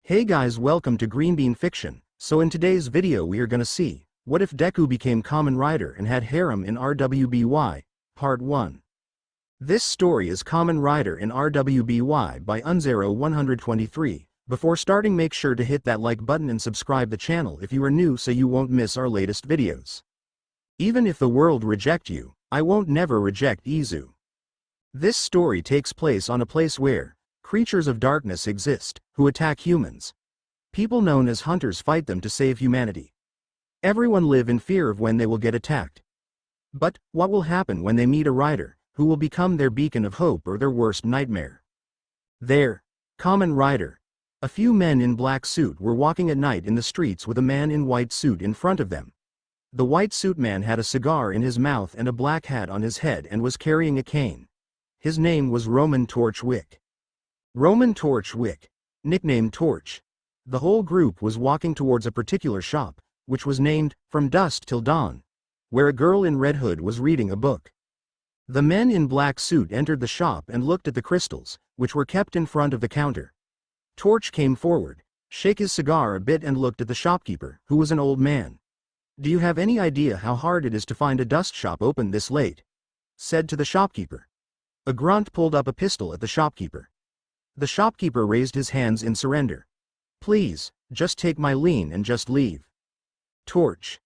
Hey guys, welcome to Green Bean Fiction. So in today's video we are gonna see, what if Deku became Kamen Rider and had Harem in RWBY, Part 1. This story is Kamen Rider in RWBY by Unzero123. Before starting, make sure to hit that like button and subscribe the channel if you are new so you won't miss our latest videos. Even if the world reject you, I won't never reject Izu. This story takes place on a place where creatures of darkness exist, who attack humans. People known as hunters fight them to save humanity. Everyone live in fear of when they will get attacked. But, what will happen when they meet a rider, who will become their beacon of hope or their worst nightmare? There, Kamen Rider. A few men in black suit were walking at night in the streets with a man in white suit in front of them. The white suit man had a cigar in his mouth and a black hat on his head and was carrying a cane. His name was Roman Torchwick. Roman Torchwick, nicknamed Torch. The whole group was walking towards a particular shop, which was named From Dusk Till Dawn, where a girl in red hood was reading a book. The men in black suit entered the shop and looked at the crystals, which were kept in front of the counter. Torch came forward, shook his cigar a bit and looked at the shopkeeper, who was an old man. "Do you have any idea how hard it is to find a dust shop open this late?" said to the shopkeeper. A grunt pulled up a pistol at the shopkeeper. The shopkeeper raised his hands in surrender. "Please, just take my lien and just leave." Torch.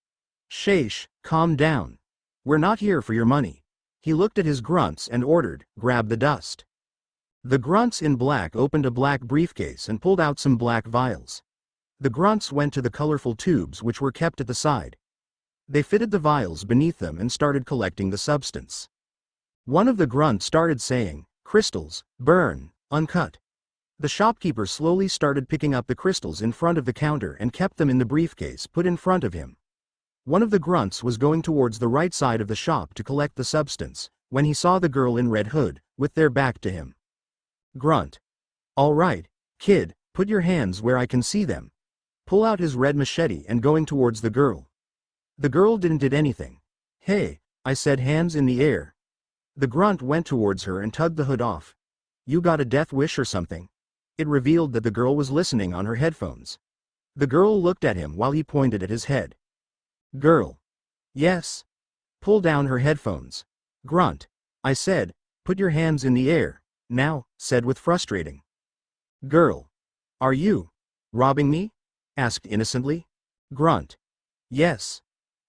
"Sheesh, calm down. We're not here for your money." He looked at his grunts and ordered, "Grab the dust." The grunts in black opened a black briefcase and pulled out some black vials. The grunts went to the colorful tubes which were kept at the side. They fitted the vials beneath them and started collecting the substance. One of the grunts started saying, "Crystals, burn, uncut." The shopkeeper slowly started picking up the crystals in front of the counter and kept them in the briefcase put in front of him. One of the grunts was going towards the right side of the shop to collect the substance, when he saw the girl in red hood, with their back to him. Grunt. "All right, kid, put your hands where I can see them." Pull out his red machete and going towards the girl. The girl didn't did anything. "Hey, I said hands in the air." The grunt went towards her and tugged the hood off. "You got a death wish or something?" It revealed that the girl was listening on her headphones. The girl looked at him while he pointed at his head. Girl. "Yes." Pull down her headphones. Grunt. "I said, put your hands in the air, now," said with frustrating. Girl. "Are you robbing me?" asked innocently. Grunt. "Yes."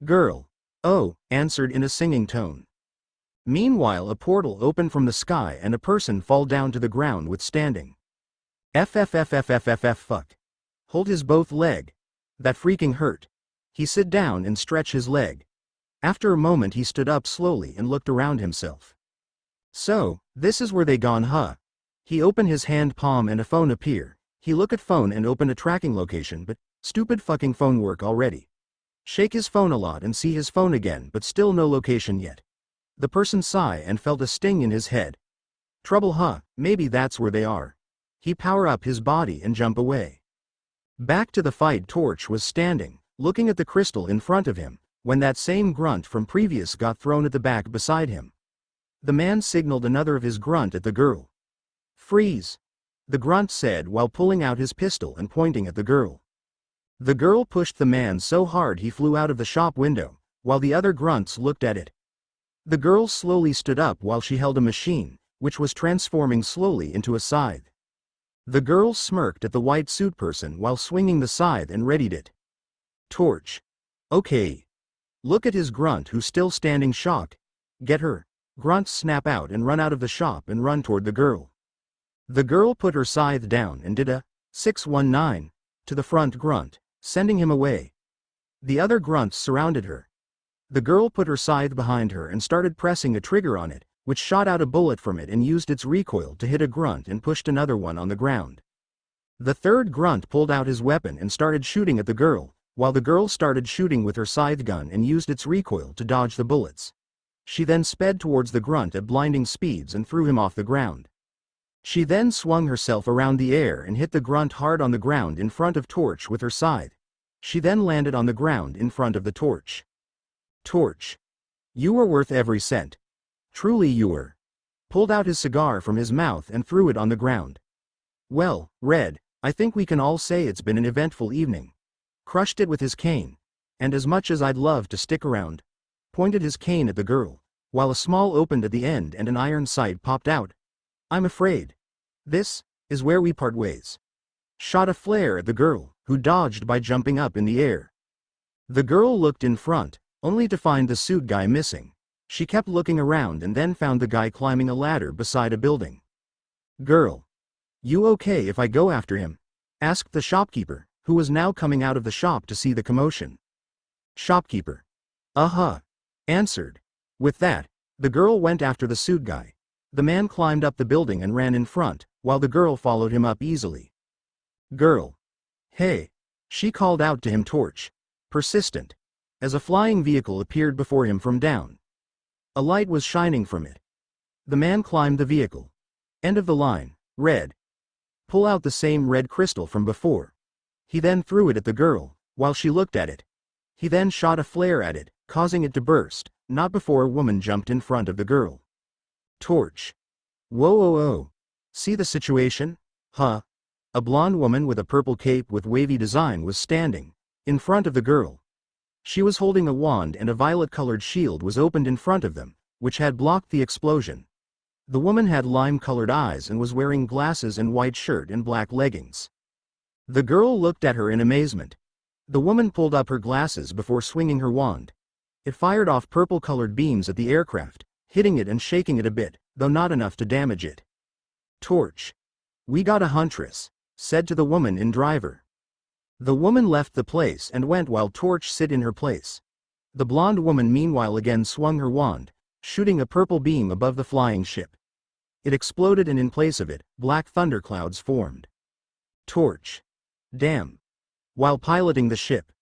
Girl. "Oh," answered in a singing tone. Meanwhile, a portal opened from the sky and a person fall down to the ground with standing. Fuck. Hold his both leg. That freaking hurt. He sit down and stretch his leg. After a moment he stood up slowly and looked around himself. So, this is where they gone, huh? He opened his hand palm and a phone appear. He look at phone and open a tracking location, but stupid fucking phone work already. Shake his phone a lot and see his phone again, but still no location yet. The person sigh and felt a sting in his head. Trouble, huh? Maybe that's where they are. He power up his body and jump away. Back to the fight. Torch was standing, looking at the crystal in front of him, when that same grunt from previous got thrown at the back beside him. The man signaled another of his grunt at the girl. "Freeze," the grunt said while pulling out his pistol and pointing at the girl. The girl pushed the man so hard he flew out of the shop window, while the other grunts looked at it. The girl slowly stood up while she held a machine, which was transforming slowly into a scythe. The girl smirked at the white suit person while swinging the scythe and readied it. Torch. "Okay." Look at his grunt who's still standing shocked. "Get her." Grunts snap out and run out of the shop and run toward the girl. The girl put her scythe down and did a 619 to the front grunt, sending him away. The other grunts surrounded her. The girl put her scythe behind her and started pressing a trigger on it, which shot out a bullet from it and used its recoil to hit a grunt and pushed another one on the ground. The third grunt pulled out his weapon and started shooting at the girl, while the girl started shooting with her scythe gun and used its recoil to dodge the bullets. She then sped towards the grunt at blinding speeds and threw him off the ground. She then swung herself around the air and hit the grunt hard on the ground in front of Torch with her scythe. She then landed on the ground in front of the Torch. Torch. "You were worth every cent. Truly you were." Pulled out his cigar from his mouth and threw it on the ground. "Well, Red, I think we can all say it's been an eventful evening. Crushed it with his cane. And as much as I'd love to stick around. Pointed his cane at the girl, while a small opened at the end and an iron sight popped out. I'm afraid. This is where we part ways. Shot a flare at the girl, who dodged by jumping up in the air. The girl looked in front, only to find the suit guy missing. She kept looking around and then found the guy climbing a ladder beside a building. Girl. You okay if I go after him? Asked the shopkeeper, who was now coming out of the shop to see the commotion. Shopkeeper. Answered. With that, the girl went after the suit guy. The man climbed up the building and ran in front, while the girl followed him up easily. Girl. Hey. She called out to him, torch. Persistent. As a flying vehicle appeared before him from down. A light was shining from it. The man climbed the vehicle. End of the line, red. Pull out the same red crystal from before. He then threw it at the girl, while she looked at it. He then shot a flare at it, causing it to burst, not before a woman jumped in front of the girl. Torch. Whoa. See the situation? Huh? A blonde woman with a purple cape with wavy design was standing in front of the girl. She was holding a wand and a violet-colored shield was opened in front of them, which had blocked the explosion. The woman had lime-colored eyes and was wearing glasses and white shirt and black leggings. The girl looked at her in amazement. The woman pulled up her glasses before swinging her wand. It fired off purple-colored beams at the aircraft, hitting it and shaking it a bit, though not enough to damage it. Torch. We got a huntress, said to the woman in driver. The woman left the place and went while Torch sit in her place. The blonde woman meanwhile again swung her wand, shooting a purple beam above the flying ship. It exploded and in place of it, black thunderclouds formed. Torch. Damn. While piloting the ship,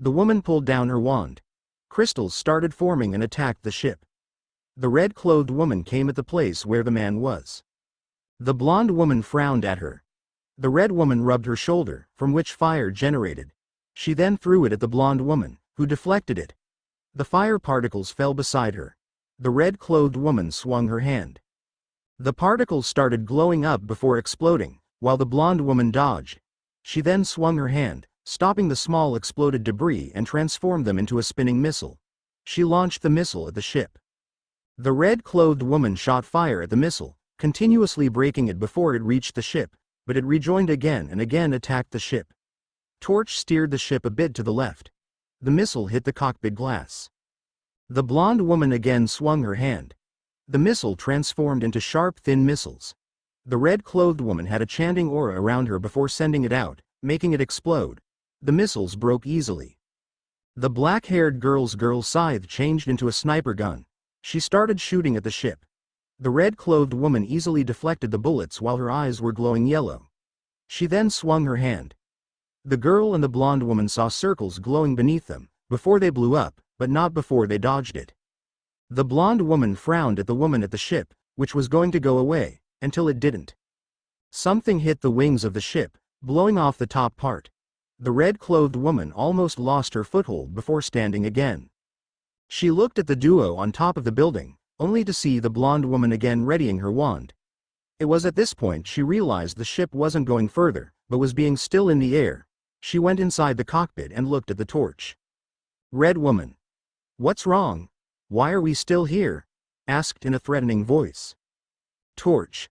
the woman pulled down her wand. Crystals started forming and attacked the ship. The red-clothed woman came at the place where the man was. The blonde woman frowned at her. The red woman rubbed her shoulder, from which fire generated. She then threw it at the blonde woman, who deflected it. The fire particles fell beside her. The red-clothed woman swung her hand. The particles started glowing up before exploding, while the blonde woman dodged. She then swung her hand, stopping the small exploded debris and transformed them into a spinning missile. She launched the missile at the ship. The red-clothed woman shot fire at the missile, continuously breaking it before it reached the ship, but it rejoined again and again attacked the ship. Torch steered the ship a bit to the left. The missile hit the cockpit glass. The blonde woman again swung her hand. The missile transformed into sharp thin missiles. The red-clothed woman had a chanting aura around her before sending it out, making it explode. The missiles broke easily. The black-haired girl's scythe changed into a sniper gun. She started shooting at the ship. The red-clothed woman easily deflected the bullets while her eyes were glowing yellow. She then swung her hand. The girl and the blonde woman saw circles glowing beneath them, before they blew up, but not before they dodged it. The blonde woman frowned at the woman at the ship, which was going to go away, until it didn't. Something hit the wings of the ship, blowing off the top part. The red-clothed woman almost lost her foothold before standing again. She looked at the duo on top of the building, only to see the blonde woman again readying her wand. It was at this point she realized the ship wasn't going further, but was being still in the air. She went inside the cockpit and looked at the torch. Red woman. What's wrong? Why are we still here? Asked in a threatening voice. Torch.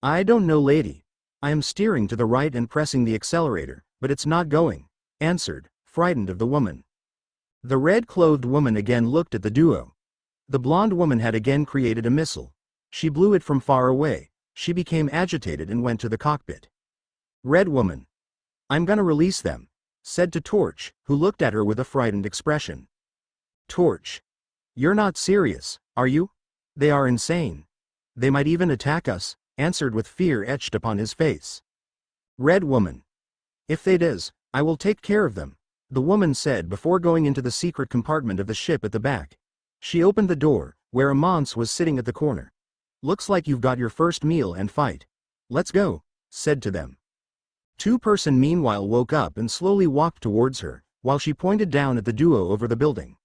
I don't know, lady. I am steering to the right and pressing the accelerator, but it's not going, answered, frightened of the woman. The red-clothed woman again looked at the duo. The blonde woman had again created a missile. She blew it from far away. She became agitated and went to the cockpit. Red woman. I'm gonna release them, said to Torch, who looked at her with a frightened expression. Torch. You're not serious, are you? They are insane. They might even attack us, answered with fear etched upon his face. Red woman. If they does, I will take care of them, the woman said before going into the secret compartment of the ship at the back. She opened the door, where a Mons was sitting at the corner. Looks like you've got your first meal and fight. Let's go, said to them. Two-person meanwhile woke up and slowly walked towards her, while she pointed down at the duo over the building.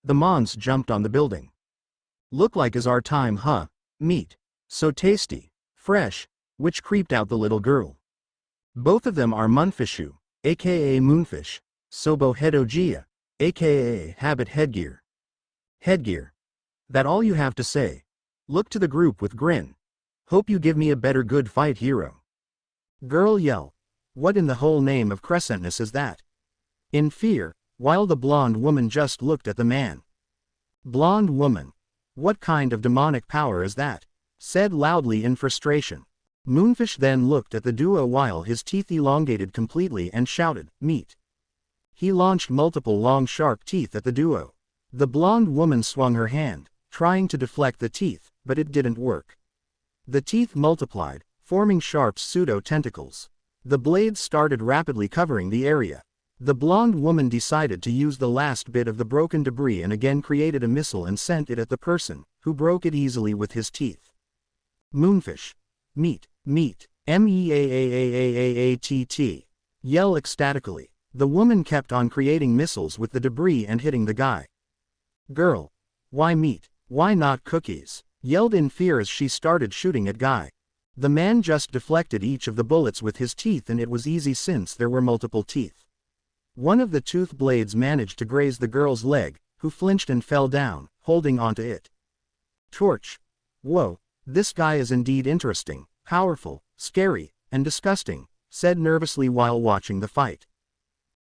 The Mons jumped on the building. Look like is our time, huh? Meat. So tasty. Fresh. Which creeped out the little girl. Both of them are Munfishu, aka Moonfish, Sobo Hedogia, aka Habit Headgear. Headgear. That all you have to say? Look to the group with grin. Hope you give me a better good fight hero. Girl yell. What in the whole name of crescentness is that? In fear, while the blonde woman just looked at the man. Blonde woman. What kind of demonic power is that? Said loudly in frustration. Moonfish then looked at the duo while his teeth elongated completely and shouted, meat. He launched multiple long sharp teeth at the duo. The blonde woman swung her hand, trying to deflect the teeth, but it didn't work. The teeth multiplied, forming sharp pseudo-tentacles. The blades started rapidly covering the area. The blonde woman decided to use the last bit of the broken debris and again created a missile and sent it at the person, who broke it easily with his teeth. Moonfish. Meat, meat, meaaaaaatt. Yell ecstatically. The woman kept on creating missiles with the debris and hitting the guy. Girl. Why meat? Why not cookies? Yelled in fear as she started shooting at guy. The man just deflected each of the bullets with his teeth and it was easy since there were multiple teeth. One of the tooth blades managed to graze the girl's leg, who flinched and fell down, holding onto it. Torch. Whoa, this guy is indeed interesting, powerful, scary, and disgusting, said nervously while watching the fight.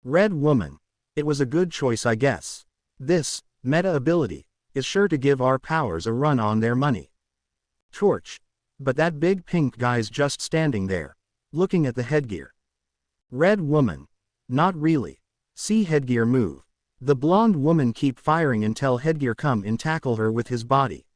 Red woman. It was a good choice I guess. This, meta ability, is sure to give our powers a run on their money. Torch. But that big pink guy's just standing there, looking at the headgear. Red woman. Not really. See headgear move. The blonde woman keep firing until headgear come and tackle her with his body.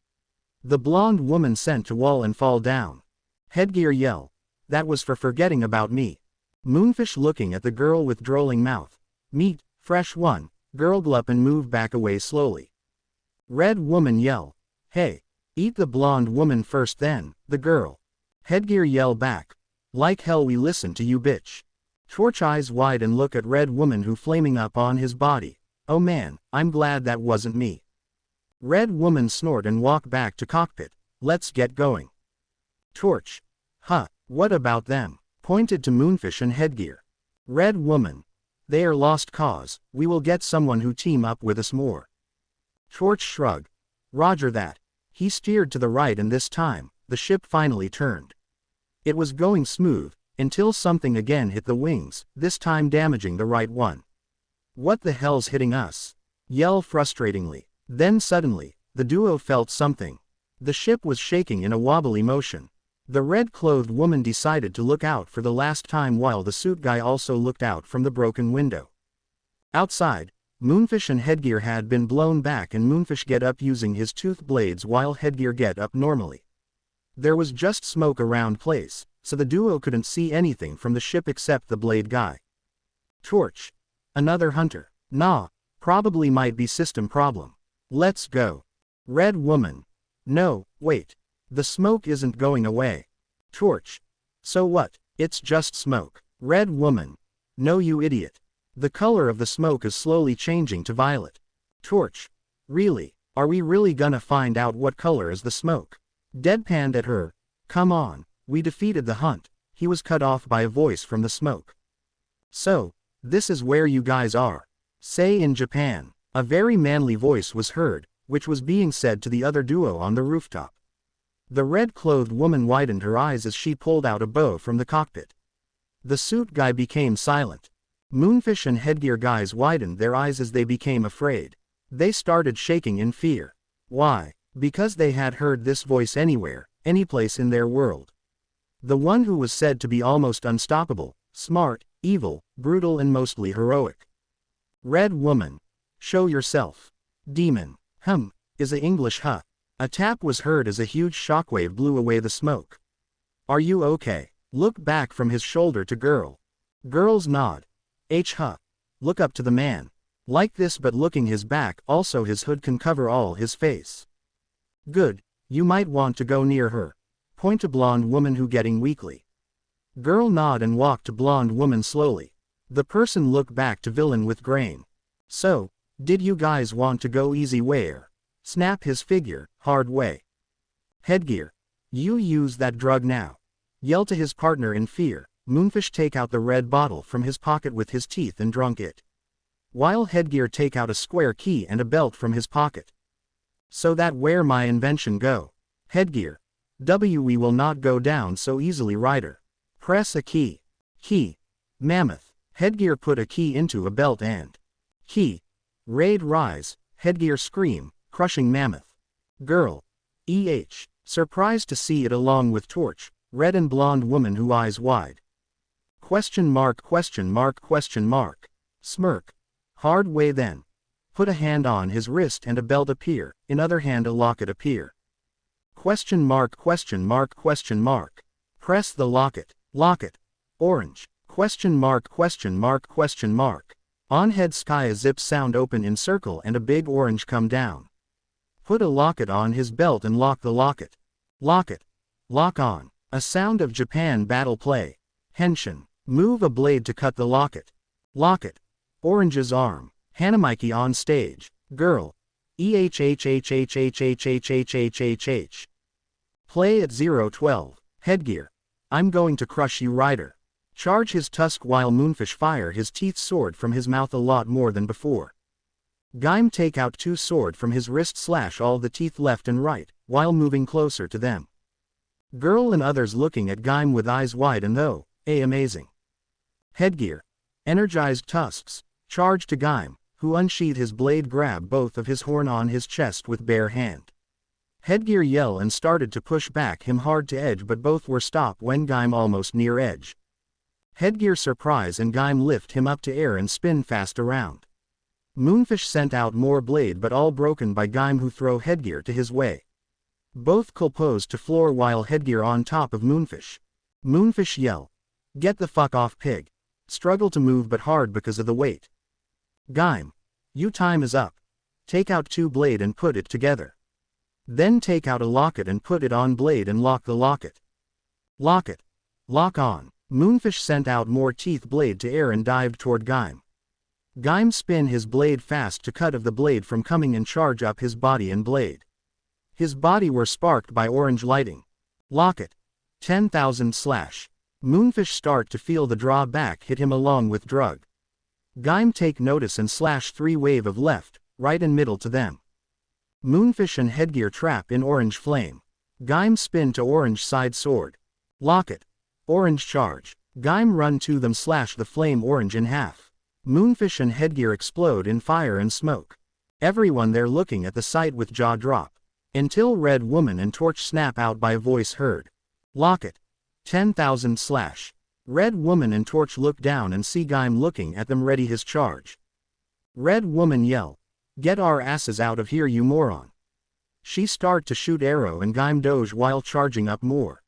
The blonde woman sent to wall and fall down. Headgear yell. That was for forgetting about me. Moonfish looking at the girl with drooling mouth. Meat, fresh one, girl glup and move back away slowly. Red woman yell. Hey, eat the blonde woman first then, the girl. Headgear yell back. Like hell we listen to you bitch. Torch eyes wide and look at red woman who flaming up on his body. Oh man, I'm glad that wasn't me. Red woman snort and walk back to cockpit. Let's get going. Torch. Huh, what about them? Pointed to Moonfish and headgear. Red woman. They are lost cause, we will get someone who team up with us more. Torch shrug. Roger that. He steered to the right and this time, the ship finally turned. It was going smooth, until something again hit the wings, this time damaging the right one. What the hell's hitting us? Yell frustratingly. Then suddenly, the duo felt something. The ship was shaking in a wobbly motion. The red-clothed woman decided to look out for the last time while the suit guy also looked out from the broken window. Outside, Moonfish and headgear had been blown back and Moonfish get up using his tooth blades while headgear get up normally. There was just smoke around place, so the duo couldn't see anything from the ship except the blade guy. Torch. Another hunter. Nah, probably might be system problem. Let's go. Red woman. No, wait. The smoke isn't going away. Torch. So what? It's just smoke. Red woman. No you idiot. The color of the smoke is slowly changing to violet. Torch. Really? Are we really gonna find out what color is the smoke? Deadpanned at her. Come on. We defeated the hunt. He was cut off by a voice from the smoke. So, this is where you guys are. Say in Japan. A very manly voice was heard, which was being said to the other duo on the rooftop. The red-clothed woman widened her eyes as she pulled out a bow from the cockpit. The suit guy became silent. Moonfish and headgear guys widened their eyes as they became afraid. They started shaking in fear. Why? Because they had heard this voice anywhere, anyplace in their world. The one who was said to be almost unstoppable, smart, evil, brutal and mostly heroic. Red woman. Show yourself. Demon. Is a English huh? A tap was heard as a huge shockwave blew away the smoke. Are you okay? Look back from his shoulder to girl. Girl's nod. Huh. Look up to the man. Like this but looking his back also his hood can cover all his face. Good, you might want to go near her. Point to blonde woman who getting weakly. Girl nod and walk to blonde woman slowly. The person look back to villain with grain. So, did you guys want to go easy where? Snap his figure, hard way. Headgear. You use that drug now. Yell to his partner in fear, Moonfish take out the red bottle from his pocket with his teeth and drunk it. While Headgear take out a square key and a belt from his pocket. So that where my invention go. Headgear. We will not go down so easily, Rider. Press a key. Key. Mammoth. Headgear put a key into a belt and. Key. Raid rise. Headgear scream, crushing Mammoth. Girl. Surprised to see it along with Torch, red and blonde woman who eyes wide. Question mark. Smirk. Hard way then. Put a hand on his wrist and a belt appear, in other hand a locket appear. Question mark. Press the locket. Locket. Orange. Question mark. On head sky a zip sound open in circle and a big orange come down. Put a locket on his belt and lock the locket. Locket. Lock on. A sound of Japan battle play. Henshin. Move a blade to cut the locket. Locket. Orange's arm. Hanamiki on stage. Girl. Play at 012. Headgear. I'm going to crush you, Rider. Charge his tusk while Moonfish fire his teeth sword from his mouth a lot more than before. Gaim take out 2 sword from his wrist slash all the teeth left and right, while moving closer to them. Girl and others looking at Gaim with eyes wide and though, amazing. Headgear. Energized tusks. Charge to Gaim, who unsheathed his blade grab both of his horn on his chest with bare hand. Headgear yell and started to push back him hard to edge but both were stopped when Gaim almost near edge. Headgear surprise and Gaim lift him up to air and spin fast around. Moonfish sent out more blade but all broken by Gaim who throw Headgear to his way. Both compose to floor while Headgear on top of Moonfish. Moonfish yell. Get the fuck off, pig. Struggle to move but hard because of the weight. Gaim. You time is up. Take out 2 blade and put it together. Then take out a locket and put it on blade and lock the locket. Locket. Lock on. Moonfish sent out more teeth blade to air and dived toward Gaim. Gaim spin his blade fast to cut of the blade from coming and charge up his body and blade. His body were sparked by orange lighting. Locket. 10,000 slash. Moonfish start to feel the drawback hit him along with drug. Gaim take notice and slash 3 wave of left, right and middle to them. Moonfish and Headgear trap in orange flame. Gaim spin to orange side sword. Locket. Orange charge. Gaim run to them slash the flame orange in half. Moonfish and Headgear explode in fire and smoke. Everyone there looking at the sight with jaw drop. Until Red Woman and Torch snap out by voice heard. Locket. 10,000 slash. Red Woman and Torch look down and see Gaim looking at them ready his charge. Red Woman yell. Get our asses out of here, you moron. She start to shoot arrow and Gaim doge while charging up more.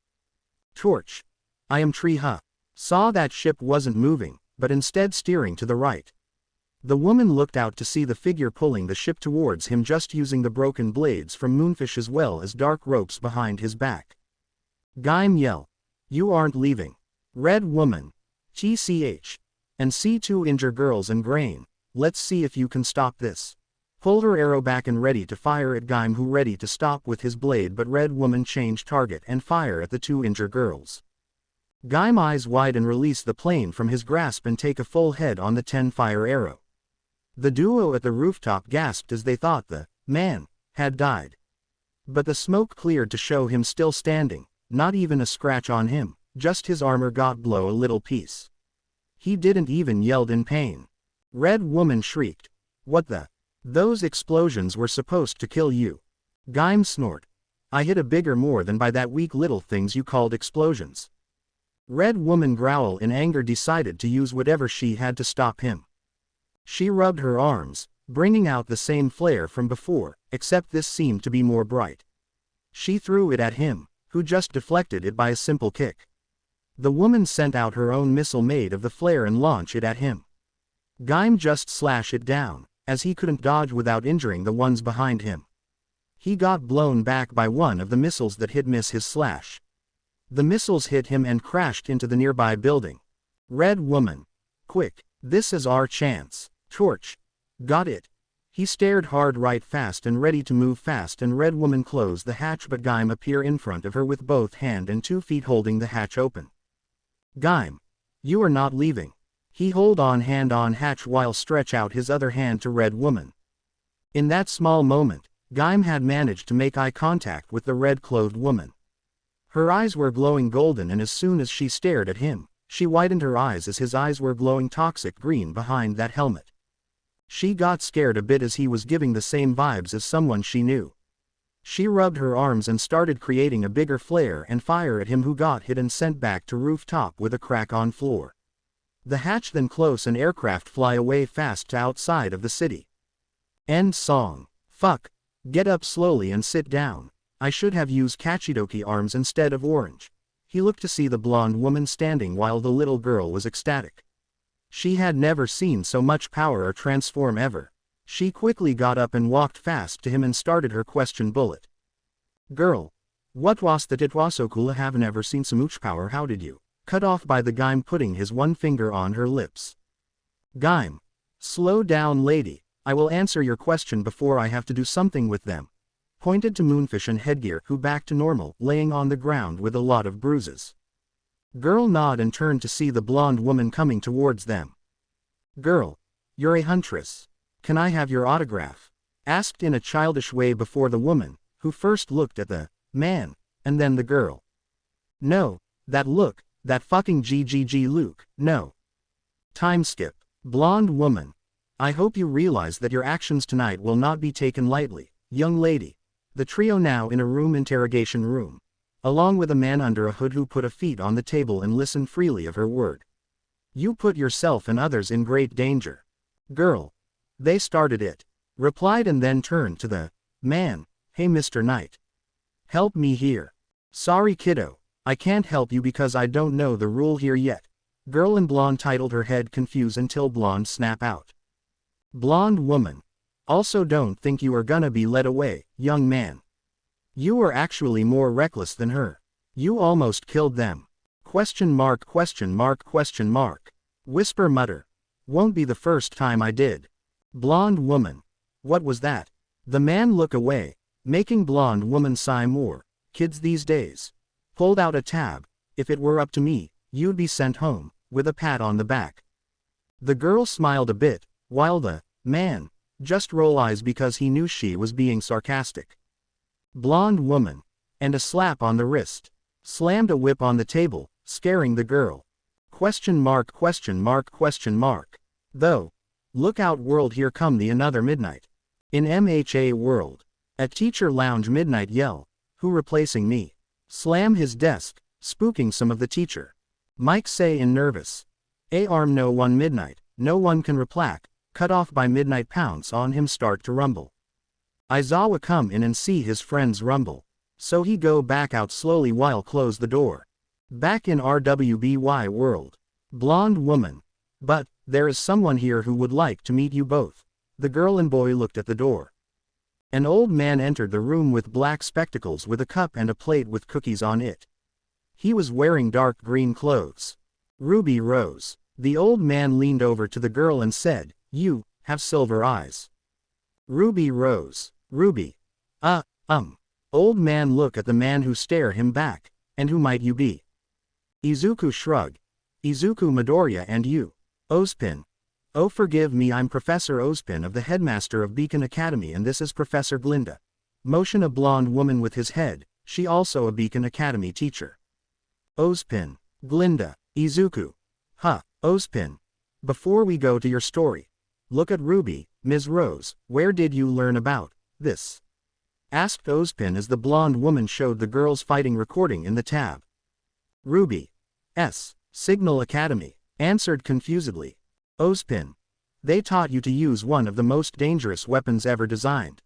Torch. I am Tree Huh. Saw that ship wasn't moving, but instead steering to the right. The woman looked out to see the figure pulling the ship towards him just using the broken blades from Moonfish as well as dark ropes behind his back. Gaim yell. You aren't leaving. Red Woman. TCH. And C2 injure girls and grain. Let's see if you can stop this. Pull her arrow back and ready to fire at Gaim who ready to stop with his blade but Red Woman change target and fire at the 2 injure girls. Gaim eyes wide and release the plane from his grasp and take a full head on the 10 fire arrow. The duo at the rooftop gasped as they thought the man had died. But the smoke cleared to show him still standing, not even a scratch on him, just his armor got blow a little piece. He didn't even yelled in pain. Red Woman shrieked. What the? Those explosions were supposed to kill you. Gaim snort. I hit a bigger more than by that weak little things you called explosions. Red Woman growl in anger decided to use whatever she had to stop him. She rubbed her arms, bringing out the same flare from before, except this seemed to be more bright. She threw it at him, who just deflected it by a simple kick. The woman sent out her own missile made of the flare and launched it at him. Gaim just slashed it down, as he couldn't dodge without injuring the ones behind him. He got blown back by one of the missiles that hit miss his slash. The missiles hit him and crashed into the nearby building. Red Woman. Quick, this is our chance. Torch. Got it. He stared hard right fast and ready to move fast and Red Woman closed the hatch but Gaim appear in front of her with both hand and 2 feet holding the hatch open. Gaim. You are not leaving. He hold on hand on hatch while stretch out his other hand to red woman. In that small moment, Gaim had managed to make eye contact with the red-clothed woman. Her eyes were glowing golden, and as soon as she stared at him, she widened her eyes as his eyes were glowing toxic green behind that helmet. She got scared a bit as he was giving the same vibes as someone she knew. She rubbed her arms and started creating a bigger flare and fire at him, who got hit and sent back to rooftop with a crack on floor. The hatch then close and aircraft fly away fast to outside of the city. End song. Fuck. Get up slowly and sit down. I should have used Kachidoki arms instead of orange. He looked to see the blonde woman standing while the little girl was ecstatic. She had never seen so much power or transform ever. She quickly got up and walked fast to him and started her question bullet. Girl. What was that? It was so cool. I have never seen so much power. How did you? Cut off by the Gaim putting his one finger on her lips. Gaim. Slow down, lady. I will answer your question before I have to do something with them. Pointed to Moonfish and Headgear, who back to normal, laying on the ground with a lot of bruises. Girl nod and turned to see the blonde woman coming towards them. Girl. You're a huntress. Can I have your autograph? Asked in a childish way before the woman, who first looked at the man, and then the girl. No, that look, that fucking GGG Luke, no. Time skip. Blonde woman. I hope you realize that your actions tonight will not be taken lightly, young lady. The trio now in a room, interrogation room. Along with a man under a hood who put a feet on the table and listened freely of her word. You put yourself and others in great danger. Girl. They started it. Replied and then turned to the man. Hey Mr. Knight. Help me here. Sorry kiddo. I can't help you because I don't know the rule here yet. Girl in blonde titled her head confused until blonde snap out. Blonde woman. Also don't think you are gonna be led away, young man. You are actually more reckless than her. You almost killed them. Question mark, question mark, question mark. Whisper mutter. Won't be the first time I did. Blonde woman. What was that? The man look away, making blonde woman sigh more. Kids these days. Pulled out a tab. If it were up to me, you'd be sent home, with a pat on the back. The girl smiled a bit, while the man just rolled eyes because he knew she was being sarcastic. Blonde woman. And a slap on the wrist. Slammed a whip on the table, scaring the girl. Question mark, question mark, question mark. Though. Look out world, here come the another midnight. In MHA world. A teacher lounge midnight yell. Who replacing me? Slam his desk, spooking some of the teacher. Mike say in nervous. Arm no one midnight, no one can replac, cut off by midnight pounce on him start to rumble. Aizawa come in and see his friends rumble. So he go back out slowly while close the door. Back in RWBY world. Blonde woman. But, there is someone here who would like to meet you both. The girl and boy looked at the door. An old man entered the room with black spectacles with a cup and a plate with cookies on it. He was wearing dark green clothes. Ruby rose. The old man leaned over to the girl and said, You have silver eyes. Ruby rose. Ruby. Old man look at the man who stare him back. And who might you be? Izuku shrug. Izuku Midoriya and you. Ozpin. Oh forgive me, I'm Professor Ozpin of the headmaster of Beacon Academy, and this is Professor Glinda. Motion a blonde woman with his head, she also a Beacon Academy teacher. Ozpin. Glinda. Izuku. Ozpin. Before we go to your story. Look at Ruby, Ms. Rose, where did you learn about this? Asked Ozpin as the blonde woman showed the girls fighting recording in the tab. Ruby. Signal Academy. Answered confusedly. Ozpin. They taught you to use one of the most dangerous weapons ever designed.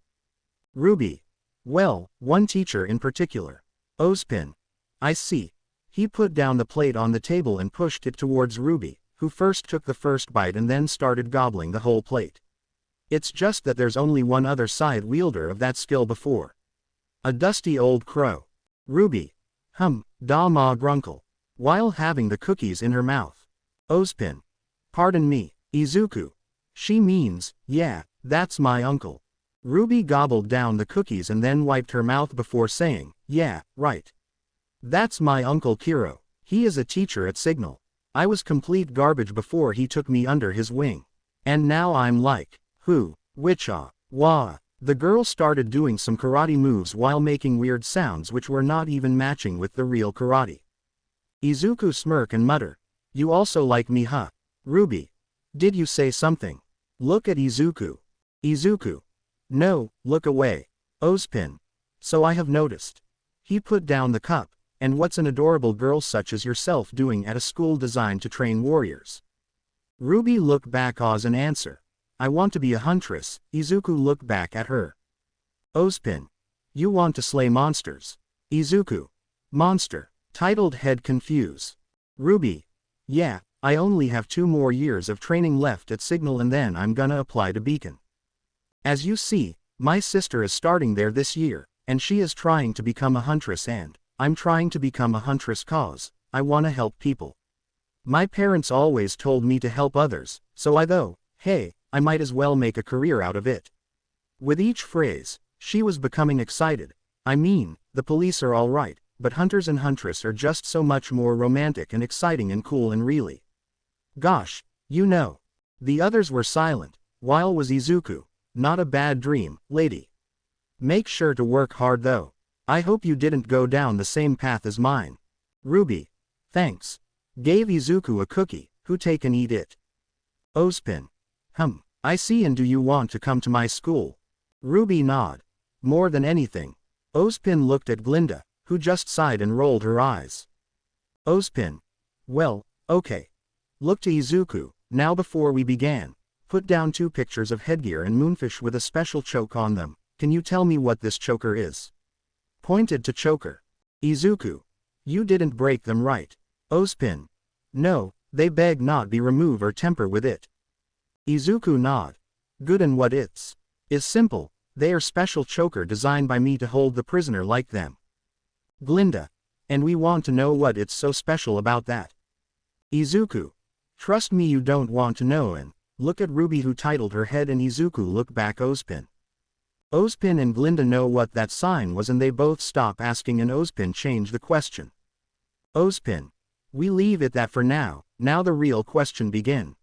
Ruby. Well, one teacher in particular. Ozpin. I see. He put down the plate on the table and pushed it towards Ruby, who first took the first bite and then started gobbling the whole plate. It's just that there's only one other side wielder of that skill before. A dusty old crow. Ruby. Da ma grunkle. While having the cookies in her mouth. Ozpin. Pardon me, Izuku. She means, yeah, that's my uncle. Ruby gobbled down the cookies and then wiped her mouth before saying, yeah, right. That's my uncle Kiro. He is a teacher at Signal. I was complete garbage before he took me under his wing. And now I'm like, who, which wah. The girl started doing some karate moves while making weird sounds which were not even matching with the real karate. Izuku smirk and mutter, you also like me huh? RWBY. Did you say something? Look at Izuku. Izuku. No, look away. Ozpin. So I have noticed. He put down the cup, and what's an adorable girl such as yourself doing at a school designed to train warriors? RWBY look back Oz and answer. I want to be a huntress. Izuku look back at her. Ozpin. You want to slay monsters. Izuku. Monster. Titled head confuse. RWBY. Yeah, I only have 2 more years of training left at Signal and then I'm gonna apply to Beacon. As you see, my sister is starting there this year, and she is trying to become a huntress and I'm trying to become a huntress cause I wanna help people. My parents always told me to help others, so I thought, hey, I might as well make a career out of it. With each phrase, she was becoming excited. I mean, the police are alright, but hunters and huntress are just so much more romantic and exciting and cool and really. Gosh, you know. The others were silent, while was Izuku. Not a bad dream, lady. Make sure to work hard though. I hope you didn't go down the same path as mine. RWBY. Thanks. Gave Izuku a cookie, who take and eat it. Ozpin. I see and do you want to come to my school? RWBY nod. More than anything. Ozpin looked at Glinda, who just sighed and rolled her eyes. Ozpin. Well, okay. Look to Izuku, now before we began. Put down 2 pictures of headgear and moonfish with a special choke on them. Can you tell me what this choker is? Pointed to choker. Izuku. You didn't break them right. Ozpin. No, they beg not be remove or temper with it. Izuku nod. Good and what it's. Is simple, they are special choker designed by me to hold the prisoner like them. Glinda. And we want to know what it's so special about that. Izuku. Trust me you don't want to know and look at RWBY who titled her head and Izuku look back Ozpin. Ozpin and Glinda know what that sign was and they both stop asking and Ozpin change the question. Ozpin. We leave it that for now the real question begin.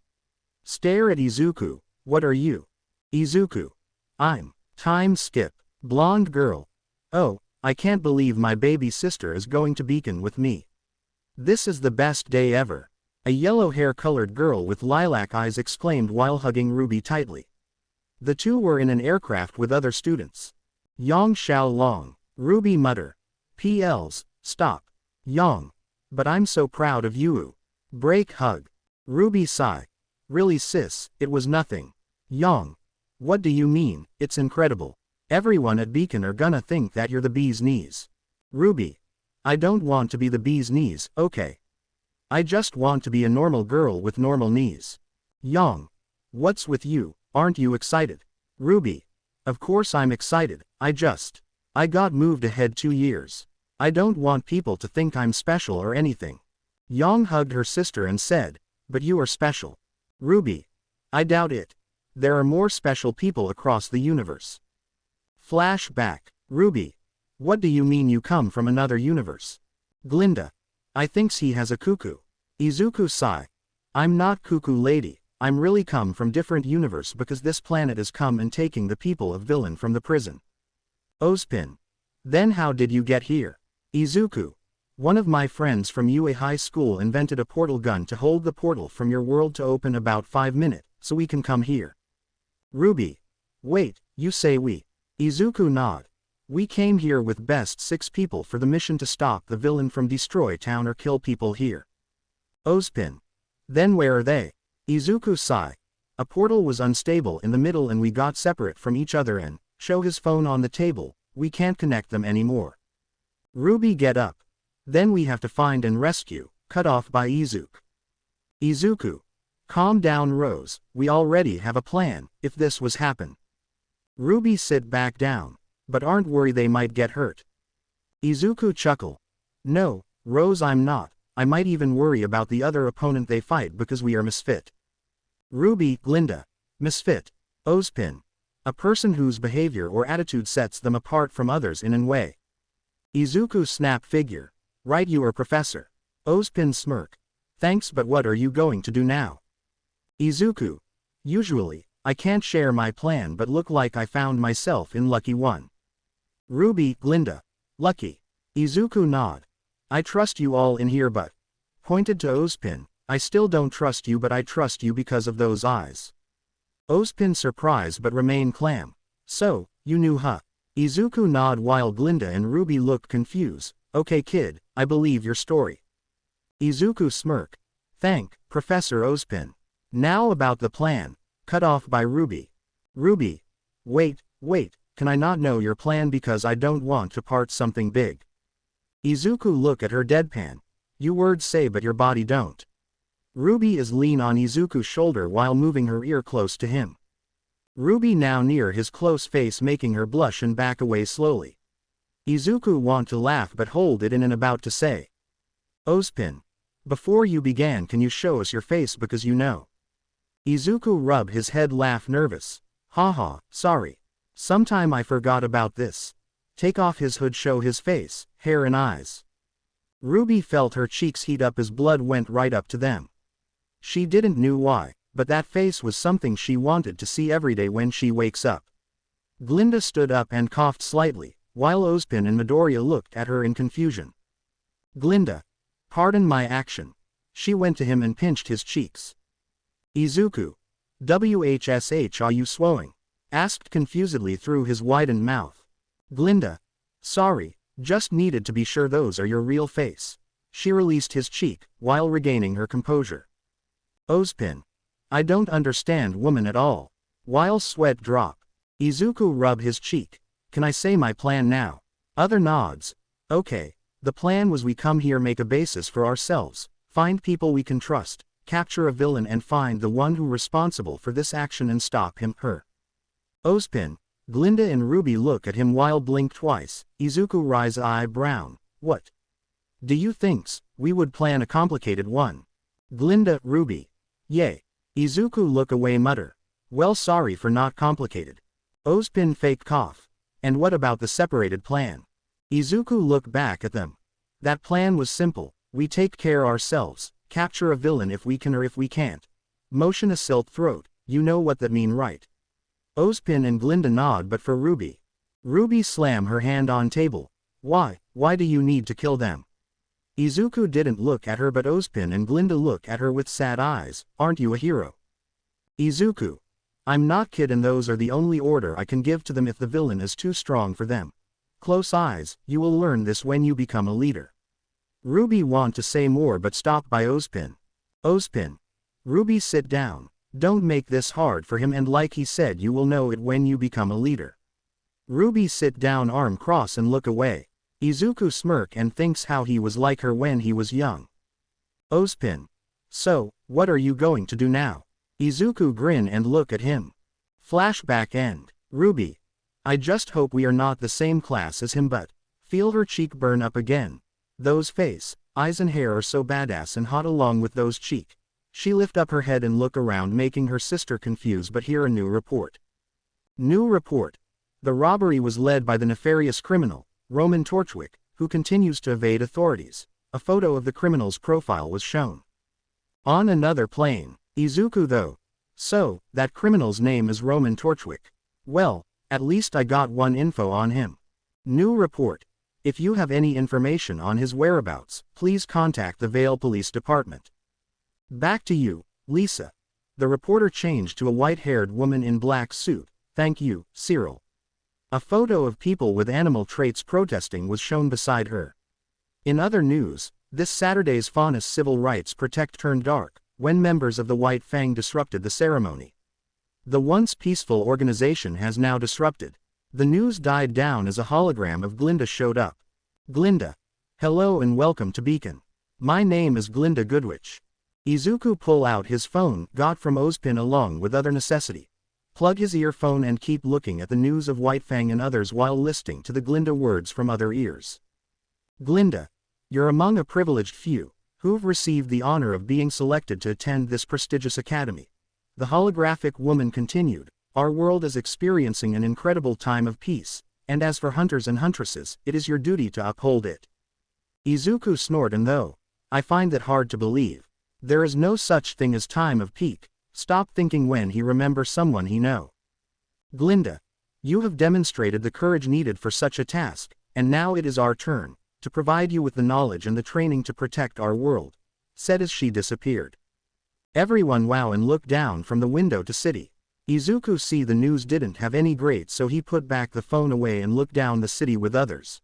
Stare at Izuku, what are you? Izuku. I'm. Time skip. Blonde girl. Oh, I can't believe my baby sister is going to Beacon with me. This is the best day ever. A yellow hair-colored girl with lilac eyes exclaimed while hugging RWBY tightly. The two were in an aircraft with other students. Yang Xiao Long. RWBY mutter. PLs, stop. Yang. But I'm so proud of you. Break hug. RWBY sigh. Really sis, it was nothing. Yang. What do you mean, it's incredible. Everyone at Beacon are gonna think that you're the bee's knees. RWBY. I don't want to be the bee's knees, okay. I just want to be a normal girl with normal knees. Yang. What's with you, aren't you excited? RWBY. Of course I'm excited, I got moved ahead 2 years. I don't want people to think I'm special or anything. Yang hugged her sister and said, but you are special. RWBY. I doubt it. There are more special people across the universe. Flashback. RWBY. What do you mean you come from another universe? Glinda. I thinks he has a cuckoo. Izuku sigh. I'm not cuckoo lady, I'm really come from different universe because this planet is come and taking the people of villain from the prison. Ozpin. Then how did you get here? Izuku. One of my friends from UA High School invented a portal gun to hold the portal from your world to open about 5 minutes, so we can come here. RWBY. Wait, you say we? Izuku nod. We came here with best 6 people for the mission to stop the villain from destroy town or kill people here. Ozpin. Then where are they? Izuku sigh. A portal was unstable in the middle and we got separate from each other and show his phone on the table, we can't connect them anymore. RWBY get up. Then we have to find and rescue, cut off by Izuku. Izuku. Calm down Rose, we already have a plan, if this was happen. RWBY sit back down. But aren't worried they might get hurt. Izuku chuckle. No, Rose I'm not, I might even worry about the other opponent they fight because we are misfit. RWBY, Glinda. Misfit. Ozpin. A person whose behavior or attitude sets them apart from others in an way. Izuku snap figure. Right you are professor. Ozpin smirk. Thanks, but what are you going to do now? Izuku. Usually, I can't share my plan, but look like I found myself in lucky one. RWBY, Glinda. Lucky. Izuku nod. I trust you all in here, but. Pointed to Ozpin. I still don't trust you, but I trust you because of those eyes. Ozpin surprised but remained calm. So, you knew, huh? Izuku nod while Glinda and RWBY looked confused. Okay kid, I believe your story. Izuku smirk. Thank, Professor Ozpin. Now about the plan. Cut off by RWBY. RWBY. Wait, can I not know your plan because I don't want to part something big? Izuku look at her deadpan. You words say but your body don't. RWBY is lean on Izuku's shoulder while moving her ear close to him. RWBY now near his close face making her blush and back away slowly. Izuku want to laugh but hold it in and about to say. Ozpin. Before you began, can you show us your face because you know? Izuku rub his head laugh nervous. Haha, sorry. Sometime I forgot about this. Take off his hood, show his face, hair and eyes. RWBY felt her cheeks heat up as blood went right up to them. She didn't knew why, but that face was something she wanted to see every day when she wakes up. Glinda stood up and coughed slightly, while Ozpin and Midoriya looked at her in confusion. Glinda. Pardon my action. She went to him and pinched his cheeks. Izuku. Whsh are you swallowing? Asked confusedly through his widened mouth. Glinda. Sorry, just needed to be sure those are your real face. She released his cheek, while regaining her composure. Ozpin. I don't understand woman at all. While sweat drop. Izuku rub his cheek. Can I say my plan now? Other nods. Okay. The plan was we come here make a basis for ourselves, find people we can trust, capture a villain and find the one who responsible for this action and stop him, her. Ozpin. Glinda and RWBY look at him while blink twice. Izuku rise eyebrow. What? Do you thinks we would plan a complicated one? Glinda, RWBY. Yay. Izuku look away mutter. Well sorry for not complicated. Ozpin fake cough. And what about the separated plan? Izuku look back at them. That plan was simple, we take care ourselves, capture a villain if we can or if we can't. Motion a silk throat, you know what that mean right? Ozpin and Glinda nod but for RWBY. RWBY slam her hand on table. Why do you need to kill them? Izuku didn't look at her but Ozpin and Glinda look at her with sad eyes. Aren't you a hero? Izuku. I'm not kid and those are the only order I can give to them if the villain is too strong for them. Close eyes, you will learn this when you become a leader. RWBY want to say more but stopped by Ozpin. Ozpin. RWBY sit down. Don't make this hard for him and like he said you will know it when you become a leader. RWBY sit down arm cross and look away. Izuku smirk and thinks how he was like her when he was young. Ozpin. So, what are you going to do now? Izuku grin and look at him. Flashback end. RWBY. I just hope we are not the same class as him but. Feel her cheek burn up again. Those face, eyes and hair are so badass and hot along with those cheek. She lift up her head and look around making her sister confused but hear a new report. New report. The robbery was led by the nefarious criminal, Roman Torchwick, who continues to evade authorities. A photo of the criminal's profile was shown. On another plane, Izuku though. So, that criminal's name is Roman Torchwick. Well, at least I got one info on him. New report. If you have any information on his whereabouts, please contact the Vale Police Department. Back to you, Lisa. The reporter changed to a white-haired woman in black suit. Thank you, Cyril. A photo of people with animal traits protesting was shown beside her. In other news, this Saturday's Faunus Civil Rights Protect turned dark, when members of the White Fang disrupted the ceremony. The once peaceful organization has now disrupted. The news died down as a hologram of Glinda showed up. Glinda. Hello and welcome to Beacon. My name is Glinda Goodwitch. Izuku pull out his phone, got from Ozpin along with other necessity. Plug his earphone and keep looking at the news of White Fang and others while listening to the Glinda words from other ears. Glinda. You're among a privileged few, who've received the honor of being selected to attend this prestigious academy. The holographic woman continued, our world is experiencing an incredible time of peace, and as for hunters and huntresses, it is your duty to uphold it. Izuku snort and though, I find that hard to believe. There is no such thing as time of peak. Stop thinking when he remembers someone he know. Glinda, you have demonstrated the courage needed for such a task, and now it is our turn to provide you with the knowledge and the training to protect our world, said as she disappeared. Everyone wow and looked down from the window to city. Izuku see the news didn't have any great, so he put back the phone away and looked down the city with others.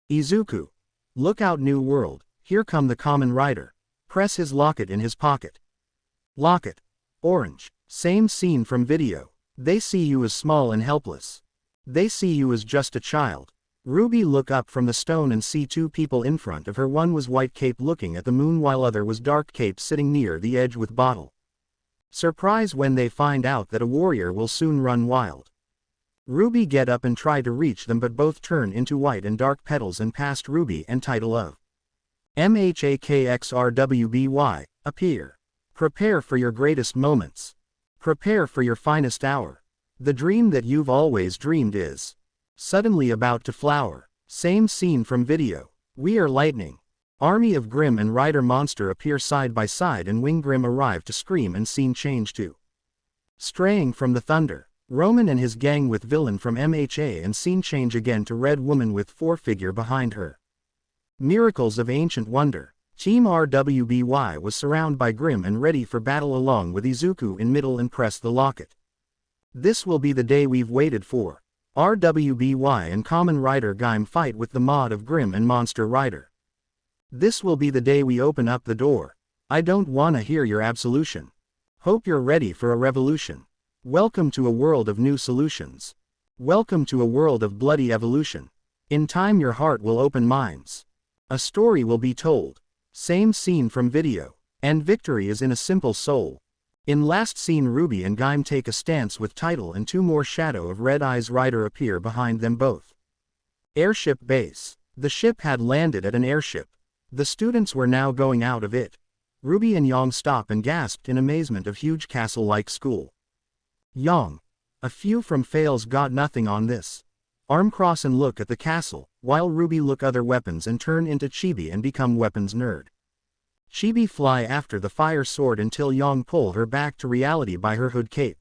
Izuku, look out, new world, here come the Kamen Rider. Press his locket in his pocket. Locket. Orange. Same scene from video. They see you as small and helpless. They see you as just a child. RWBY look up from the stone and see two people in front of her. One was White Cape looking at the moon while other was Dark Cape sitting near the edge with bottle. Surprise when they find out that a warrior will soon run wild. RWBY get up and try to reach them, but both turn into white and dark petals and past RWBY and title of MHAKXRWBY, appear. Prepare for your greatest moments. Prepare for your finest hour. The dream that you've always dreamed is suddenly about to flower. Same scene from video. We are lightning. Army of Grim and Rider Monster appear side by side, and Wing Grim arrive to scream, and scene change to Straying from the Thunder. Roman and his gang with villain from MHA, and scene change again to Red Woman with four-figure behind her. Miracles of Ancient Wonder. Team RWBY was surrounded by Grim and ready for battle along with Izuku in middle and press the locket. This will be the day we've waited for. RWBY and Kamen Rider Gaim fight with the mod of Grim and Monster Rider. This will be the day we open up the door. I don't wanna hear your absolution. Hope you're ready for a revolution. Welcome to a world of new solutions. Welcome to a world of bloody evolution. In time your heart will open minds. A story will be told. Same scene from video. And victory is in a simple soul. In last scene RWBY and Gaim take a stance with title, and two more Shadow of Red Eyes Rider appear behind them both. Airship base. The ship had landed at an airship. The students were now going out of it. RWBY and Yang stopped and gasped in amazement of huge castle-like school. Yang. A few from fails got nothing on this. Arm cross and look at the castle, while RWBY look other weapons and turn into chibi and become weapons nerd. Chibi fly after the fire sword until Yang pull her back to reality by her hood cape.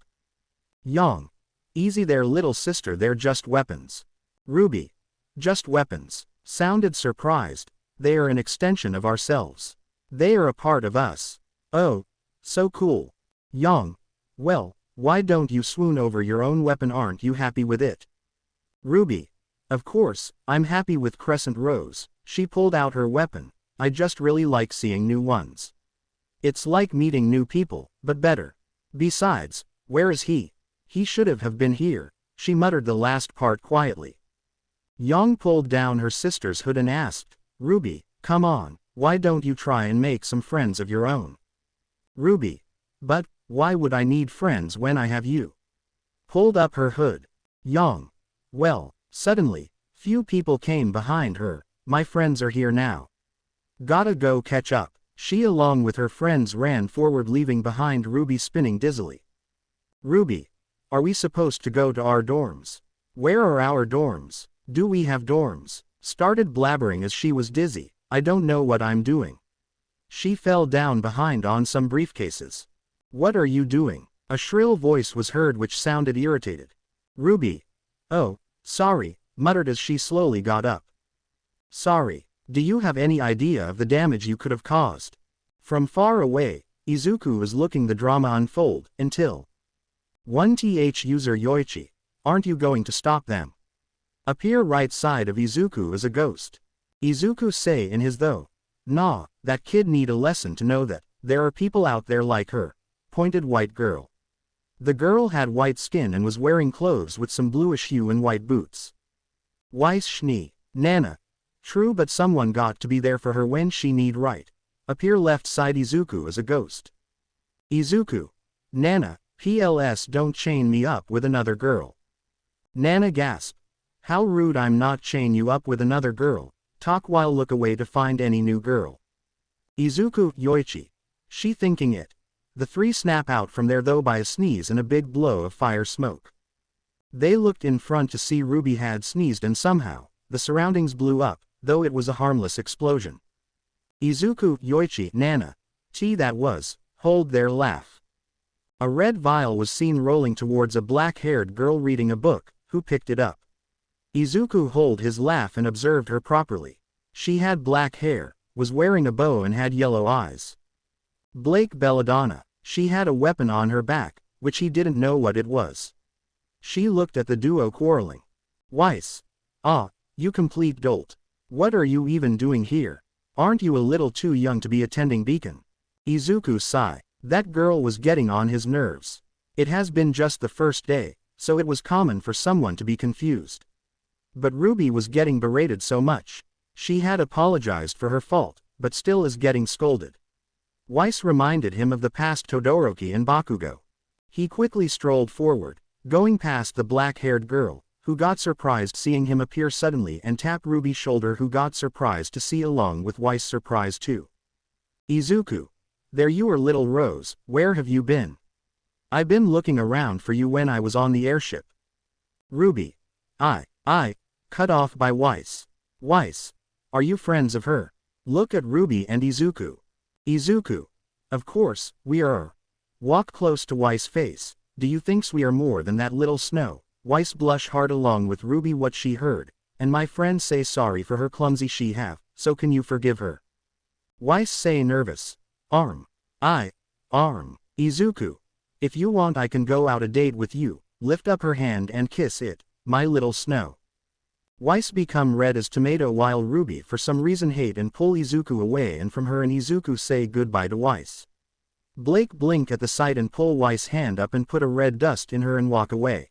Yang. Easy there little sister, they're just weapons. RWBY. Just weapons. Sounded surprised. They are an extension of ourselves. They are a part of us. Oh. So cool. Yang. Well, why don't you swoon over your own weapon, aren't you happy with it? RWBY. Of course, I'm happy with Crescent Rose. She pulled out her weapon. I just really like seeing new ones. It's like meeting new people, but better. Besides, where is he? He should have been here. She muttered the last part quietly. Yang pulled down her sister's hood and asked, RWBY, come on, why don't you try and make some friends of your own? RWBY. But, why would I need friends when I have you? Pulled up her hood. Yang. Well, suddenly, few people came behind her. My friends are here now. Gotta go catch up. She along with her friends ran forward, leaving behind RWBY spinning dizzily. RWBY. Are we supposed to go to our dorms? Where are our dorms? Do we have dorms? Started blabbering as she was dizzy. I don't know what I'm doing. She fell down behind on some briefcases. What are you doing? A shrill voice was heard which sounded irritated. RWBY. Oh, sorry, muttered as she slowly got up. Sorry. Do you have any idea of the damage you could have caused? From far away, Izuku was looking the drama unfold, until 1th user Yoichi. Aren't you going to stop them? Appear right side of Izuku as a ghost. Izuku say in his though. Nah, that kid need a lesson to know that there are people out there like her. Pointed white girl. The girl had white skin and was wearing clothes with some bluish hue and white boots. Weiss Schnee. Nana. True, but someone got to be there for her when she need right. Appear left side Izuku as a ghost. Izuku. Nana, PLS don't chain me up with another girl. Nana gasp. How rude, I'm not chain you up with another girl. Talk while look away to find any new girl. Izuku, Yoichi. She thinking it. The three snap out from there though by a sneeze and a big blow of fire smoke. They looked in front to see RWBY had sneezed and somehow, the surroundings blew up, though it was a harmless explosion. Izuku, Yoichi, Nana. That was, hold their laugh. A red vial was seen rolling towards a black-haired girl reading a book, who picked it up. Izuku hold his laugh and observed her properly. She had black hair, was wearing a bow and had yellow eyes. Blake Belladonna, she had a weapon on her back, which he didn't know what it was. She looked at the duo quarreling. Weiss. Ah, you complete dolt. What are you even doing here? Aren't you a little too young to be attending Beacon? Izuku sighed. That girl was getting on his nerves. It has been just the first day, so it was common for someone to be confused. But RWBY was getting berated so much. She had apologized for her fault, but still is getting scolded. Weiss reminded him of the past Todoroki and Bakugo. He quickly strolled forward, going past the black-haired girl, who got surprised seeing him appear suddenly, and tapped RWBY's shoulder, who got surprised to see along with Weiss surprised too. Izuku. There you are, little Rose, where have you been? I've been looking around for you when I was on the airship. RWBY. Cut off by Weiss. Weiss. Are you friends of her? Look at RWBY and Izuku. Izuku. Of course, we are. Walk close to Weiss' face. Do you thinks we are more than that, little Snow? Weiss blush hard along with RWBY what she heard, and my friend say sorry for her clumsy she have, so can you forgive her? Weiss say nervous. Arm. Izuku. If you want I can go out a date with you, lift up her hand and kiss it, my little Snow. Weiss become red as tomato while RWBY for some reason hate and pull Izuku away and from her, and Izuku say goodbye to Weiss. Blake blink at the sight and pull Weiss' hand up and put a red dust in her and walk away.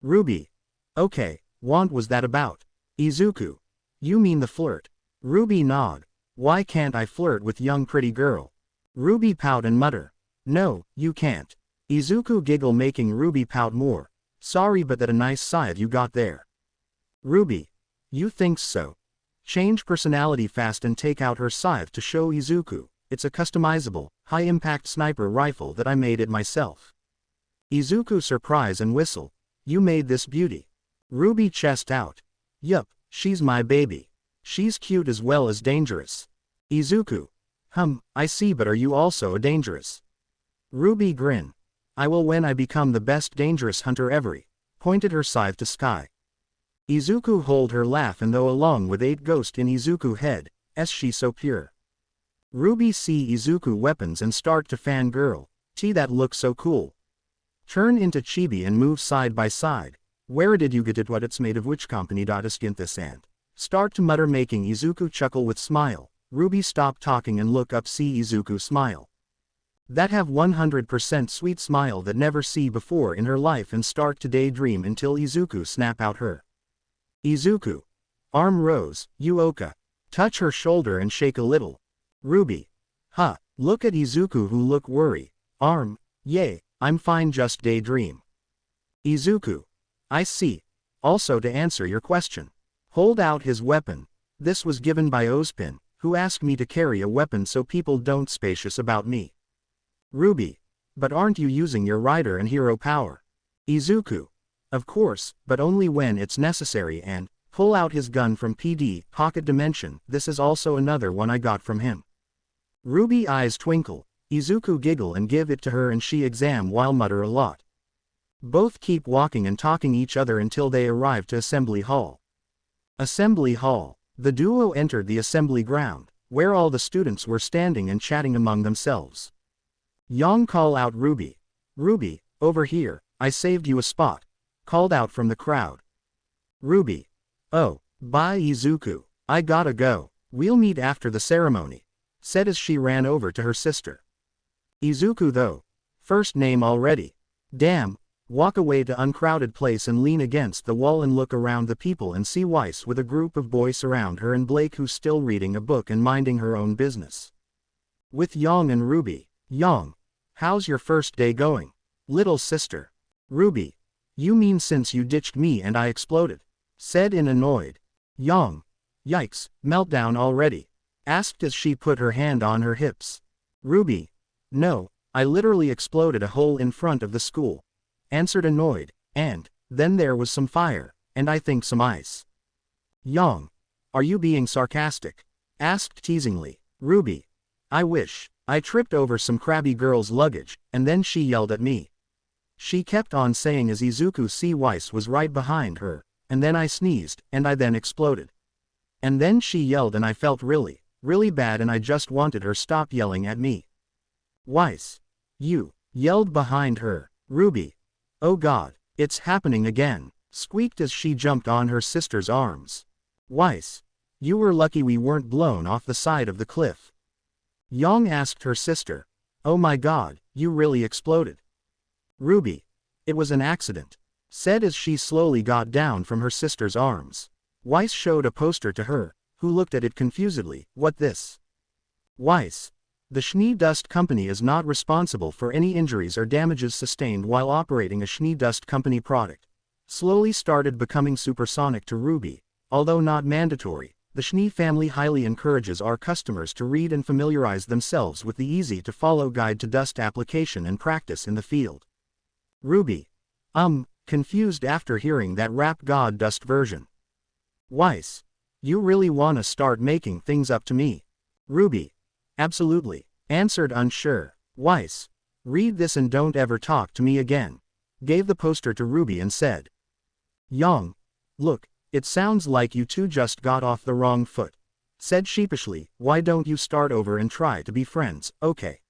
RWBY. Okay, what was that about? Izuku. You mean the flirt? RWBY nod. Why can't I flirt with young pretty girl? RWBY pout and mutter. No, you can't. Izuku giggle making RWBY pout more. Sorry but that a nice side you got there. RWBY. You think so? Change personality fast and take out her scythe to show Izuku. It's a customizable, high-impact sniper rifle that I made it myself. Izuku surprise and whistle. You made this beauty? RWBY chest out. Yup, she's my baby. She's cute as well as dangerous. Izuku. I see, but are you also a dangerous? RWBY grin. I will when I become the best dangerous hunter ever. Pointed her scythe to sky. Izuku hold her laugh and though along with 8 ghost in Izuku head, as she so pure. RWBY see Izuku weapons and start to fangirl. That looks so cool. Turn into chibi and move side by side. Where did you get it? What it's made of? Which company? Skin this and start to mutter making Izuku chuckle with smile. RWBY stop talking and look up, see Izuku smile. That have 100% sweet smile that never see before in her life and start to daydream until Izuku snap out her. Izuku. Arm rose, Uoka. Touch her shoulder and shake a little. RWBY. Look at Izuku who look worry. Arm. Yay, I'm fine, just daydream. Izuku. I see. Also to answer your question. Hold out his weapon. This was given by Ozpin, who asked me to carry a weapon so people don't spacious about me. RWBY. But aren't you using your rider and hero power? Izuku. Of course, but only when it's necessary, and pull out his gun from PD, pocket dimension. This is also another one I got from him. RWBY eyes twinkle. Izuku giggle and give it to her and she exam while mutter a lot. Both keep walking and talking each other until they arrive to Assembly Hall. Assembly Hall. The duo entered the assembly ground, where all the students were standing and chatting among themselves. Yang call out RWBY. RWBY, over here, I saved you a spot. Called out from the crowd. RWBY. Oh, bye Izuku, I gotta go. We'll meet after the ceremony. Said as she ran over to her sister. Izuku though. First name already. Damn. Walk away to uncrowded place and lean against the wall and look around the people and see Weiss with a group of boys around her and Blake who's still reading a book and minding her own business. With Yang and RWBY. Yang. How's your first day going? Little sister. RWBY. You mean since you ditched me and I exploded? Said in annoyed. Yang. Yikes, meltdown already. Asked as she put her hand on her hips. RWBY. No, I literally exploded a hole in front of the school. Answered annoyed, and then there was some fire, and I think some ice. Yang. Are you being sarcastic? Asked teasingly. RWBY. I wish. I tripped over some crabby girl's luggage, and then she yelled at me. She kept on saying as Izuku see Weiss was right behind her, and then I sneezed, and I then exploded. And then she yelled and I felt really, really bad and I just wanted her stop yelling at me. Weiss. You. Yelled behind her. RWBY. Oh God, it's happening again, squeaked as she jumped on her sister's arms. Weiss. You were lucky we weren't blown off the side of the cliff. Yang asked her sister. Oh my God, you really exploded. RWBY. It was an accident, said as she slowly got down from her sister's arms. Weiss showed a poster to her, who looked at it confusedly. What this? Weiss. The Schnee Dust Company is not responsible for any injuries or damages sustained while operating a Schnee Dust Company product. Slowly started becoming supersonic to RWBY. Although not mandatory, the Schnee family highly encourages our customers to read and familiarize themselves with the easy-to-follow guide to dust application and practice in the field. RWBY. Confused after hearing that rap god dust version. Weiss. You really wanna start making things up to me? RWBY. Absolutely, answered unsure. Weiss. Read this and don't ever talk to me again. Gave the poster to RWBY and said. Yang. Look, it sounds like you two just got off the wrong foot. Said sheepishly, why don't you start over and try to be friends, okay?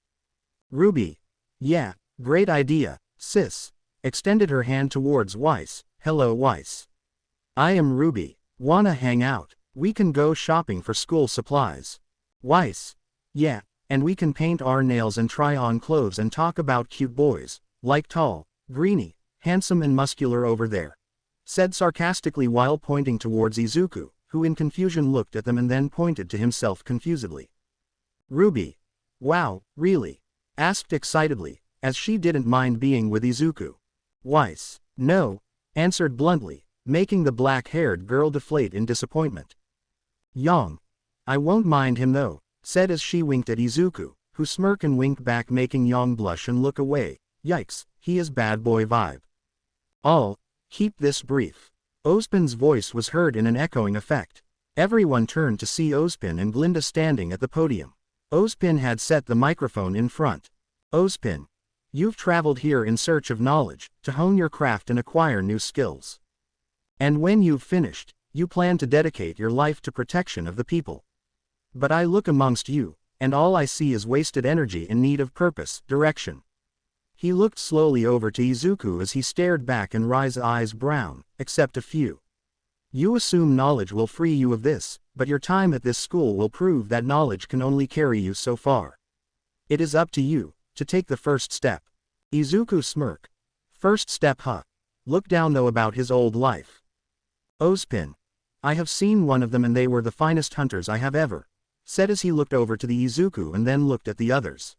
RWBY. Yeah, great idea, sis. Extended her hand towards Weiss. Hello Weiss. I am RWBY. Wanna hang out? We can go shopping for school supplies. Weiss. Yeah, and we can paint our nails and try on clothes and talk about cute boys, like tall, greeny, handsome and muscular over there. Said sarcastically while pointing towards Izuku, who in confusion looked at them and then pointed to himself confusedly. RWBY. Wow, really? Asked excitedly, as she didn't mind being with Izuku. Weiss. No, answered bluntly, making the black-haired girl deflate in disappointment. Yang. I won't mind him though, said as she winked at Izuku, who smirked and winked back making Yang blush and look away. Yikes, he is bad boy vibe. All. Keep this brief. Ozpin's voice was heard in an echoing effect. Everyone turned to see Ozpin and Glinda standing at the podium. Ozpin had set the microphone in front. Ozpin. You've traveled here in search of knowledge, to hone your craft and acquire new skills. And when you've finished, you plan to dedicate your life to protection of the people. But I look amongst you, and all I see is wasted energy in need of purpose, direction. He looked slowly over to Izuku as he stared back and raised eyes brown, except a few. You assume knowledge will free you of this, but your time at this school will prove that knowledge can only carry you so far. It is up to you, to take the first step. Izuku smirked. First step huh? Look down though about his old life. Ozpin. I have seen one of them and they were the finest hunters I have ever, said as he looked over to the Izuku and then looked at the others.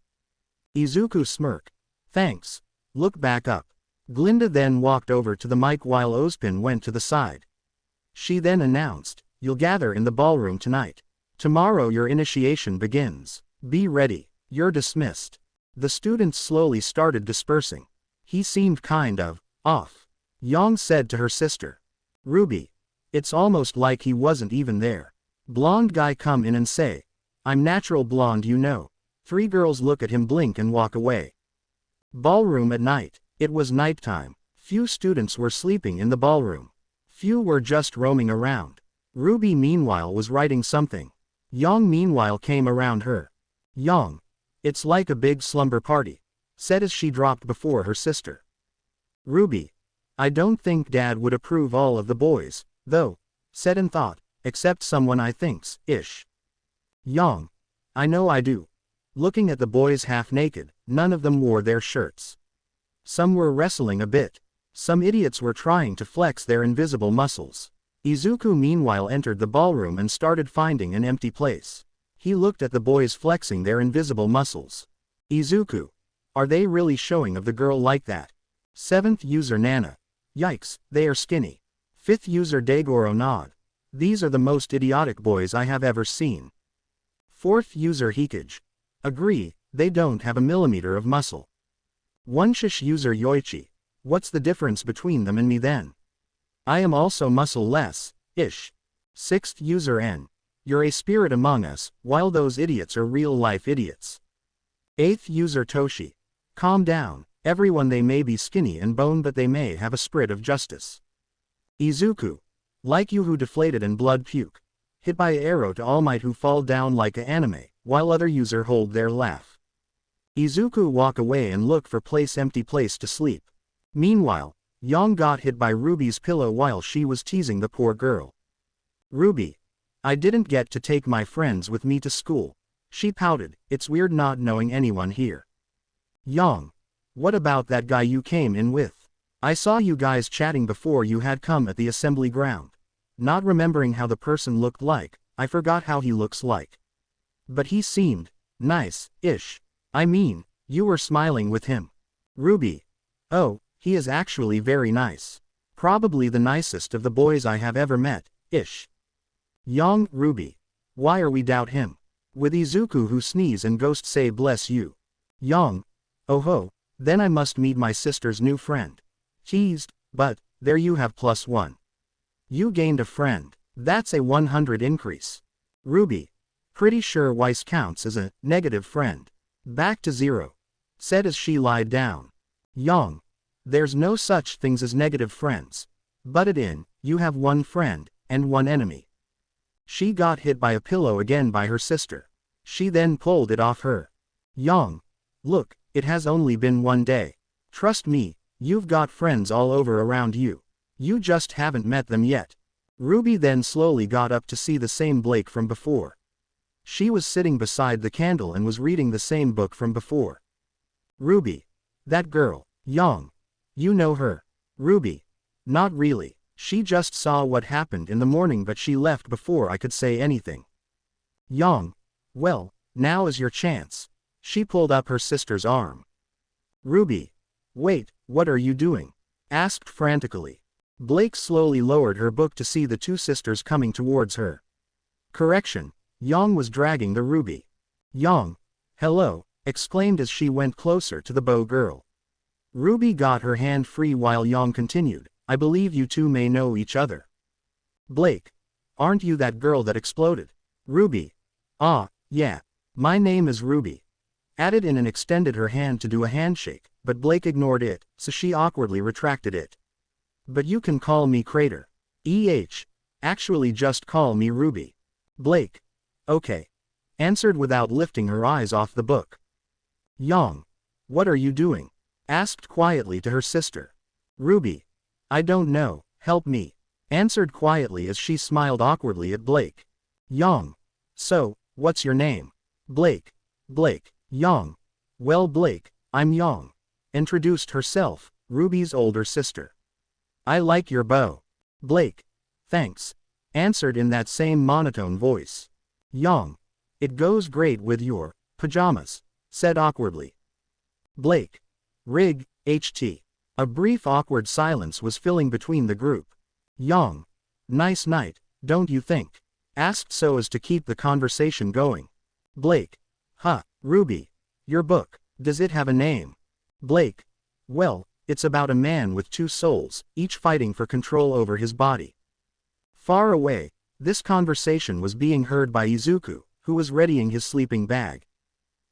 Izuku smirked. Thanks. Look back up. Glinda then walked over to the mic while Ozpin went to the side. She then announced, you'll gather in the ballroom tonight. Tomorrow your initiation begins. Be ready. You're dismissed. The students slowly started dispersing. He seemed kind of off. Yang said to her sister. RWBY. It's almost like he wasn't even there. Blonde guy come in and say, I'm natural blonde you know. Three girls look at him blink and walk away. Ballroom at night. It was nighttime. Few students were sleeping in the ballroom. Few were just roaming around. RWBY meanwhile was writing something. Yang meanwhile came around her. Yang. It's like a big slumber party, said as she dropped before her sister. RWBY. I don't think Dad would approve all of the boys, though, said in thought, except someone I thinks, ish. Yang. I know I do. Looking at the boys half naked, none of them wore their shirts. Some were wrestling a bit. Some idiots were trying to flex their invisible muscles. Izuku meanwhile entered the ballroom and started finding an empty place. He looked at the boys flexing their invisible muscles. Izuku. Are they really showing of the girl like that? 7th user Nana. Yikes, they are skinny. 5th user Daigoro nod. These are the most idiotic boys I have ever seen. 4th user Hikage. Agree, they don't have a millimeter of muscle. 1st user Yoichi. What's the difference between them and me then? I am also muscle-less, ish. 6th user N. You're a spirit among us, while those idiots are real-life idiots. 8th user Toshi. Calm down, everyone they may be skinny and bone but they may have a spirit of justice. Izuku. Like you who deflated and blood puke. Hit by a arrow to all might who fall down like a anime, while other user hold their laugh. Izuku walk away and look for empty place to sleep. Meanwhile, Yang got hit by Ruby's pillow while she was teasing the poor girl. Ruby. I didn't get to take my friends with me to school. She pouted, it's weird not knowing anyone here. Yang. What about that guy you came in with? I saw you guys chatting before you had come at the assembly ground. Not remembering how the person looked like, I forgot how he looks like. But he seemed nice-ish. I mean, you were smiling with him. Ruby. Oh, he is actually very nice. Probably the nicest of the boys I have ever met-ish. Yang. Ruby. Why are we doubt him? With Izuku who sneeze and ghost say bless you. Yang. Oh ho, then I must meet my sister's new friend. Teased, but, there you have +1. You gained a friend. That's a 100 increase. Ruby. Pretty sure Weiss counts as a negative friend. Back to 0. Said as she lied down. Yang. There's no such things as negative friends. Butted in, you have one friend, and one enemy. She got hit by a pillow again by her sister. She then pulled it off her. Yang. Look, it has only been one day. Trust me, you've got friends all over around you. You just haven't met them yet. Ruby then slowly got up to see the same Blake from before. She was sitting beside the candle and was reading the same book from before. Ruby. That girl, Yang. You know her. Ruby. Not really, she just saw what happened in the morning but she left before I could say anything. Yang. Well, now is your chance. She pulled up her sister's arm. Ruby. Wait, what are you doing? Asked frantically. Blake slowly lowered her book to see the two sisters coming towards her. Correction, Yang was dragging the Ruby. Yang. Hello, exclaimed as she went closer to the bow girl. Ruby got her hand free while Yang continued, I believe you two may know each other. Blake. Aren't you that girl that exploded? Ruby. Ah, yeah. My name is Ruby. Added in and extended her hand to do a handshake, but Blake ignored it, so she awkwardly retracted it. But you can call me Crater. Actually just call me Ruby. Blake. Okay. Answered without lifting her eyes off the book. Yang. What are you doing? Asked quietly to her sister. Ruby. I don't know, help me. Answered quietly as she smiled awkwardly at Blake. Yang. So, what's your name? Blake. Blake. Yang. Well Blake, I'm Yang. Introduced herself, Ruby's older sister. I like your bow. Blake. Thanks. Answered in that same monotone voice. Yang. It goes great with your pajamas. Said awkwardly. Blake. Rig, HT. A brief awkward silence was filling between the group. Yang. Nice night, don't you think? Asked so as to keep the conversation going. Blake. Huh, Ruby. Your book, does it have a name? Blake. Well, it's about a man with two souls, each fighting for control over his body. Far away, this conversation was being heard by Izuku, who was readying his sleeping bag.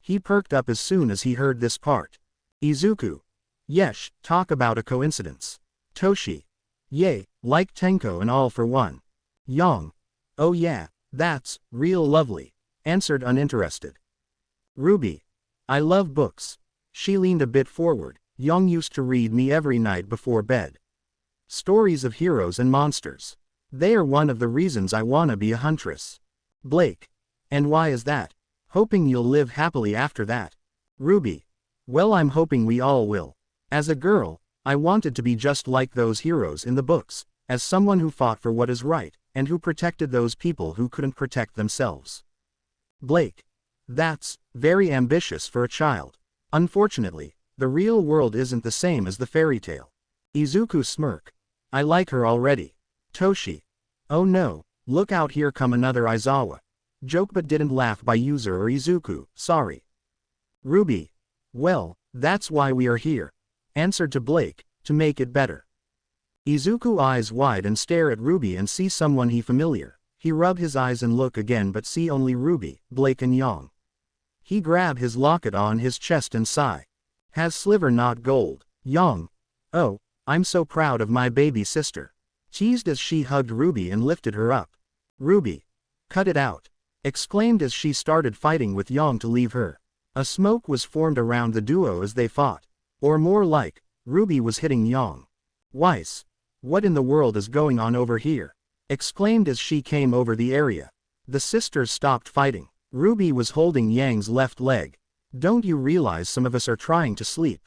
He perked up as soon as he heard this part. Izuku. Yesh, talk about a coincidence. Toshi. Yay, like Tenko and all for one. Yang. Oh yeah, that's real lovely. Answered uninterested. Ruby. I love books. She leaned a bit forward. Yang used to read me every night before bed. Stories of heroes and monsters. They are one of the reasons I wanna be a huntress. Blake. And why is that? Hoping you'll live happily after that. Ruby. Well, I'm hoping we all will. As a girl, I wanted to be just like those heroes in the books, as someone who fought for what is right, and who protected those people who couldn't protect themselves. Blake. That's very ambitious for a child. Unfortunately, the real world isn't the same as the fairy tale. Izuku smirk. I like her already. Toshi. Oh no, look out, here come another Aizawa. Joke but didn't laugh by user or Izuku, sorry. Ruby. Well, that's why we are here. Answered to Blake, to make it better. Izuku eyes wide and stare at Ruby and see someone he familiar. He rub his eyes and look again but see only Ruby, Blake and Yang. He grab his locket on his chest and sigh. Has sliver not gold. Yang. Oh, I'm so proud of my baby sister. Teased as she hugged RWBY and lifted her up. RWBY. Cut it out. Exclaimed as she started fighting with Yang to leave her. A smoke was formed around the duo as they fought. Or more like, RWBY was hitting Yang. Weiss. What in the world is going on over here? Exclaimed as she came over the area. The sisters stopped fighting. RWBY was holding Yang's left leg. Don't you realize some of us are trying to sleep?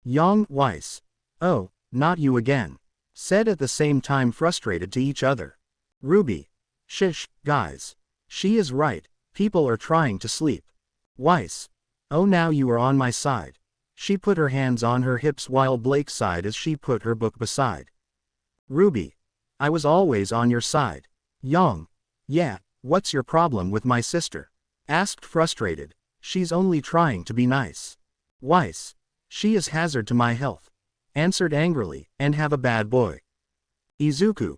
Yang. Weiss. Oh, not you again. Said at the same time, frustrated to each other. RWBY. Shish, guys. She is right, people are trying to sleep. Weiss. Oh, now you are on my side. She put her hands on her hips while Blake sighed as she put her book beside. RWBY. I was always on your side. Yang. Yeah, what's your problem with my sister? Asked frustrated. She's only trying to be nice. Weiss. She is hazard to my health. Answered angrily, and have a bad boy. Isizuku.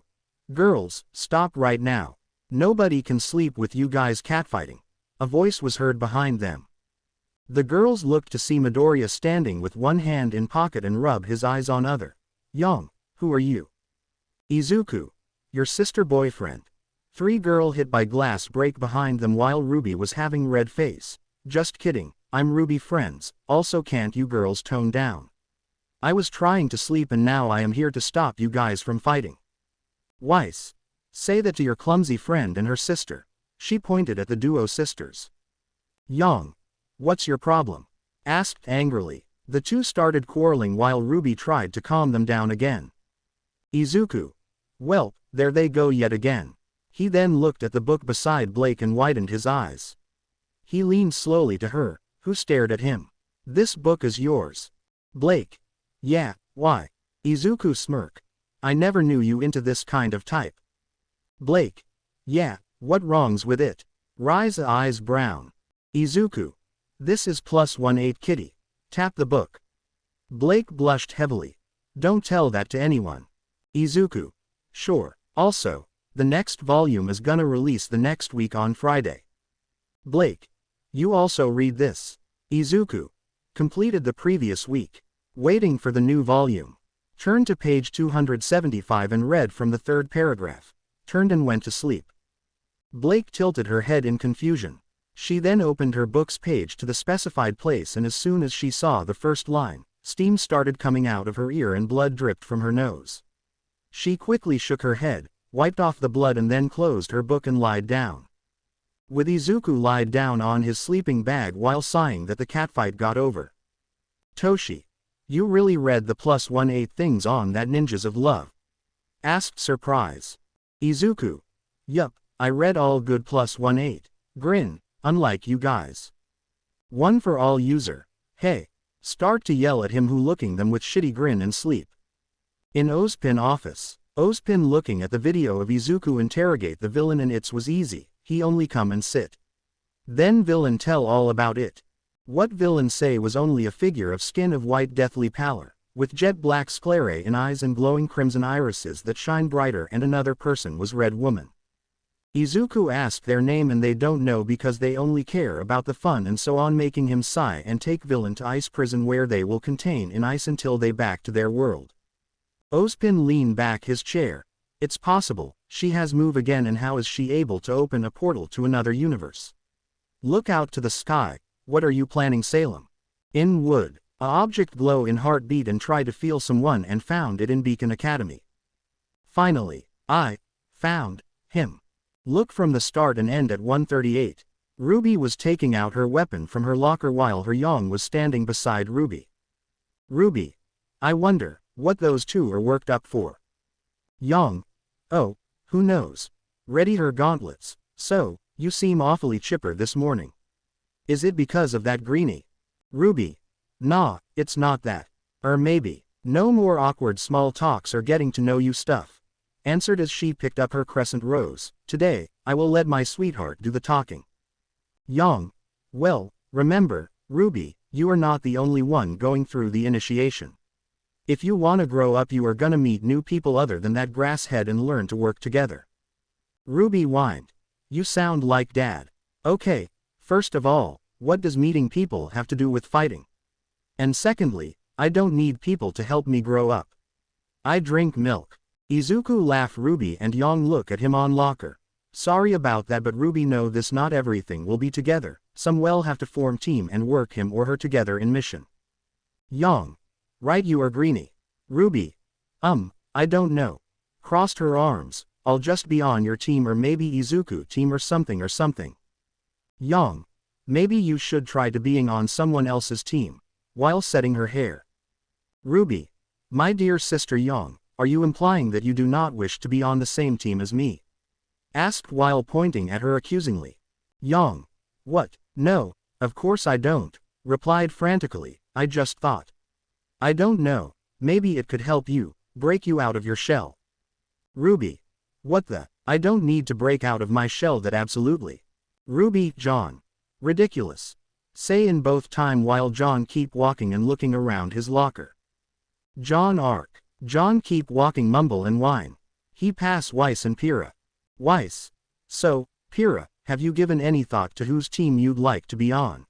Girls, stop right now. Nobody can sleep with you guys catfighting. A voice was heard behind them. The girls looked to see Midoriya standing with one hand in pocket and rub his eyes on other. Yang. Who are you? Isizuku. Your sister boyfriend. Three girl hit by glass break behind them while RWBY was having red face. Just kidding, I'm RWBY friends, also can't you girls tone down? I was trying to sleep and now I am here to stop you guys from fighting. Weiss. Say that to your clumsy friend and her sister. She pointed at the duo sisters. Yang. What's your problem? Asked angrily. The two started quarreling while RWBY tried to calm them down again. Isizuku. Well, there they go yet again. He then looked at the book beside Blake and widened his eyes. He leaned slowly to her, who stared at him. This book is yours. Blake. Yeah, why? Isizuku smirk. I never knew you into this kind of type. Blake. Yeah, what wrongs with it? Rise eyes brown. Isizuku. This is +18 kitty. Tap the book. Blake blushed heavily. Don't tell that to anyone. Isizuku. Sure. Also, the next volume is gonna release the next week on Friday. Blake. You also read this. Isizuku. Completed the previous week. Waiting for the new volume. Turned to page 275 and read from the third paragraph. Turned and went to sleep. Blake tilted her head in confusion. She then opened her book's page to the specified place and as soon as she saw the first line, steam started coming out of her ear and blood dripped from her nose. She quickly shook her head, wiped off the blood and then closed her book and lied down. With Isizuku lied down on his sleeping bag while sighing that the catfight got over. Toshi. You really read the +18 things on that Ninjas of Love? Asked surprise. Isizuku. Yup, I read all good +18. Grin, unlike you guys. One for all user. Hey. Start to yell at him who looking them with shitty grin and sleep. In Ozpin office. Ozpin looking at the video of Isizuku interrogate the villain and it was easy, he only come and sit. Then villain tell all about it. What villain say was only a figure of skin of white deathly pallor, with jet black sclerae in eyes and glowing crimson irises that shine brighter and another person was red woman. Isizuku asked their name and they don't know because they only care about the fun and so on making him sigh and take villain to ice prison where they will contain in ice until they back to their world. Ozpin leaned back his chair. It's possible, she has move again and how is she able to open a portal to another universe? Look out to the sky, what are you planning Salem? In wood, a object glow in heartbeat and try to feel someone and found it in Beacon Academy. Finally, I found him. Look from the start and end at 138. RWBY was taking out her weapon from her locker while her Yang was standing beside RWBY. RWBY. I wonder what those two are worked up for. Yang. Oh, who knows. Ready her gauntlets. So, you seem awfully chipper this morning. Is it because of that greenie? RWBY. Nah, it's not that. Or maybe. No more awkward small talks or getting to know you stuff. Answered as she picked up her crescent rose. Today, I will let my sweetheart do the talking. Yang. Well, remember, RWBY, you are not the only one going through the initiation. If you wanna grow up you are gonna meet new people other than that grass head and learn to work together. RWBY whined. You sound like dad. Okay, first of all, What does meeting people have to do with fighting? And secondly, I don't need people to help me grow up. I drink milk. Izuku laugh. RWBY and Yang look at him on locker. Sorry about that, but RWBY know this, not everything will be together. Some will have to form team and work him or her together in mission. Yang. Right, you are greenie. RWBY. I don't know. Crossed her arms. I'll just be on your team or maybe Izuku team or something. Yang. Maybe you should try to being on someone else's team. While setting her hair. RWBY. My dear sister Yang, are you implying that you do not wish to be on the same team as me? Asked while pointing at her accusingly. Yang. What? No, of course I don't, replied frantically, I just thought. I don't know, maybe it could help you, break you out of your shell. RWBY. What the? I don't need to break out of my shell, that absolutely. RWBY. John. Ridiculous. Say in both time while John keep walking and looking around his locker. John arc. John keep walking, mumble and whine. He pass Weiss and Pyrrha. Weiss. So, Pyrrha, have you given any thought to whose team you'd like to be on?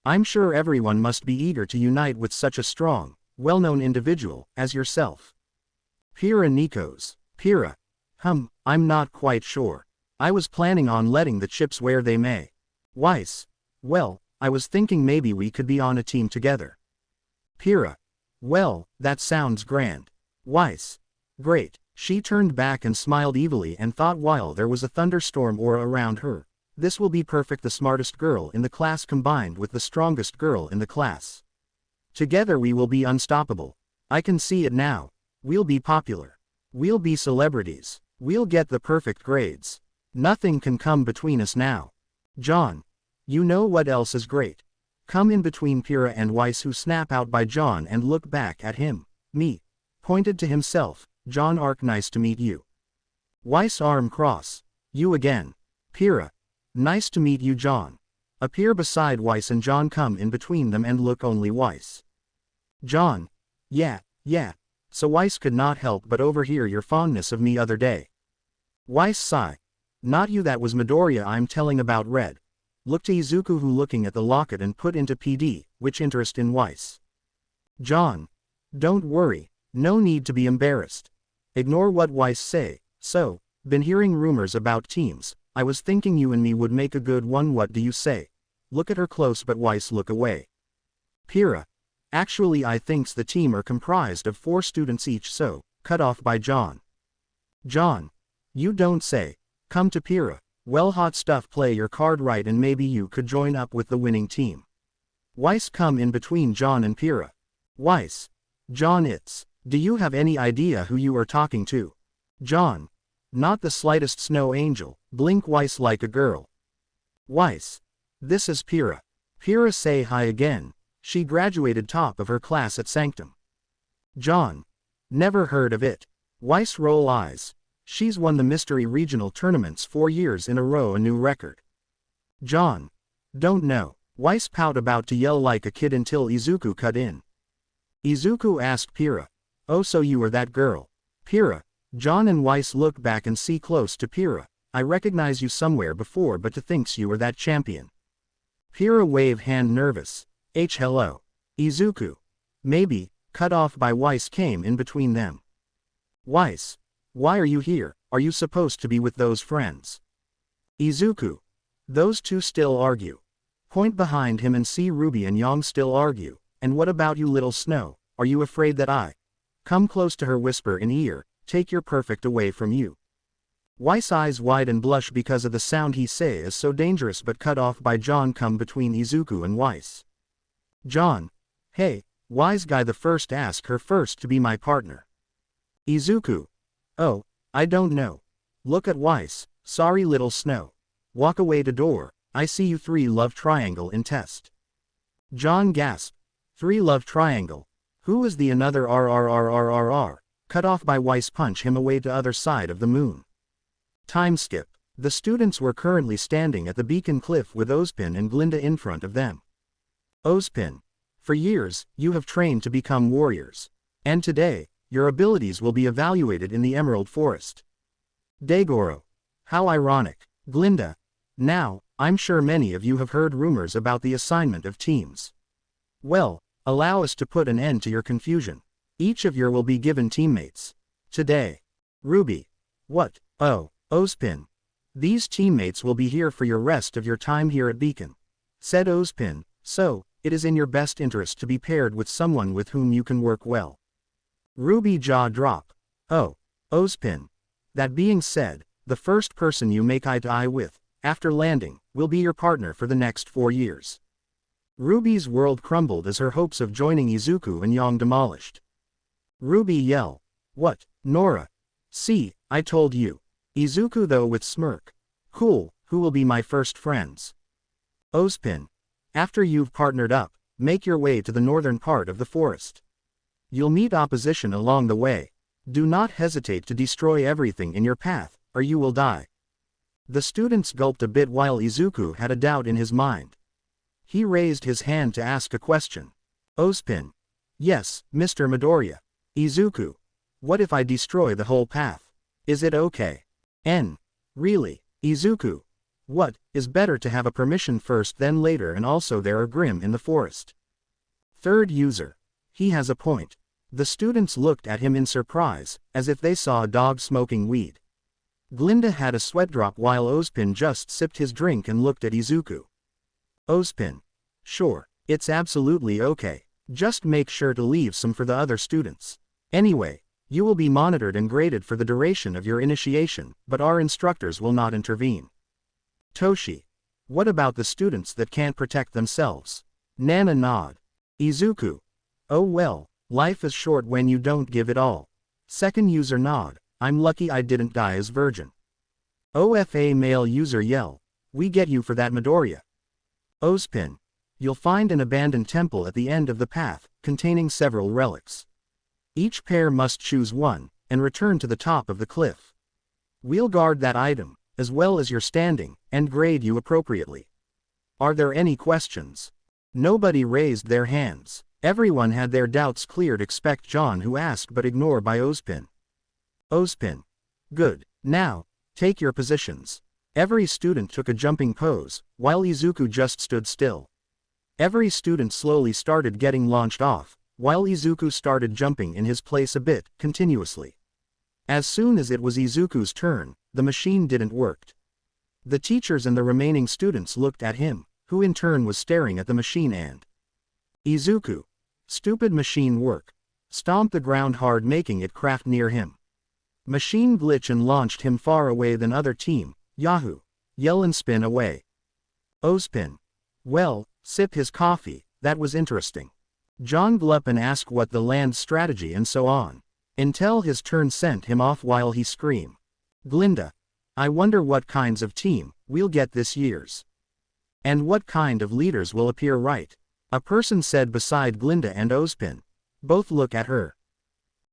I'm sure everyone must be eager to unite with such a strong, well-known individual as yourself. Pyrrha. Nikos. Pyrrha. I'm not quite sure. I was planning on letting the chips where they may. Weiss. Well, I was thinking maybe we could be on a team together. Pyrrha. Well, that sounds grand. Weiss. Great. She turned back and smiled evilly and thought while there was a thunderstorm aura around her, this will be perfect, the smartest girl in the class combined with the strongest girl in the class. Together we will be unstoppable. I can see it now. We'll be popular. We'll be celebrities. We'll get the perfect grades. Nothing can come between us now. John. You know what else is great? Come in between Pyrrha and Weiss, who snap out by John and look back at him. Me. Pointed to himself. John arc. Nice to meet you. Weiss arm cross. You again. Pyrrha. Nice to meet you John. Appear beside Weiss and John come in between them and look only Weiss. John. Yeah. So Weiss could not help but overhear your fondness of me other day. Weiss sigh. Not you, that was Midoriya I'm telling about. Red. Look to Izuku, who looking at the locket and put into PD, which interest in Weiss. John. Don't worry, no need to be embarrassed. Ignore what Weiss say. So, been hearing rumors about teams, I was thinking you and me would make a good one. What do you say? Look at her close, but Weiss look away. Pyrrha. Actually I thinks the team are comprised of 4 students each, so, cut off by John. John. You don't say. Come to Pyrrha. Well, hot stuff, play your card right and maybe you could join up with the winning team. Weiss come in between John and Pyrrha. Weiss. John. Do you have any idea who you are talking to? John. Not the slightest, Snow Angel. Blink Weiss like a girl. Weiss. This is Pyrrha. Pyrrha say hi again. She graduated top of her class at Sanctum. John. Never heard of it. Weiss roll eyes. She's won the mystery regional tournaments 4 years in a row, a new record. John. Don't know. Weiss pout, about to yell like a kid until Izuku cut in. Izuku asked Pyrrha. Oh, so you are that girl. Pyrrha. John and Weiss look back and see close to Pyrrha. I recognize you somewhere before, but to thinks you were that champion. Pyrrha wave hand nervous. Hello. Izuku. Maybe, cut off by Weiss came in between them. Weiss. Why are you here? Are you supposed to be with those friends? Izuku. Those two still argue. Point behind him and see RWBY and Yang still argue. And what about you, little Snow? Are you afraid that I come close to her, whisper in ear, take your perfect away from you? Weiss eyes wide and blush because of the sound he say is so dangerous, but cut off by John come between Izuku and Weiss. John. Hey, wise guy, the first ask her first to be my partner. Izuku. Oh, I don't know. Look at Weiss. Sorry, little Snow. Walk away to door. I see you 3 love triangle in test. John gasp. 3 love triangle. Who is the another RRRRRR? Cut off by Weiss punch him away to other side of the moon. Time skip. The students were currently standing at the beacon cliff with Ozpin and Glinda in front of them. Ozpin. For years, you have trained to become warriors. And today, your abilities will be evaluated in the Emerald Forest. Daigoro. How ironic. Glinda. Now, I'm sure many of you have heard rumors about the assignment of teams. Well, allow us to put an end to your confusion. Each of you will be given teammates. Today. RWBY. What? Oh, Ozpin. These teammates will be here for your rest of your time here at Beacon. Said Ozpin, so, it is in your best interest to be paired with someone with whom you can work well. RWBY jaw drop. Oh, Ozpin. That being said, the first person you make eye to eye with, after landing, will be your partner for the next 4 years. RWBY's world crumbled as her hopes of joining Izuku and Yang demolished. RWBY yell. What, Nora? See, I told you. Izuku though with smirk. Cool, who will be my first friends? Ozpin. After you've partnered up, make your way to the northern part of the forest. You'll meet opposition along the way. Do not hesitate to destroy everything in your path, or you will die. The students gulped a bit while Izuku had a doubt in his mind. He raised his hand to ask a question. Ozpin. Yes, Mr. Midoriya. Izuku. What if I destroy the whole path? Is it okay? Really? Izuku. What, is better to have a permission first then later, and also there are Grim in the forest. Third user. He has a point. The students looked at him in surprise, as if they saw a dog smoking weed. Glinda had a sweat drop while Ozpin just sipped his drink and looked at Izuku. Ozpin. Sure, it's absolutely okay. Just make sure to leave some for the other students. Anyway, you will be monitored and graded for the duration of your initiation, but our instructors will not intervene. Toshi. What about the students that can't protect themselves? Nana nod. Izuku. Oh well, life is short when you don't give it all. Second user nod. I'm lucky I didn't die as virgin. OFA male user yell. We get you for that Midoriya. Ozpin. You'll find an abandoned temple at the end of the path, containing several relics. Each pair must choose one, and return to the top of the cliff. We'll guard that item, as well as your standing, and grade you appropriately. Are there any questions? Nobody raised their hands. Everyone had their doubts cleared except John, who asked but ignored by Ozpin. Ozpin. Good. Now, take your positions. Every student took a jumping pose, while Izuku just stood still. Every student slowly started getting launched off, while Izuku started jumping in his place a bit, continuously. As soon as it was Izuku's turn, the machine didn't work. The teachers and the remaining students looked at him, who in turn was staring at the machine and Izuku. Stupid machine work. Stomped the ground hard, making it craft near him. Machine glitch and launched him far away than other team. Yahoo! Yell and spin away. Ozpin. Well, sip his coffee, that was interesting. John gulp and ask what the land strategy and so on. Until his turn sent him off while he screamed. Glinda. I wonder what kinds of team we'll get this year's. And what kind of leaders will appear, right? A person said beside Glinda and Ozpin. Both look at her.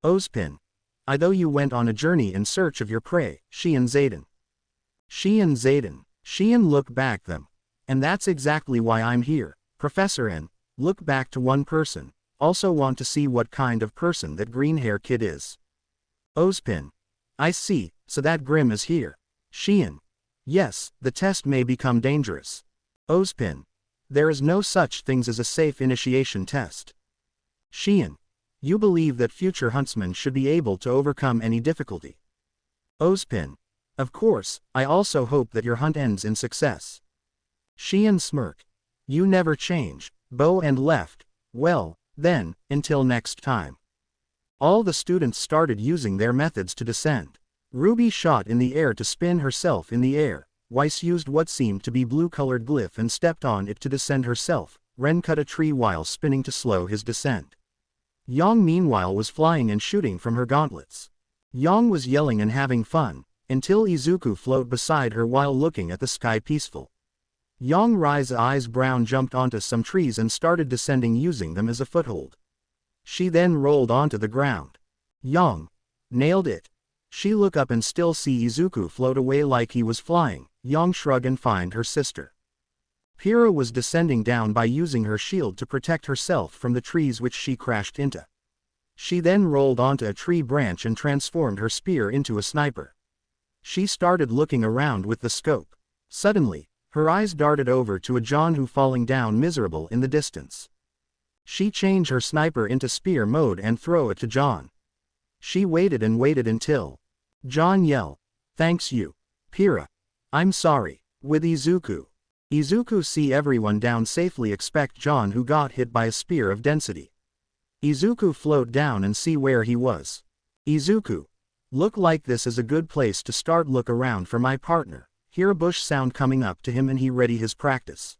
Ozpin. I though you went on a journey in search of your prey, she and Zayden. She and look back them. And that's exactly why I'm here, Professor N. Look back to one person. Also want to see what kind of person that green hair kid is. Ozpin. I see, so that Grim is here. Sheehan. Yes, the test may become dangerous. Ozpin. There is no such things as a safe initiation test. Sheehan. You believe that future huntsmen should be able to overcome any difficulty. Ozpin. Of course, I also hope that your hunt ends in success. Sheehan smirk. You never change, bow and left. Well, then, until next time. All the students started using their methods to descend. RWBY shot in the air to spin herself in the air. Weiss used what seemed to be blue-colored glyph and stepped on it to descend herself. Ren cut a tree while spinning to slow his descent. Yang meanwhile was flying and shooting from her gauntlets. Yang was yelling and having fun, until Izuku floated beside her while looking at the sky peaceful. Yang Rai's eyes brown jumped onto some trees and started descending using them as a foothold. She then rolled onto the ground. Yang. Nailed it. She look up and still see Izuku float away like he was flying. Yang shrug and find her sister. Pyrrha was descending down by using her shield to protect herself from the trees which she crashed into. She then rolled onto a tree branch and transformed her spear into a sniper. She started looking around with the scope. Suddenly, Her eyes darted over to a John who falling down miserable in the distance. She changed her sniper into spear mode and throw it to John. She waited and waited until John yelled, "Thanks you, Pira. I'm sorry." With Izuku. Izuku see everyone down safely expect John who got hit by a spear of density. Izuku float down and see where he was. Izuku. Look like this is a good place to start look around for my partner. Hear a bush sound coming up to him and he ready his practice.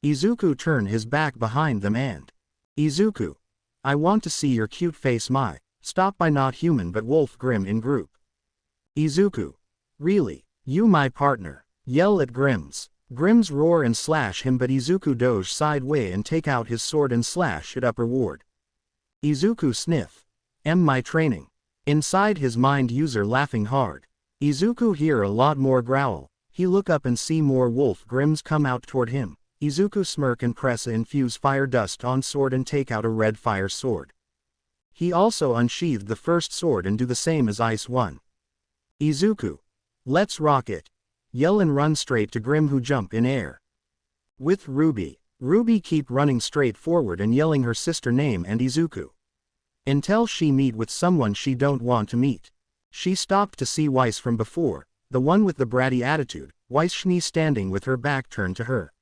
Izuku turn his back behind them and Izuku. I want to see your cute face my. Stop by not human but wolf Grim in group. Izuku. Really, you my partner. Yell at Grims. Grims roar and slash him but Izuku doge sideway and take out his sword and slash it up reward. Izuku sniff. My training. Inside his mind user laughing hard. Izuku hear a lot more growl. He look up and see more wolf Grims come out toward him. Izuku smirk and press infuse fire dust on sword and take out a red fire sword. He also unsheathed the first sword and do the same as Ice 1. Izuku. Let's rock it. Yell and run straight to Grim who jump in air. With RWBY. RWBY keep running straight forward and yelling her sister name and Izuku. Until she meet with someone she don't want to meet. She stopped to see Weiss from before, the one with the bratty attitude, Weiss standing with her back turned to her.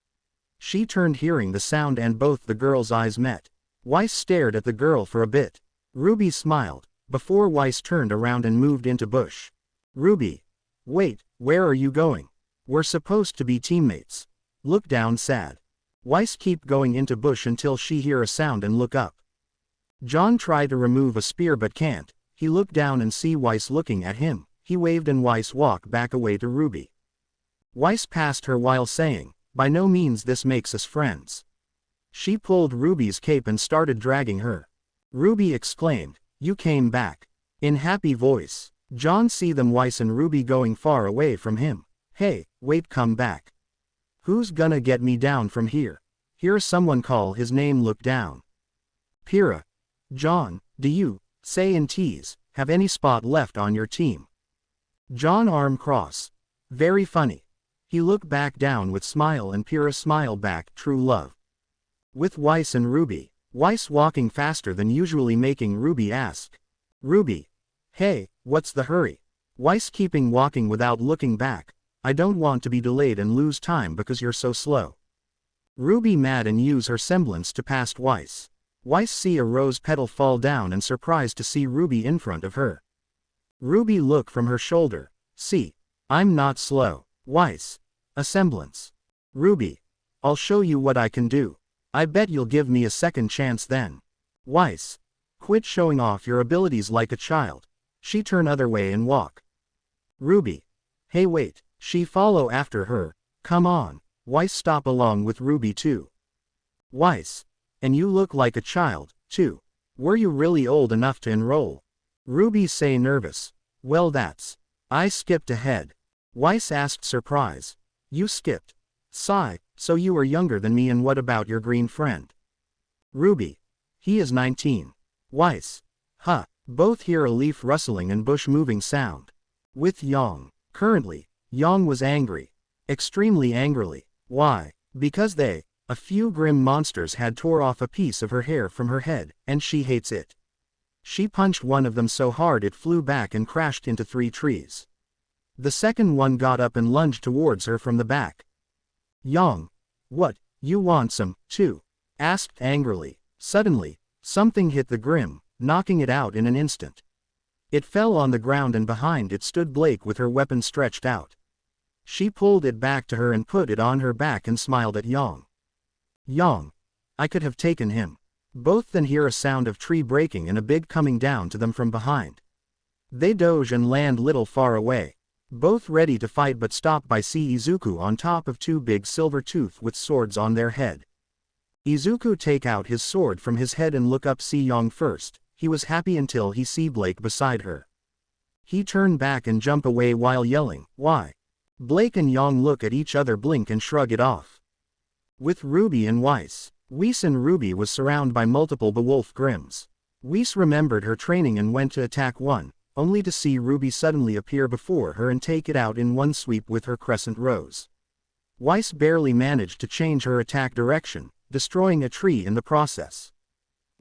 She turned hearing the sound and both the girls' eyes met. Weiss stared at the girl for a bit. RWBY smiled, before Weiss turned around and moved into bush. RWBY. Wait, where are you going? We're supposed to be teammates. Look down sad. Weiss keep going into bush until she hear a sound and look up. John tried to remove a spear but can't. He looked down and see Weiss looking at him. He waved and Weiss walked back away to RWBY. Weiss passed her while saying, by no means this makes us friends. She pulled RWBY's cape and started dragging her. RWBY exclaimed, you came back. In happy voice. John see them Weiss and RWBY going far away from him. Hey, wait come back. Who's gonna get me down from here? Hear someone call his name look down. Pira. John, do you, say and tease, have any spot left on your team? John arm cross. Very funny. He look back down with smile and Pira smile back true love. With Weiss and RWBY. Weiss walking faster than usually making RWBY ask. RWBY. Hey, what's the hurry? Weiss keeping walking without looking back. I don't want to be delayed and lose time because you're so slow. RWBY mad and use her semblance to past Weiss. Weiss see a rose petal fall down and surprised to see RWBY in front of her. RWBY look from her shoulder. See, I'm not slow. Weiss. A semblance. RWBY. I'll show you what I can do. I bet you'll give me a second chance then. Weiss. Quit showing off your abilities like a child. She turn other way and walk. RWBY. Hey wait, she follow after her. Come on. Weiss stop along with RWBY too. Weiss. And you look like a child, too. Were you really old enough to enroll? RWBY say nervous. Well that's. I skipped ahead. Weiss asked surprise. You skipped. Sigh, so you were younger than me and what about your green friend? RWBY. He is 19. Weiss. Huh. Both hear a leaf rustling and bush moving sound. With Yang. Currently, Yang was angry. Extremely angrily. Why? Because they, a few grim monsters had tore off a piece of her hair from her head, and she hates it. She punched one of them so hard it flew back and crashed into 3 trees. The second one got up and lunged towards her from the back. Yang. What, you want some, too? Asked angrily. Suddenly, something hit the grim, knocking it out in an instant. It fell on the ground and behind it stood Blake with her weapon stretched out. She pulled it back to her and put it on her back and smiled at Yang. Yang. I could have taken him. Both then hear a sound of tree breaking and a big coming down to them from behind. They doge and land little far away. Both ready to fight but stopped by see Izuku on top of 2 big silver tooth with swords on their head. Izuku take out his sword from his head and look up see Yang first. He was happy until he see Blake beside her. He turn back and jump away while yelling, why? Blake and Yang look at each other blink and shrug it off. With RWBY and Weiss. Weiss and RWBY was surrounded by multiple Beowulf Grims. Weiss remembered her training and went to attack one, only to see RWBY suddenly appear before her and take it out in one sweep with her crescent rose. Weiss barely managed to change her attack direction, destroying a tree in the process.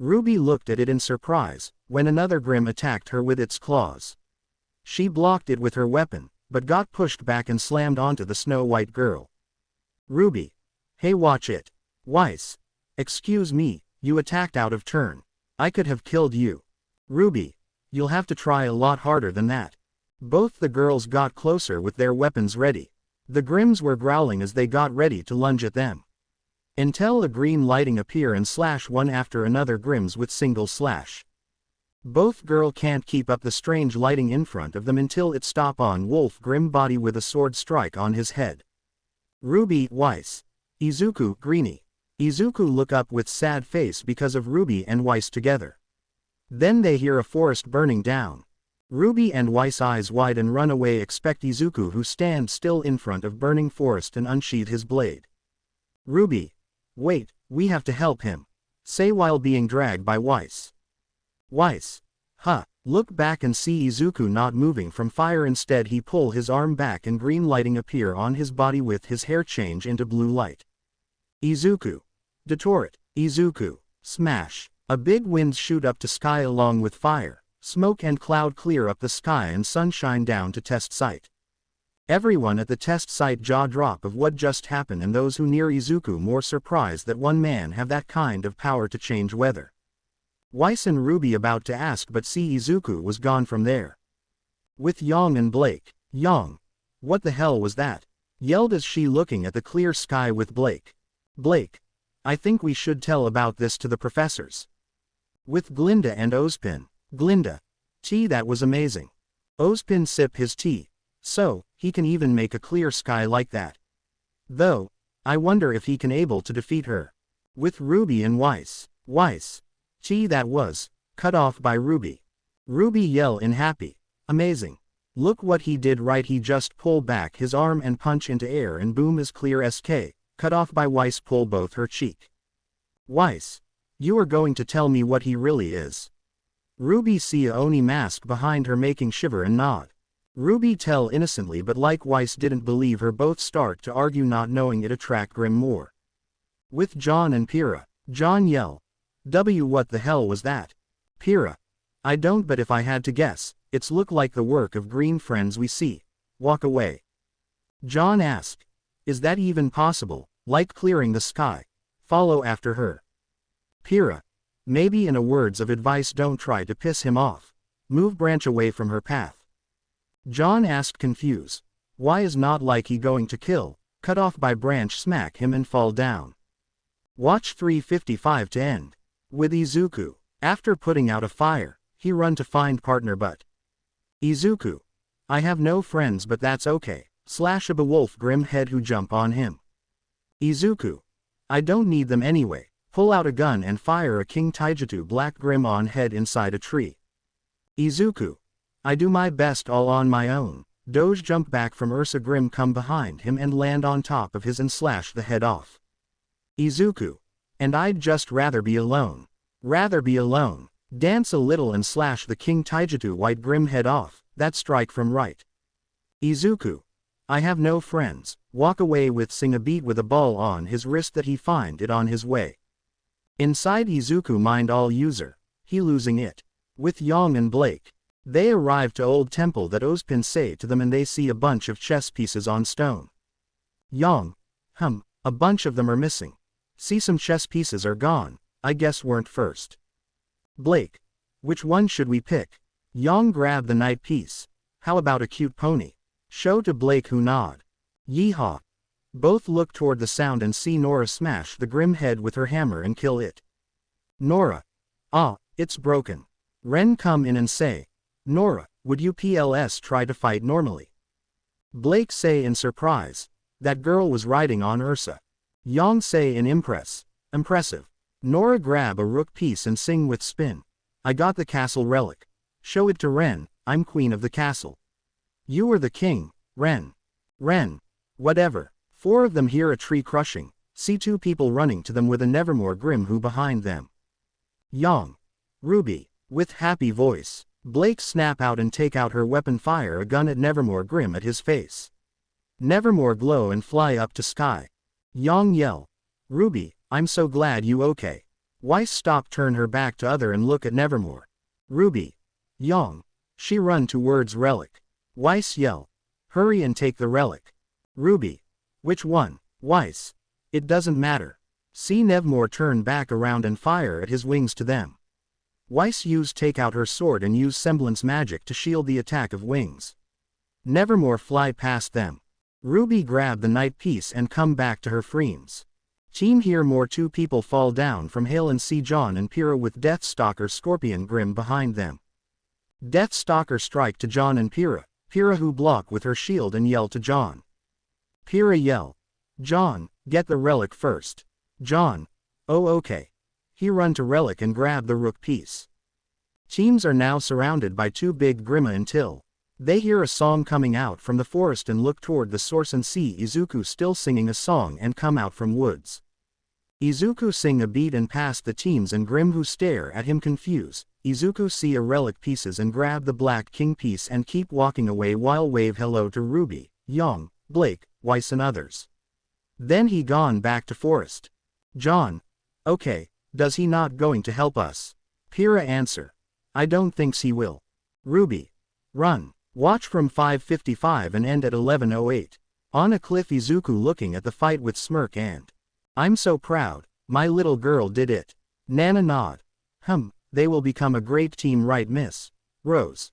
RWBY looked at it in surprise, when another Grimm attacked her with its claws. She blocked it with her weapon, but got pushed back and slammed onto the Snow White girl. RWBY. Hey, watch it. Weiss. Excuse me, you attacked out of turn. I could have killed you. RWBY. You'll have to try a lot harder than that. Both the girls got closer with their weapons ready. The Grimms were growling as they got ready to lunge at them. Until a green lighting appear and slash one after another Grimms with single slash. Both girl can't keep up the strange lighting in front of them until it stop on Wolf Grimm body with a sword strike on his head. RWBY, Weiss. Izuku, Greenie. Izuku look up with sad face because of RWBY and Weiss together. Then they hear a forest burning down. RWBY and Weiss eyes wide and run away expect Izuku who stands still in front of burning forest and unsheath his blade. RWBY. Wait, we have to help him. Say while being dragged by Weiss. Weiss. Huh, look back and see Izuku not moving from fire, instead he pull his arm back and green lighting appear on his body with his hair change into blue light. Izuku. Detort. Izuku. Smash. A big wind shoot up to sky along with fire, smoke and cloud clear up the sky and sunshine down to test site. Everyone at the test site jaw drop of what just happened, and those who near Izuku more surprised that one man have that kind of power to change weather. Weiss and RWBY about to ask but see Izuku was gone from there. With Yang and Blake. Yang. What the hell was that? Yelled as she looking at the clear sky with Blake. Blake. I think we should tell about this to the professors. With Glinda and Ozpin. Glinda. Tea, that was amazing. Ozpin sip his tea. So, he can even make a clear sky like that. Though, I wonder if he can able to defeat her. With RWBY and Weiss. Weiss. Tea, that was, cut off by RWBY. RWBY yell in happy. Amazing. Look what he did right, he just pull back his arm and punch into air and boom is clear SK, cut off by Weiss pull both her cheek. Weiss. You are going to tell me what he really is. RWBY see a Oni mask behind her making shiver and nod. RWBY tell innocently but like Weiss didn't believe her, both start to argue not knowing it attract Grimm more. With John and Pyrrha. John yell. What the hell was that? Pyrrha. I don't, but if I had to guess, it's look like the work of green friends we see. Walk away. John ask. Is that even possible, like clearing the sky? Follow after her. Pyrrha. Maybe in a words of advice, don't try to piss him off. Move branch away from her path. John asked confused. Why is not like he going to kill, cut off by branch smack him and fall down. Watch 355 to end. With Izuku. After putting out a fire, he run to find partner but. Izuku. I have no friends but that's okay, slash a bewolf Grimm head who jump on him. Izuku. I don't need them anyway. Pull out a gun and fire a King Taijutsu black Grimm on head inside a tree. Izuku. I do my best all on my own. Doge jump back from Ursa Grimm come behind him and land on top of his and slash the head off. Izuku. And I'd just rather be alone. Rather be alone. Dance a little and slash the King Taijutsu white Grimm head off, that strike from right. Izuku. I have no friends. Walk away with sing a beat with a ball on his wrist that he find it on his way. Inside Izuku mind all user. He losing it. With Yang and Blake. They arrive to old temple that Ozpin say to them and they see a bunch of chess pieces on stone. Yang. A bunch of them are missing. See, some chess pieces are gone, I guess weren't first. Blake. Which one should we pick? Yang grab the knight piece. How about a cute pony? Show to Blake who nod. Yeehaw. Both look toward the sound and see Nora smash the Grimm head with her hammer and kill it. Nora. Ah, it's broken. Ren come in and say. Nora, would you PLS try to fight normally? Blake say in surprise. That girl was riding on Ursa. Yang say in impressive. Nora grab a rook piece and sing with spin. I got the castle relic. Show it to Ren, I'm queen of the castle. You are the king, Ren. Ren. Whatever. Four of them hear a tree crushing, see two people running to them with a Nevermore Grimm who behind them. Yang. RWBY. With happy voice. Blake snap out and take out her weapon, fire a gun at Nevermore Grimm at his face. Nevermore glow and fly up to sky. Yang yell. RWBY, I'm so glad you okay. Weiss stop turn her back to other and look at Nevermore. RWBY. Yang. She run towards relic. Weiss yell. Hurry and take the relic. RWBY. Which one? Weiss. It doesn't matter. See Nevermore turn back around and fire at his wings to them. Weiss take out her sword and use semblance magic to shield the attack of wings. Nevermore fly past them. RWBY grab the night piece and come back to her frames. Team here more two people fall down from hail and see John and Pyrrha with Deathstalker Scorpion Grim behind them. Deathstalker strike to John and Pyrrha who block with her shield and yell to John. Pyrrha yell. John, get the relic first. John. Oh okay. He run to relic and grab the rook piece. Teams are now surrounded by two big Grima until they hear a song coming out from the forest and look toward the source and see Izuku still singing a song and come out from woods. Izuku sing a beat and past the teams and Grim who stare at him confused. Izuku see a relic pieces and grab the black king piece and keep walking away while wave hello to RWBY, Yang, Blake, Weiss and others. Then he gone back to forest. John. Okay, does he not going to help us? Pyrrha answer. I don't thinks he will. RWBY. Run. Watch from 5:55 and end at 11:08. On a cliff Izuku looking at the fight with smirk and I'm so proud, my little girl did it. Nana nod. They will become a great team right Miss Rose.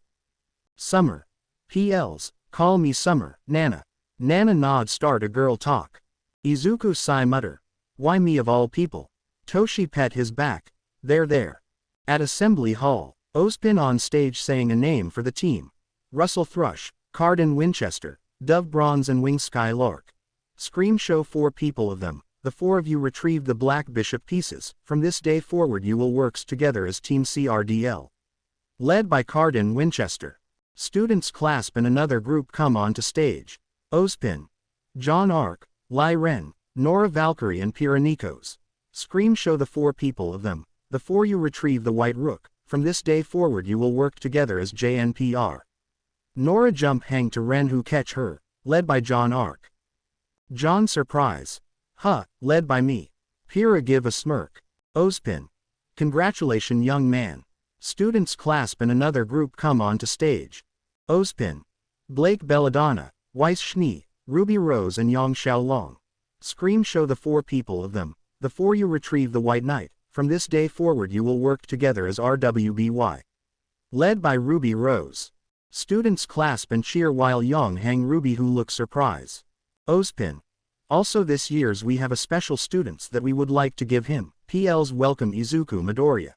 Summer. PLs, call me Summer, Nana. Nana nod start a girl talk. Izuku sigh mutter. Why me of all people? Toshi pet his back. There. At Assembly Hall, Ozpin on stage saying a name for the team. Russell Thrush, Carden Winchester, Dove Bronze and Wing Skylark. Scream show 4 people of them. The 4 of you retrieved the black bishop pieces. From this day forward you will work together as Team CRDL. Led by Carden Winchester. Students clasp and another group come onto stage. Ozpin. John Ark, Lai Ren, Nora Valkyrie and Pyrrha Nikos. Scream show the 4 people of them. The 4 you retrieve the white rook. From this day forward you will work together as JNPR. Nora jump hang to Ren who catch her. Led by John Ark. John surprise. Led by me. Pyrrha give a smirk. Ozpin. Congratulations young man. Students clasp and another group come onto stage. Ozpin. Blake Belladonna, Weiss Schnee, RWBY Rose and Yang Xiaolong. Scream show the 4 people of them. The 4 you retrieve the white knight. From this day forward you will work together as RWBY. Led by RWBY Rose. Students clasp and cheer while Yang hang RWBY who look surprise. Ozpin. Also this year's we have a special students that we would like to give him. PL's welcome Izuku Midoriya.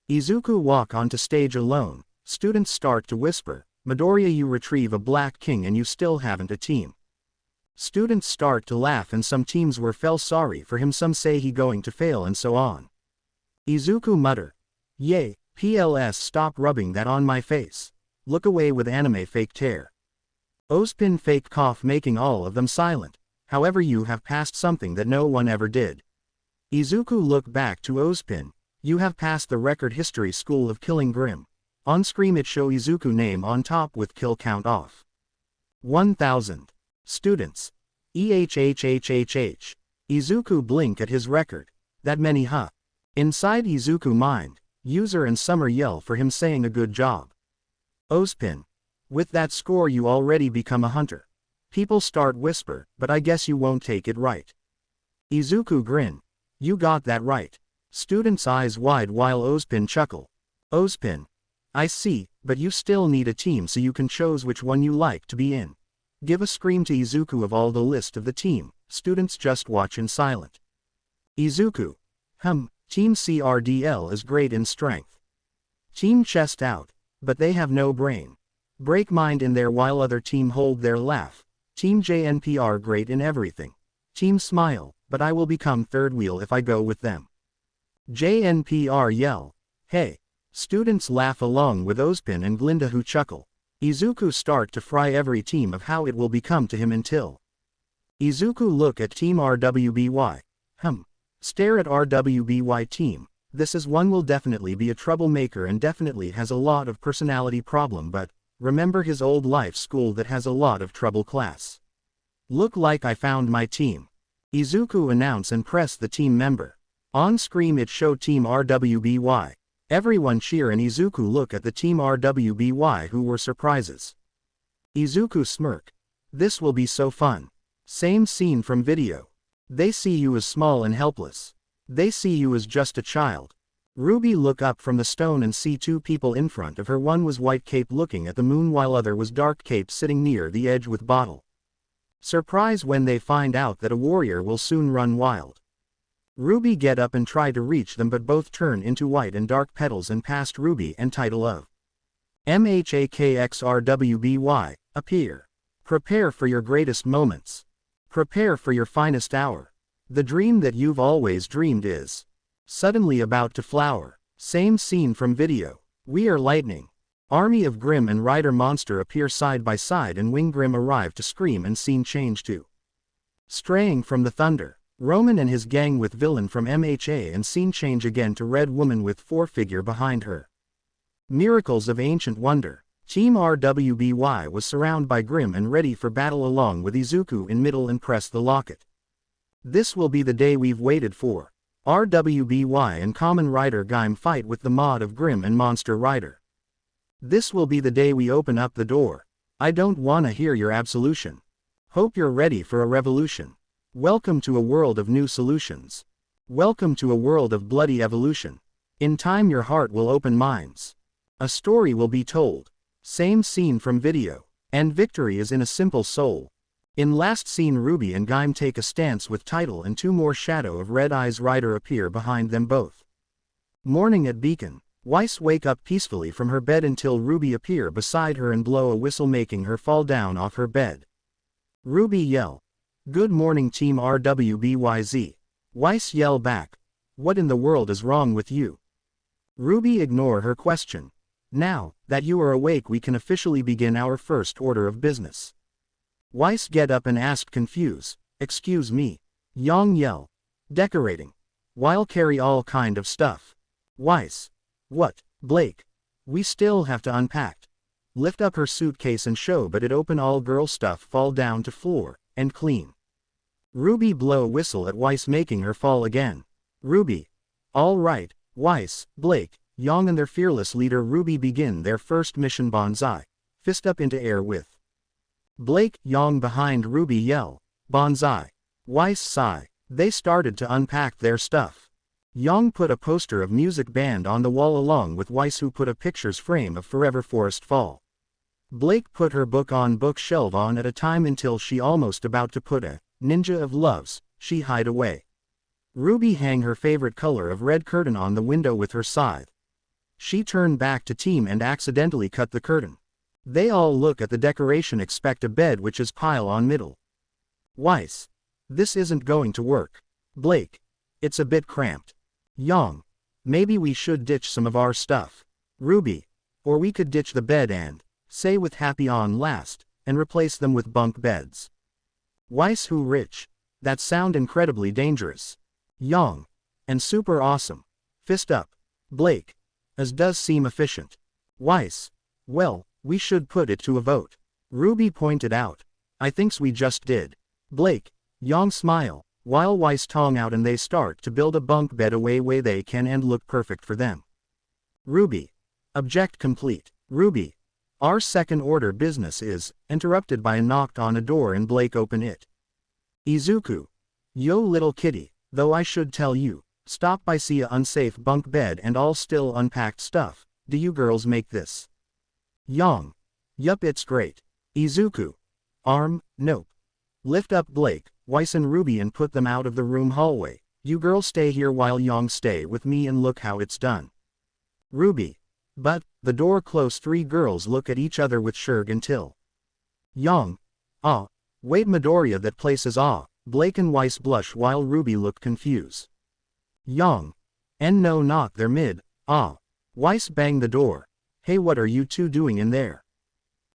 Izuku walk onto stage alone. Students start to whisper. Midoriya you retrieve a black king and you still haven't a team. Students start to laugh and some teams were fell sorry for him, some say he going to fail and so on. Izuku mutter. Yay, PLS stop rubbing that on my face. Look away with anime fake tear. Ozpin fake cough making all of them silent. However you have passed something that no one ever did. Izuku look back to Ozpin. You have passed the record history school of killing Grim. On screen it show Izuku name on top with kill count off. 1000. Students. EHHHHH. Izuku blink at his record. That many Inside Izuku mind, user and Summer yell for him saying a good job. Ozpin. With that score you already become a hunter. People start whisper, but I guess you won't take it right. Izuku grin. You got that right. Students eyes wide while Ozpin chuckle. Ozpin. I see, but you still need a team so you can choose which one you like to be in. Give a scream to Izuku of all the list of the team. Students just watch in silent. Izuku. Team CRDL is great in strength. Team chest out, but they have no brain. Break mind in there while other team hold their laugh. Team JNPR great in everything. Team smile, but I will become third wheel if I go with them. JNPR yell. Hey. Students laugh along with Ozpin and Glinda who chuckle. Izuku start to fry every team of how it will become to him until. Izuku look at Team RWBY. Stare at RWBY team. This is one will definitely be a troublemaker and definitely has a lot of personality problem, but remember his old life school that has a lot of trouble class. Look like I found my team. Izuku announced and pressed the team member. On screen it showed Team RWBY. Everyone cheer and Izuku look at the Team RWBY who were surprises. Izuku smirk. This will be so fun. Same scene from video. They see you as small and helpless. They see you as just a child. RWBY look up from the stone and see two people in front of her. One was white cape looking at the moon while other was dark cape sitting near the edge with bottle. Surprise when they find out that a warrior will soon run wild. RWBY get up and try to reach them but both turn into white and dark petals and past RWBY and title of MHAKXRWBY, appear. Prepare for your greatest moments. Prepare for your finest hour. The dream that you've always dreamed is suddenly about to flower. Same scene from video. We are lightning. Army of Grim and Rider Monster appear side by side and Wing Grim arrive to scream and scene change to straying from the thunder. Roman and his gang with villain from MHA and scene change again to Red Woman with four-figure behind her. Miracles of Ancient Wonder. Team RWBY was surrounded by Grim and ready for battle along with Izuku in middle and press the locket. This will be the day we've waited for. RWBY and Kamen Rider Gaim fight with the mod of Grim and Monster Rider. This will be the day we open up the door. I don't wanna hear your absolution. Hope you're ready for a revolution. Welcome to a world of new solutions. Welcome to a world of bloody evolution. In time your heart will open minds. A story will be told. Same scene from video. And victory is in a simple soul. In last scene RWBY and Gaim take a stance with title and two more shadow of Red Eyes Rider appear behind them both. Morning at Beacon. Weiss wake up peacefully from her bed until RWBY appear beside her and blow a whistle making her fall down off her bed. RWBY yell. Good morning Team RWBYZ. Weiss yell back. What in the world is wrong with you? RWBY ignore her question. Now that you are awake we can officially begin our first order of business. Weiss get up and ask confused. Excuse me. Yang yell. Decorating. While carry all kind of stuff. Weiss. What, Blake? We still have to unpack. Lift up her suitcase and show but it open all girl stuff fall down to floor, and clean. RWBY blow whistle at Weiss making her fall again. RWBY. All right, Weiss, Blake, Yang and their fearless leader RWBY begin their first mission Banzai. Fist up into air with Blake, Yang behind RWBY yell. Banzai. Weiss sigh. They started to unpack their stuff. Yang put a poster of music band on the wall along with Weiss who put a pictures frame of Forever Forest Fall. Blake put her book on bookshelf on at a time until she almost about to put a Ninja of Loves, she hide away. RWBY hang her favorite color of red curtain on the window with her scythe. She turned back to team and accidentally cut the curtain. They all look at the decoration expect a bed which is pile on middle. Weiss. This isn't going to work. Blake. It's a bit cramped. Yang. Maybe we should ditch some of our stuff. RWBY. Or we could ditch the bed and say with happy on last, and replace them with bunk beds. Weiss who rich. That sound incredibly dangerous. Yang. And super awesome. Fist up. Blake. As does seem efficient. Weiss. Well, we should put it to a vote. RWBY pointed out. I thinks we just did. Blake. Yang smile. While Weiss tongue out and they start to build a bunk bed away way they can and look perfect for them. RWBY. Object complete. RWBY. Our second order business is interrupted by a knock on a door and Blake open it. Izuku. Yo little kitty, though I should tell you, stop by see a unsafe bunk bed and all still unpacked stuff, do you girls make this? Yang. Yup it's great. Izuku. Arm, nope. Lift up Blake, Weiss and RWBY and put them out of the room hallway. You girls stay here while Yang stay with me and look how it's done. RWBY. But, the door closed three girls look at each other with Shurg until. Yang. Ah. Wait Midoriya that place is ah. Blake and Weiss blush while RWBY look confused. Yang. And no knock there mid, ah. Weiss bang the door. Hey what are you two doing in there?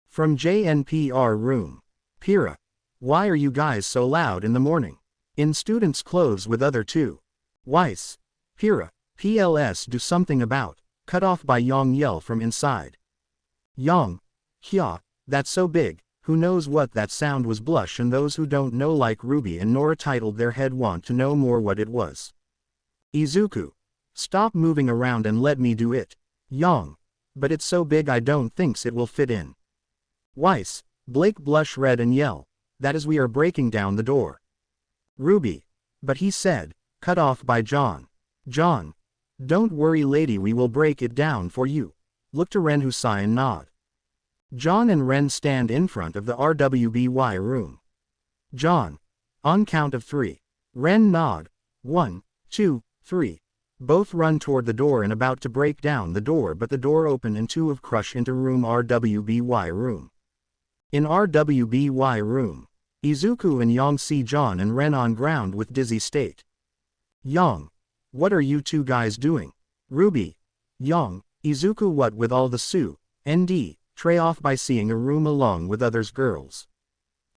From JNPR room. Pira. Why are you guys so loud in the morning? In students' clothes with other two. Weiss. Pira. PLS do something about. Cut off by Yang yell from inside. Yang. Hya. That's so big. who knows what that sound was? Blush, and those who don't know like RWBY and Nora titled their head want to know more what it was. Izuku. Stop moving around and let me do it. Yang. But it's so big I don't thinks it will fit in. Weiss. Blake blush red and yell. That is, we are breaking down the door. RWBY. But he said. Cut off by John. John. Don't worry lady, we will break it down for you. Look to Ren who sigh and nod. John and Ren stand in front of the RWBY room. John. On count of 3. Ren nod. 1, 2, 3. Both run toward the door and about to break down the door, but the door open and two of crush into room RWBY room. In RWBY room, Izuku and Yang see John and Ren on ground with dizzy state. Yang. What are you two guys doing? RWBY. Yang. Izuku, what with all the ND, tray off by seeing a room along with others girls.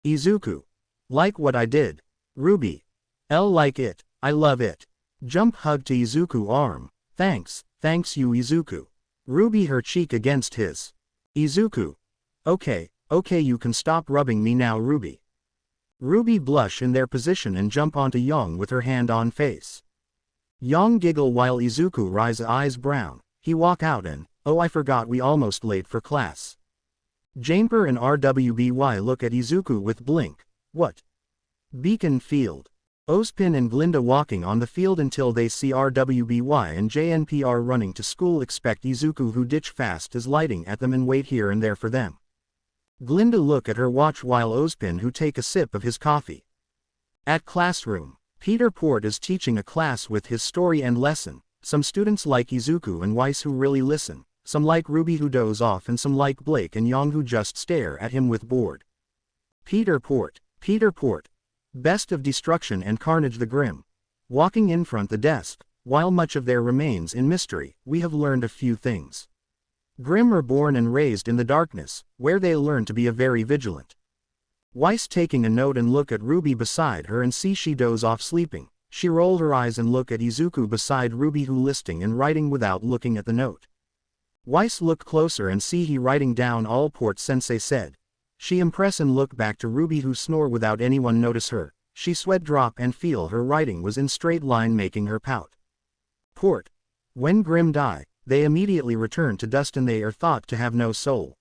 Izuku. Like what I did. RWBY. L like it, I love it. Jump hug to Izuku arm. Thanks you Izuku. RWBY her cheek against his. Izuku. Okay, you can stop rubbing me now RWBY. RWBY blush in their position and jump onto Yang with her hand on face. Yang giggle while Izuku rise eyes brown. He walk out and, oh I forgot we almost late for class. Jamper and RWBY look at Izuku with blink. What? Beacon field. Ozpin and Glinda walking on the field until they see RWBY and JNPR running to school. Expect Izuku who ditch fast is lighting at them and wait here and there for them. Glinda look at her watch while Ozpin who take a sip of his coffee. At classroom, Peter Port is teaching a class with his story and lesson. Some students like Izuku and Weiss who really listen, some like RWBY who doze off, and some like Blake and Yang who just stare at him with bored. Peter Port. Best of Destruction and Carnage the Grim. Walking in front the desk, while much of there remains in mystery, we have learned a few things. Grim are born and raised in the darkness, where they learn to be a very vigilant. Weiss taking a note and look at RWBY beside her and see she doze off sleeping. She roll her eyes and look at Izuku beside RWBY who listing and writing without looking at the note. Weiss look closer and see he writing down all Port sensei said. She impress and look back to RWBY who snore without anyone notice her. She sweat drop and feel her writing was in straight line making her pout. Port. When Grim die, they immediately return to dust and they are thought to have no soul.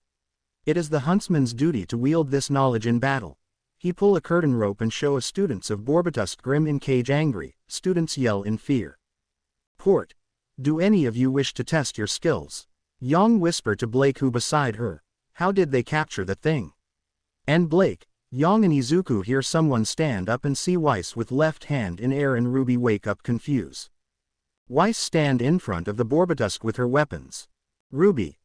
It is the huntsman's duty to wield this knowledge in battle. He pull a curtain rope and show a students of Borbotusk Grim in cage angry, students yell in fear. Port. Do any of you wish to test your skills? Yang whisper to Blake who beside her. How did they capture the thing? And Blake. Yang and Izuku hear someone stand up and see Weiss with left hand in air and RWBY wake up confuse. Weiss stand in front of the Borbotusk with her weapons. RWBY.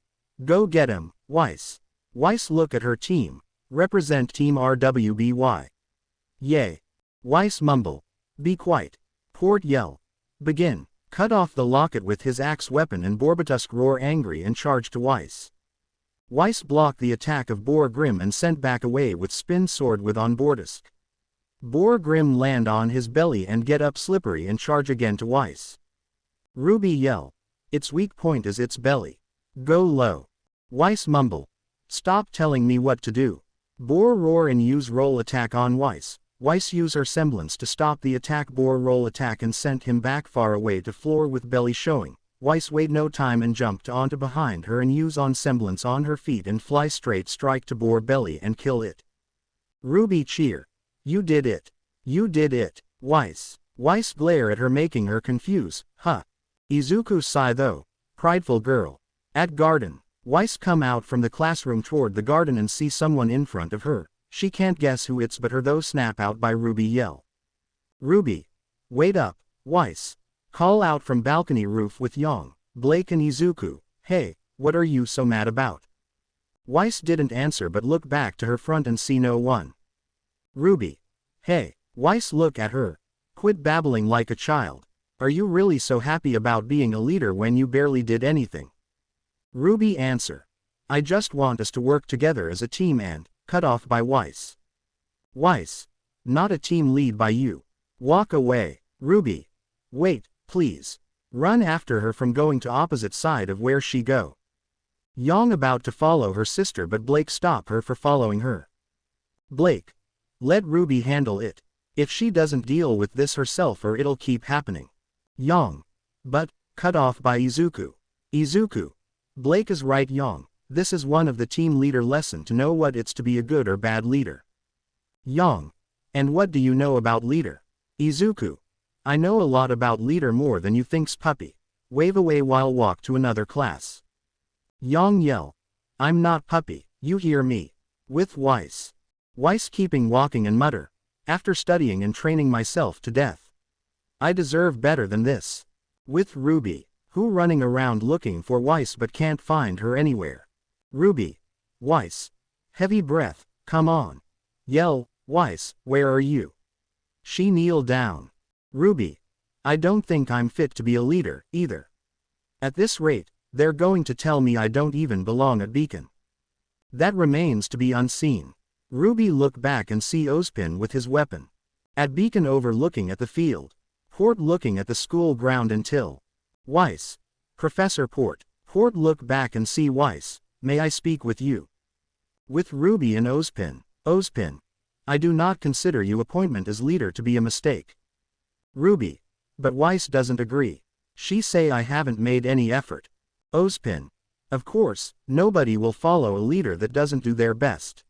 Go get him, Weiss. Weiss look at her team. Represent Team RWBY. Yay. Weiss mumble. Be quiet. Port yell. Begin. Cut off the locket with his axe weapon and Borbotusk roar angry and charge to Weiss. Weiss blocked the attack of Boar Grim and sent back away with spin sword with on Borbotusk. Boar Grim land on his belly and get up slippery and charge again to Weiss. RWBY yell. Its weak point is its belly. Go low. Weiss mumble. Stop telling me what to do. Boar roar and use roll attack on Weiss. Weiss use her semblance to stop the attack. Boar roll attack and sent him back far away to floor with belly showing. Weiss wait no time and jumped onto behind her and use on semblance on her feet and fly straight strike to Boar belly and kill it. RWBY cheer. You did it. You did it, Weiss. Weiss glare at her making her confuse. Huh. Izuku sigh though. Prideful girl. At garden. Weiss come out from the classroom toward the garden and see someone in front of her. She can't guess who it's but her though snap out by RWBY yell. RWBY. Wait up, Weiss. Call out from balcony roof with Yang, Blake and Izuku. Hey, what are you so mad about? Weiss didn't answer but look back to her front and see no one. RWBY. Hey. Weiss look at her. Quit babbling like a child. Are you really so happy about being a leader when you barely did anything? RWBY answer. I just want us to work together as a team and, cut off by Weiss. Weiss. Not a team lead by you. Walk away. RWBY. Wait, please. Run after her from going to opposite side of where she go. Yang about to follow her sister but Blake stop her for following her. Blake. Let RWBY handle it. If she doesn't deal with this herself or it'll keep happening. Yang. But, cut off by Izuku. Izuku. Blake is right, Yang. This is one of the team leader lesson to know what it's to be a good or bad leader. Yang. And what do you know about leader? Izuku. I know a lot about leader, more than you think's puppy. Wave away while walk to another class. Yang yell. I'm not puppy, you hear me. With Weiss. Weiss keeping walking and mutter. After studying and training myself to death. I deserve better than this. With RWBY. Who running around looking for Weiss but can't find her anywhere. RWBY. Weiss. Heavy breath, come on. Yell, Weiss, where are you? She kneel down. RWBY. I don't think I'm fit to be a leader, either. At this rate, they're going to tell me I don't even belong at Beacon. That remains to be unseen. RWBY look back and see Ozpin with his weapon. At Beacon overlooking at the field. Port looking at the school ground until. Weiss. Professor Port. Port look back and see Weiss. May I speak with you? With RWBY and Ozpin. Ozpin. I do not consider your appointment as leader to be a mistake. RWBY. But Weiss doesn't agree. She say I haven't made any effort. Ozpin. Of course, nobody will follow a leader that doesn't do their best.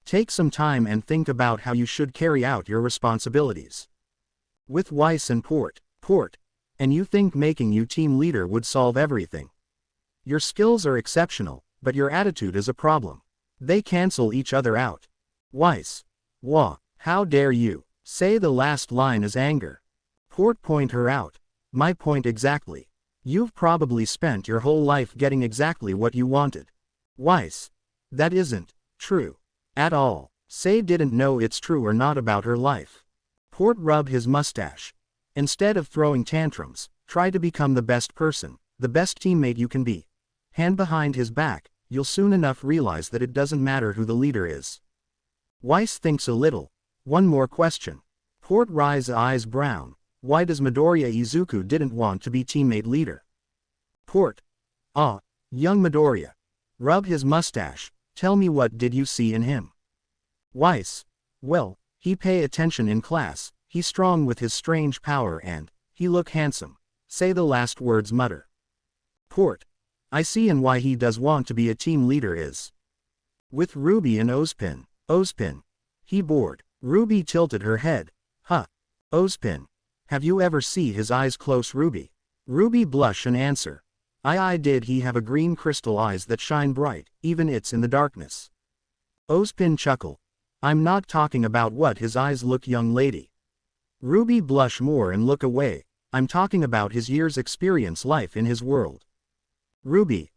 Take some time and think about how you should carry out your responsibilities. With Weiss and Port. And you think making you team leader would solve everything. Your skills are exceptional, but your attitude is a problem. They cancel each other out. Weiss. Wah, how dare you, say the last line is anger. Port point her out. My point exactly. You've probably spent your whole life getting exactly what you wanted. Weiss. That isn't true. At all. Say didn't know it's true or not about her life. Port rub his mustache. Instead of throwing tantrums, try to become the best person, the best teammate you can be. Hand behind his back, you'll soon enough realize that it doesn't matter who the leader is. Weiss thinks a little. One more question. Port rise eyes brown. Why does Midoriya Izuku didn't want to be teammate leader? Port. Ah, young Midoriya. Rub his mustache. Tell me, what did you see in him? Weiss. Well, he pay attention in class, he strong with his strange power and, he look handsome. Say the last words mutter. Port. I see, and why he does want to be a team leader is. With RWBY and Ozpin. Ozpin. He bored. RWBY tilted her head. Huh. Ozpin. Have you ever see his eyes close, RWBY? RWBY blush and answer. I did. He have a green crystal eyes that shine bright, even it's in the darkness. Ozpin chuckle. I'm not talking about what his eyes look, young lady. RWBY blush more and look away. I'm talking about his years experience life in his world. RWBY.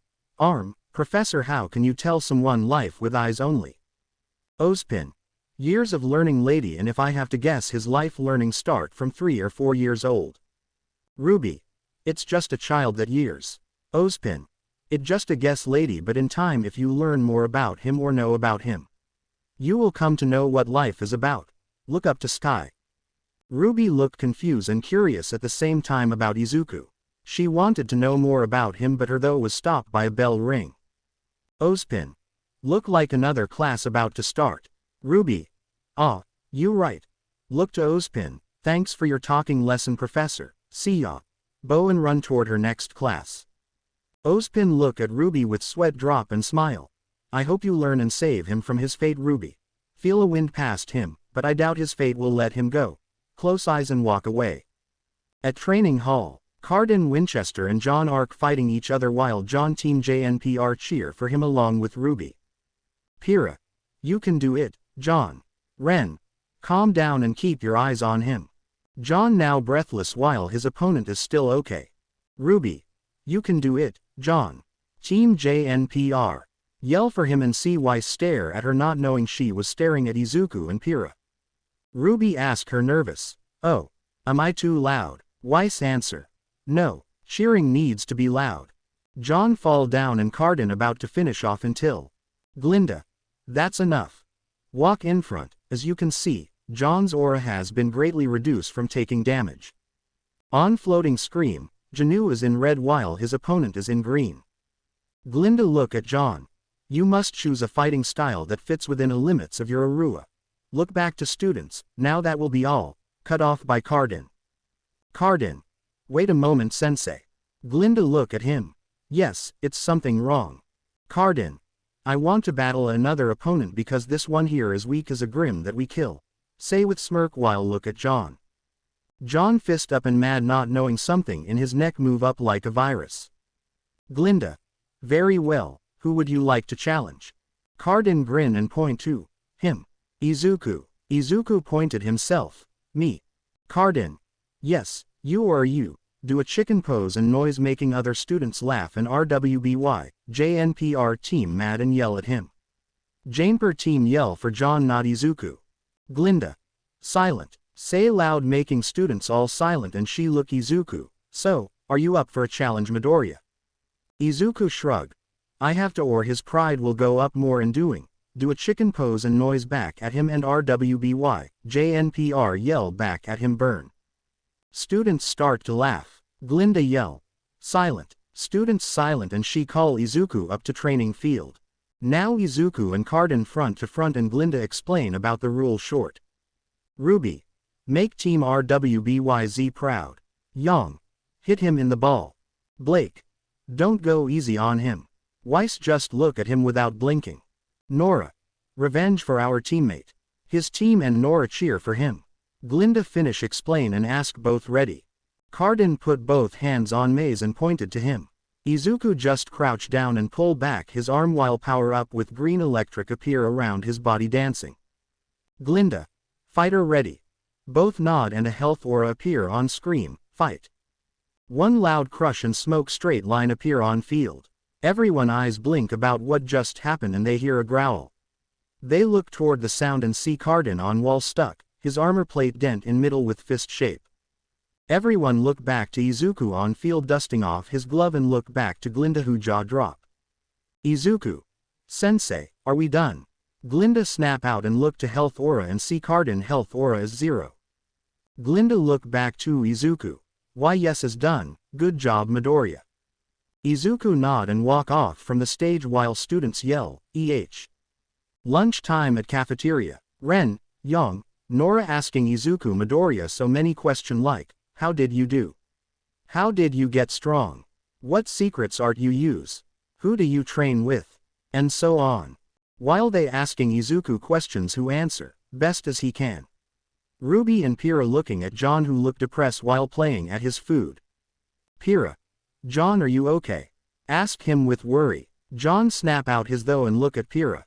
Professor, how can you tell someone life with eyes only? Ozpin. Years of learning, lady, and if I have to guess, his life learning start from 3 or 4 years old. RWBY. It's just a child that years. Ozpin. It just a guess, lady, but in time if you learn more about him or know about him, you will come to know what life is about. Look up to sky. RWBY looked confused and curious at the same time about Izuku. She wanted to know more about him, but her though was stopped by a bell ring. Ozpin. Look like another class about to start. RWBY. Ah, you right. Look to Ozpin. Thanks for your talking lesson, professor. See ya. Bow and run toward her next class. Ozpin look at RWBY with sweat drop and smile. I hope you learn and save him from his fate, RWBY. Feel a wind past him, but I doubt his fate will let him go. Close eyes and walk away. At training hall, Cardin Winchester and John Arc fighting each other while John Team JNPR cheer for him along with RWBY. Pyrrha. You can do it, John. Ren. Calm down and keep your eyes on him. John now breathless while his opponent is still okay. RWBY. You can do it, John. Team JNPR. Yell for him and see Weiss stare at her, not knowing she was staring at Izuku and Pyrrha. RWBY ask her nervous. Oh. Am I too loud? Weiss answer. No. Cheering needs to be loud. John fall down and Cardin about to finish off until. Glinda. That's enough. Walk in front. As you can see, John's aura has been greatly reduced from taking damage. On floating scream, Janu is in red while his opponent is in green. Glinda look at John. You must choose a fighting style that fits within the limits of your Arua. Look back to students, now that will be all. Cut off by Cardin. Cardin. Wait a moment sensei. Glinda look at him. Yes, it's something wrong. Cardin. I want to battle another opponent because this one here is weak as a grim that we kill. Say with smirk while look at John. John fist up and mad not knowing something in his neck move up like a virus. Glinda. Very well, who would you like to challenge? Cardin grin and point to him. Izuku. Izuku pointed himself. Me. Cardin. Yes, you or you. Do a chicken pose and noise making other students laugh and RWBY, JNPR team mad and yell at him. Janeper team yell for John not Izuku. Glinda. Silent. Say loud making students all silent and she look Izuku. So, are you up for a challenge Midoriya? Izuku shrug. I have to or his pride will go up more in doing. Do a chicken pose and noise back at him and RWBY, JNPR yell back at him burn. Students start to laugh. Glinda yell. Silent. Students silent and she call Izuku up to training field. Now Izuku and Cardin front to front and Glinda explain about the rule short. RWBY. Make team RWBYZ proud. Yang. Hit him in the ball. Blake. Don't go easy on him. Weiss just look at him without blinking. Nora. Revenge for our teammate. His team and Nora cheer for him. Glinda finish explain and ask both ready. Cardin put both hands on Maze and pointed to him. Izuku just crouch down and pull back his arm while power up with green electric appear around his body dancing. Glinda. Fighter ready. Both nod and a health aura appear on screen, fight. One loud crush and smoke straight line appear on field. Everyone eyes blink about what just happened and they hear a growl. They look toward the sound and see Cardin on wall stuck, his armor plate dent in middle with fist shape. Everyone look back to Izuku on field dusting off his glove and look back to Glinda who jaw drop. Izuku. Sensei, are we done? Glinda snap out and look to health aura and see Cardin health aura is 0. Glinda look back to Izuku. Why yes is done, good job Midoriya. Izuku nod and walk off from the stage while students yell, Lunch time at cafeteria. Ren, Yang, Nora asking Izuku Midoriya so many question like, how did you do? How did you get strong? What secrets art you use? Who do you train with? And so on. While they asking Izuku questions who answer, best as he can. RWBY and Pyrrha looking at John who look depressed while playing at his food. Pyrrha. John are you okay? Ask him with worry. John snap out his though and look at Pyrrha.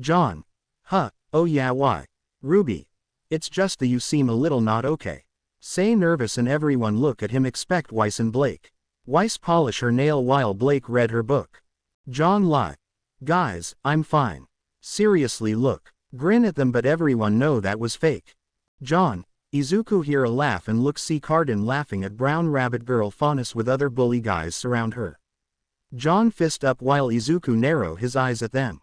John. Huh, oh yeah why? RWBY. It's just that you seem a little not okay. Say nervous and everyone look at him expect Weiss and Blake. Weiss polish her nail while Blake read her book. John lie. Guys, I'm fine. Seriously look. Grin at them but everyone know that was fake. John. Izuku hear a laugh and look see Cardin laughing at brown rabbit girl Faunus with other bully guys surround her. John fist up while Izuku narrow his eyes at them.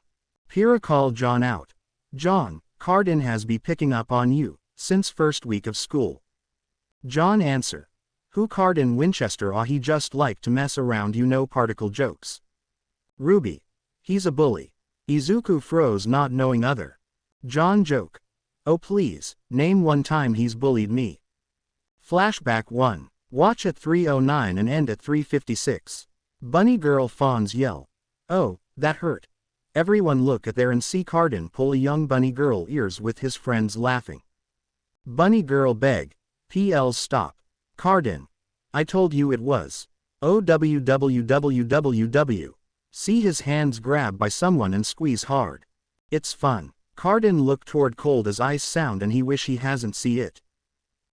Pyrrha call John out. John, Cardin has be picking up on you, since first week of school. John answer. Who Cardin Winchester he just like to mess around you know particle jokes. RWBY. He's a bully. Izuku froze not knowing other. John joke. Oh please, name one time he's bullied me. Flashback 1. Watch at 3:09 and end at 3:56. Bunny girl fawns yell. Oh, that hurt. Everyone look at there and see Cardin pull a young bunny girl ears with his friends laughing. Bunny girl beg. PL stop. Cardin. I told you it was. OWWWWW. See his hands grabbed by someone and squeeze hard. It's fun. Cardin look toward cold as ice sound and he wish he hasn't see it.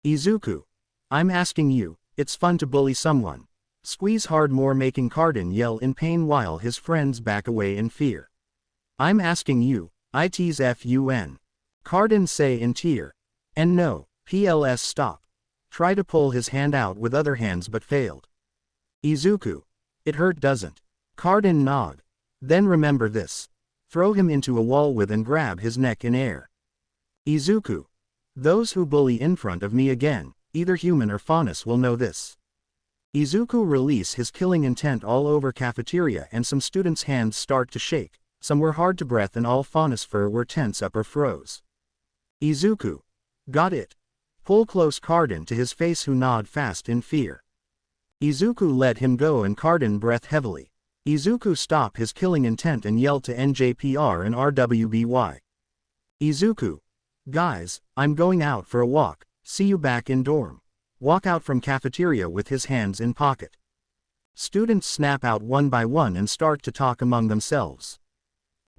Izuku. I'm asking you, it's fun to bully someone. Squeeze hard more making Cardin yell in pain while his friends back away in fear. I'm asking you, it's fun. Cardin say in tear. And no, PLS stop. Try to pull his hand out with other hands but failed. Izuku. It hurt doesn't. Cardin nod. Then remember this. Throw him into a wall with and grab his neck in air. Izuku. Those who bully in front of me again, either human or Faunus will know this. Izuku release his killing intent all over cafeteria and some students' hands start to shake, some were hard to breath and all Faunus fur were tense up or froze. Izuku. Got it. Pull close Carden to his face who nod fast in fear. Izuku let him go and Carden breathed heavily. Izuku stopped his killing intent and yelled to NJPR and RWBY. Izuku. Guys, I'm going out for a walk, see you back in dorm. Walk out from cafeteria with his hands in pocket. Students snap out one by one and start to talk among themselves.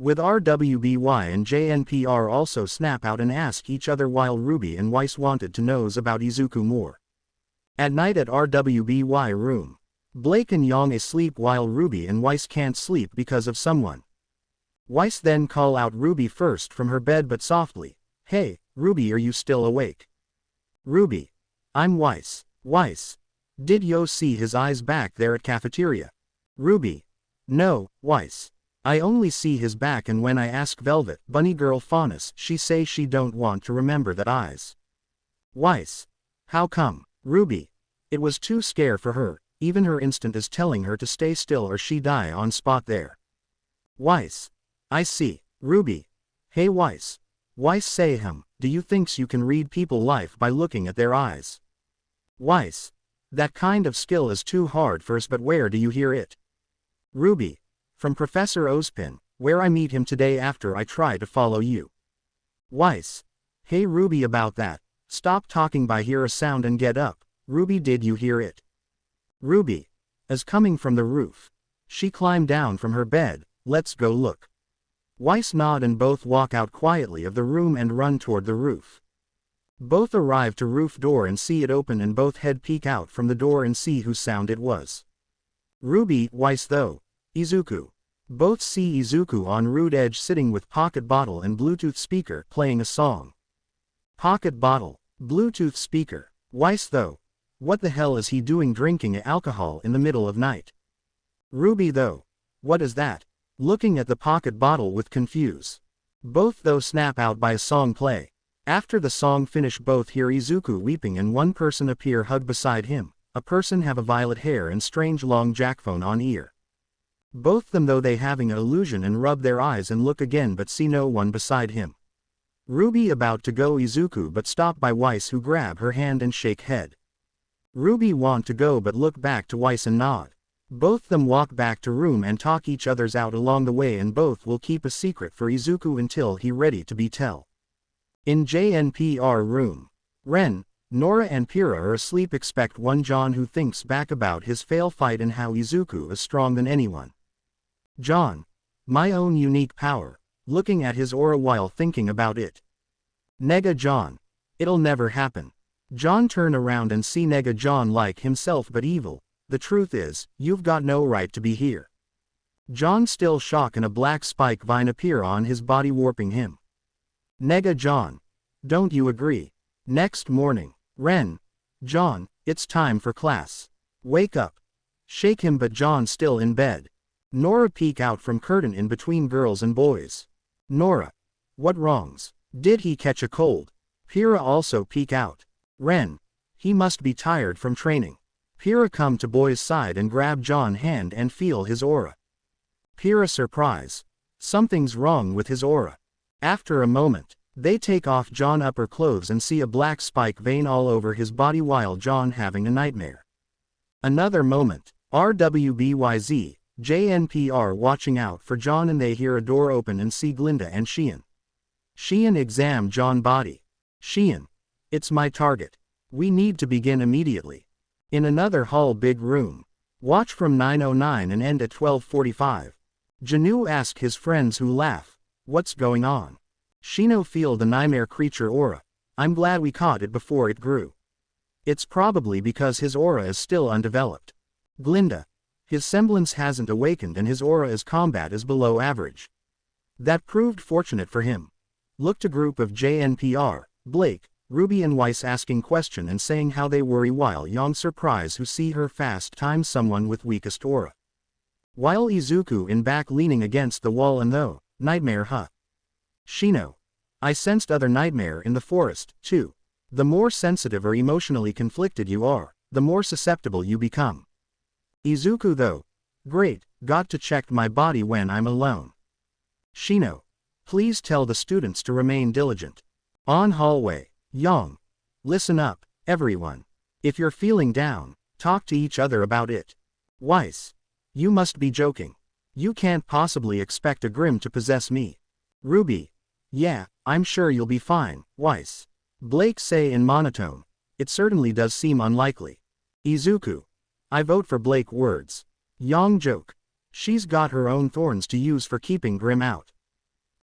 With RWBY and JNPR also snap out and ask each other while RWBY and Weiss wanted to know about Izuku more. At night at RWBY room. Blake and Yang asleep while RWBY and Weiss can't sleep because of someone. Weiss then call out RWBY first from her bed but softly. Hey, RWBY, are you still awake? RWBY. I'm Weiss. Weiss. Did yo see his eyes back there at cafeteria? RWBY. No, Weiss. I only see his back and when I ask Velvet Bunny Girl Faunus she say she don't want to remember that eyes. Weiss. How come? RWBY. It was too scare for her, even her instinct is telling her to stay still or she die on spot there. Weiss. I see. RWBY. Hey Weiss. Weiss say do you thinks you can read people life by looking at their eyes? Weiss. That kind of skill is too hard for us but where do you hear it? RWBY. From Professor Ozpin, where I meet him today after I try to follow you. Weiss. Hey RWBY about that, stop talking by hear a sound and get up, RWBY did you hear it? RWBY. As coming from the roof. She climbed down from her bed, let's go look. Weiss nod and both walk out quietly of the room and run toward the roof. Both arrive to roof door and see it open and both head peek out from the door and see whose sound it was. RWBY, Weiss though. Izuku. Both see Izuku on rude edge sitting with pocket bottle and Bluetooth speaker playing a song. Pocket bottle, Bluetooth speaker. Weiss though. What the hell is he doing drinking alcohol in the middle of night? RWBY though. What is that? Looking at the pocket bottle with confuse. Both though snap out by a song play. After the song finish both hear Izuku weeping and one person appear hug beside him, a person have a violet hair and strange long jackphone on ear. Both them though they having an illusion and rub their eyes and look again but see no one beside him. RWBY about to go Izuku but stop by Weiss who grab her hand and shake head. RWBY want to go but look back to Weiss and nod. Both them walk back to room and talk each others out along the way and both will keep a secret for Izuku until he ready to be tell. In JNPR room. Ren, Nora and Pyrrha are asleep expect one John who thinks back about his fail fight and how Izuku is strong than anyone. John. My own unique power. Looking at his aura while thinking about it. Nega John. It'll never happen. John turn around and see Nega John like himself but evil. The truth is, you've got no right to be here. John still shock and a black spike vine appear on his body warping him. Nega John. Don't you agree? Next morning. Ren. John, it's time for class. Wake up. Shake him but John still in bed. Nora peek out from curtain in between girls and boys. Nora. What wrongs? Did he catch a cold? Pyrrha also peek out. Ren. He must be tired from training. Pyrrha come to boy's side and grab John hand and feel his aura. Pyrrha surprise. Something's wrong with his aura. After a moment, they take off John upper clothes and see a black spike vein all over his body while John having a nightmare. Another moment, RWBYZ, JNPR watching out for John and they hear a door open and see Glinda and Xian. Xian exam John body. Xian. It's my target. We need to begin immediately. In another hall big room. Watch from 9:09 and end at 12:45. Janu ask his friends who laugh. What's going on? Shino feel the nightmare creature aura. I'm glad we caught it before it grew. It's probably because his aura is still undeveloped. Glinda. His semblance hasn't awakened and his aura as combat is below average. That proved fortunate for him. Look to group of JNPR, Blake, RWBY and Weiss asking question and saying how they worry while Yang surprise who see her fast time someone with weakest aura. While Izuku in back leaning against the wall and though, nightmare Shino. I sensed other nightmare in the forest, too. The more sensitive or emotionally conflicted you are, the more susceptible you become. Izuku though. Great, got to check my body when I'm alone. Shino. Please tell the students to remain diligent. On hallway. Yang. Listen up, everyone. If you're feeling down, talk to each other about it. Weiss. You must be joking. You can't possibly expect a Grimm to possess me. RWBY. Yeah, I'm sure you'll be fine, Weiss. Blake say in monotone. It certainly does seem unlikely. Izuku. I vote for Blake words. Yang joke. She's got her own thorns to use for keeping Grimm out.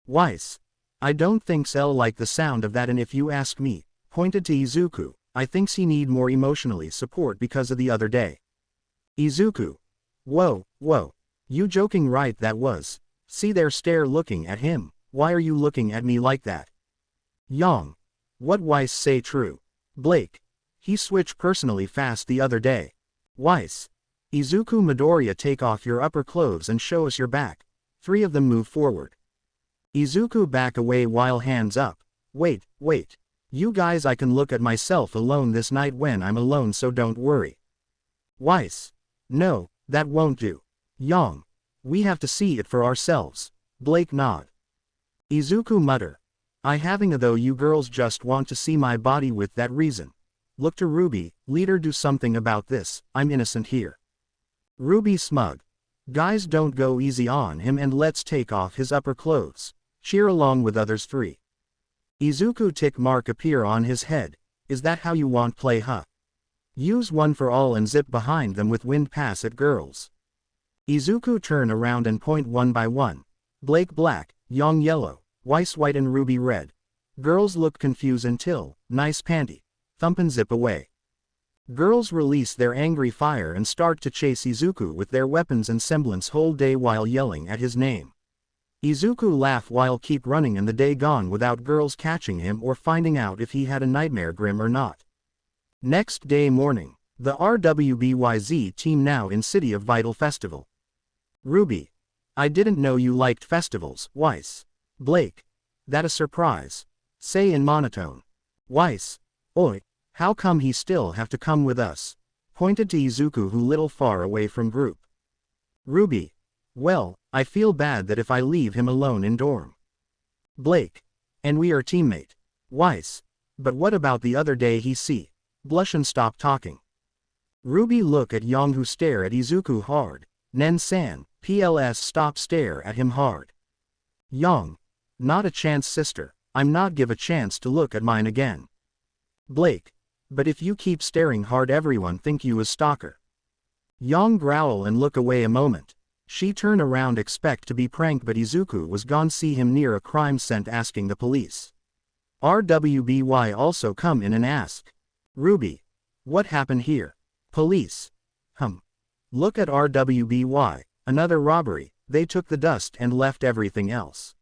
Weiss. I don't think Cell like the sound of that, and if you ask me, pointed to Izuku, I thinks he need more emotionally support because of the other day. Izuku. Whoa, you joking right that was. See their stare looking at him, why are you looking at me like that? Yang. What Weiss say true. Blake. He switched personally fast the other day. Weiss. Izuku Midoriya take off your upper clothes and show us your back. 3 of them move forward. Izuku back away while hands up. Wait. You guys, I can look at myself alone this night when I'm alone, so don't worry. Weiss. No, that won't do. Yang. We have to see it for ourselves. Blake nod. Izuku mutter. I having a though you girls just want to see my body with that reason. Look to RWBY, leader, do something about this, I'm innocent here. RWBY smug. Guys, don't go easy on him and let's take off his upper clothes. Cheer along with others 3. Izuku tick mark appear on his head. Is that how you want play, huh? Use one for all and zip behind them with wind pass at girls. Izuku turn around and point one by one. Blake black, Yang yellow, Weiss white and RWBY red. Girls look confused until, nice panty. Thump and zip away. Girls release their angry fire and start to chase Izuku with their weapons and semblance whole day while yelling at his name. Izuku laugh while keep running and the day gone without girls catching him or finding out if he had a nightmare Grimm or not. Next day morning, the RWBYZ team now in City of Vital Festival. RWBY. I didn't know you liked festivals, Weiss. Blake. That a surprise. Say in monotone. Weiss. Oi, how come he still have to come with us? Pointed to Izuku who little far away from group. RWBY. Well, I feel bad that if I leave him alone in dorm. Blake. And we are teammate. Weiss. But what about the other day he see? Blush and stop talking. RWBY look at Yang who stare at Izuku hard. Nen-san, PLS stop stare at him hard. Yang. Not a chance sister, I'm not give a chance to look at mine again. Blake. But if you keep staring hard everyone think you a stalker. Yang growl and look away a moment. She turn around expect to be pranked but Izuku was gone, see him near a crime scent asking the police. RWBY also come in and ask. RWBY. What happened here? Police. Look at RWBY, another robbery, they took the dust and left everything else.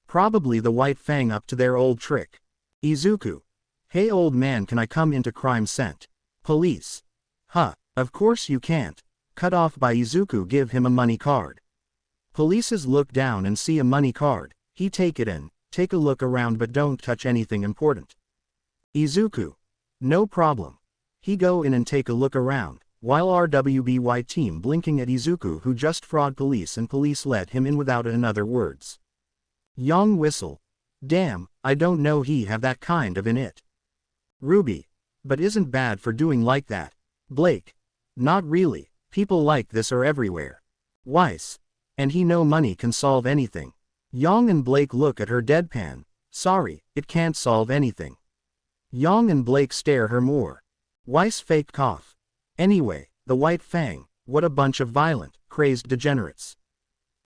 Probably the White Fang up to their old trick. Izuku. Hey old man, can I come into crime scent? Police. Of course you can't. Cut off by Izuku, give him a money card. Polices look down and see a money card, he take it in, take a look around but don't touch anything important. Izuku. No problem. He go in and take a look around, while RWBY team blinking at Izuku who just fraud police and police let him in without another words. Yang whistle. Damn, I don't know he have that kind of in it. RWBY. But isn't bad for doing like that. Blake. Not really. People like this are everywhere. Weiss. And he know money can solve anything. Yang and Blake look at her deadpan. Sorry, it can't solve anything. Yang and Blake stare her more. Weiss fake cough. Anyway, the White Fang, what a bunch of violent, crazed degenerates.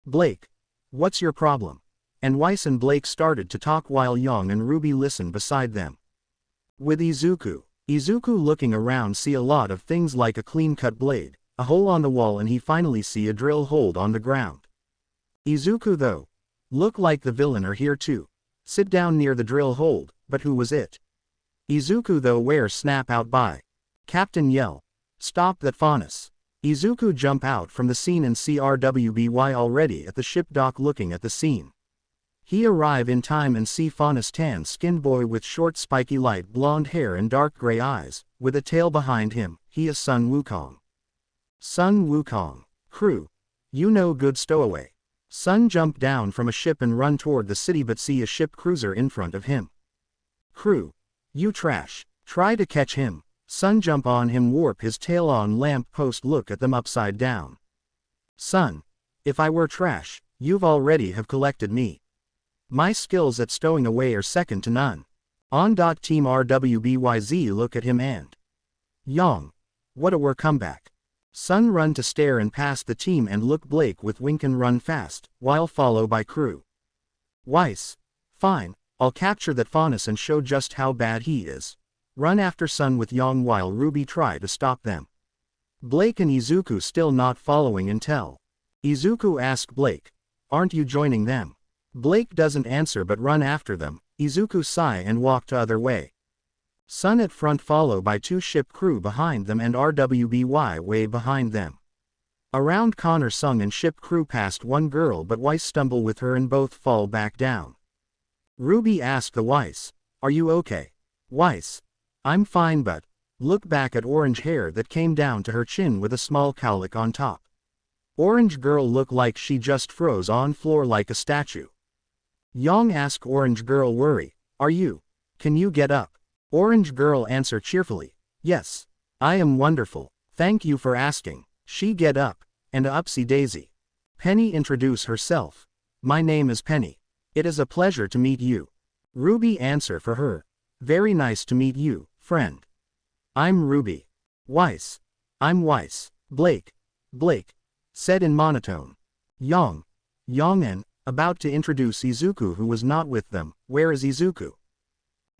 Blake. What's your problem? And Weiss and Blake started to talk while Yang and RWBY listened beside them. With Izuku. Izuku looking around see a lot of things like a clean-cut blade, a hole on the wall, and he finally see a drill hole on the ground. Izuku though. Look like the villain are here too. Sit down near the drill hole, but who was it? Izuku though where snap out by. Captain yell. Stop that Faunus. Izuku jump out from the scene and see RWBY already at the ship dock looking at the scene. He arrive in time and see Faunus tan-skinned boy with short spiky light blonde hair and dark gray eyes, with a tail behind him, he is Sun Wukong. Sun Wukong. Crew. You know good stowaway. Sun jump down from a ship and run toward the city but see a ship cruiser in front of him. Crew. You trash. Try to catch him. Sun jump on him, warp his tail on lamp post, look at them upside down. Sun. If I were trash, you've already have collected me. My skills at stowing away are second to none. On. Team RWBYZ look at him and Yang. What a were comeback. Sun run to stare and pass the team and look Blake with wink and run fast, while follow by crew. Weiss. Fine, I'll capture that faunus and show just how bad he is. Run after Sun with Yang while RWBY try to stop them. Blake and Izuku still not following until Izuku ask Blake, aren't you joining them? Blake doesn't answer but run after them. Izuku sigh and walk to other way. Sun at front follow by two ship crew behind them and RWBY way behind them. Around Connor Sung and ship crew past one girl but Weiss stumble with her and both fall back down. RWBY ask the Weiss, are you okay? Weiss. I'm fine but, look back at orange hair that came down to her chin with a small cowlick on top. Orange girl look like she just froze on floor like a statue. Yang ask orange girl worry, are you? Can you get up? Orange girl answer cheerfully, yes. I am wonderful, thank you for asking. She get up, and upsy daisy. Penny introduce herself. My name is Penny. It is a pleasure to meet you. RWBY answer for her. Very nice to meet you, friend. I'm RWBY. Weiss. I'm Weiss. Blake. Said in monotone. Yang and, about to introduce Izuku who was not with them. Where is Izuku?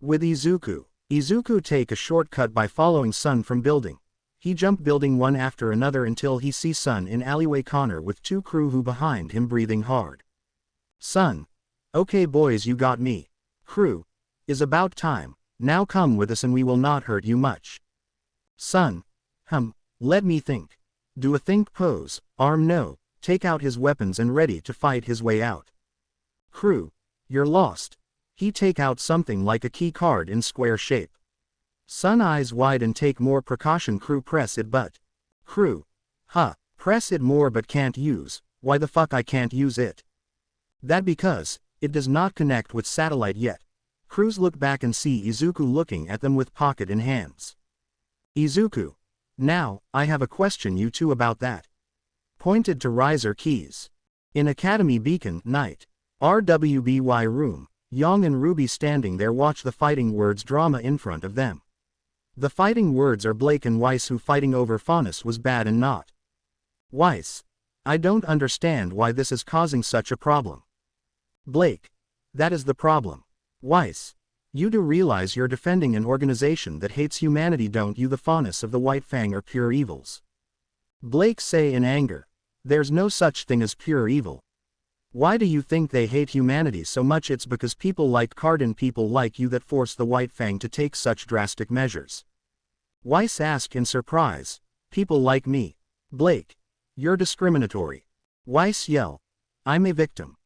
With Izuku. Izuku take a shortcut by following Sun from building. He jump building one after another until he see Sun in alleyway corner with two crew who behind him breathing hard. Sun. Okay boys, you got me. Crew. Is about time. Now come with us and we will not hurt you much. Sun. Let me think. Do a think pose, arm no, take out his weapons and ready to fight his way out. Crew. You're lost. He take out something like a key card in square shape. Sun eyes wide and take more precaution. Crew press it but. Crew. Press it more but can't use. Why the fuck I can't use it? That because, it does not connect with satellite yet. Crews look back and see Izuku looking at them with pocket in hands. Izuku. Now, I have a question you two about that. Pointed to riser keys. In Academy Beacon, night. RWBY room. Yang and RWBY standing there watch the fighting words drama in front of them. The fighting words are Blake and Weiss who fighting over faunus was bad and not. Weiss. I don't understand why this is causing such a problem. Blake. That is the problem. Weiss. You do realize you're defending an organization that hates humanity, don't you? The faunus of the White Fang are pure evils. Blake say in anger. There's no such thing as pure evil. Why do you think they hate humanity so much? It's because people like Cardin, people like you that force the White Fang to take such drastic measures. Weiss ask in surprise. People like me. Blake. You're discriminatory. Weiss yell. I'm a victim.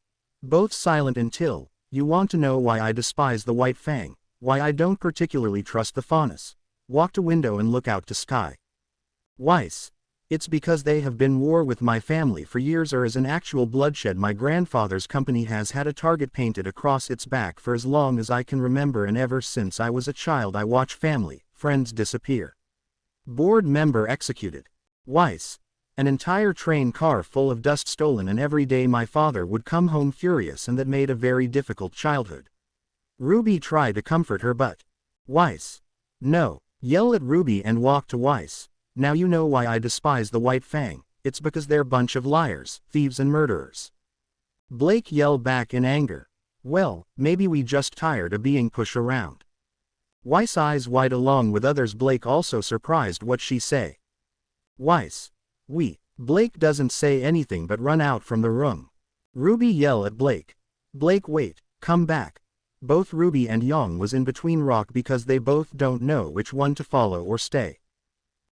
Both silent until, you want to know why I despise the White Fang, why I don't particularly trust the faunus. Walk to window and look out to sky. Weiss. It's because they have been war with my family for years, or as an actual bloodshed. My grandfather's company has had a target painted across its back for as long as I can remember, and ever since I was a child I watch family, friends disappear. Board member executed. Weiss. An entire train car full of dust stolen, and every day my father would come home furious, and that made a very difficult childhood. RWBY tried to comfort her but. Weiss. No. Yell at RWBY and walk to Weiss. Now you know why I despise the White Fang. It's because they're bunch of liars, thieves and murderers. Blake yelled back in anger. Well, maybe we just tired of being pushed around. Weiss eyes wide along with others. Blake also surprised what she say. Weiss. Blake doesn't say anything but run out from the room. RWBY yell at Blake. Blake wait, come back. Both RWBY and Yang was in between rock because they both don't know which one to follow or stay.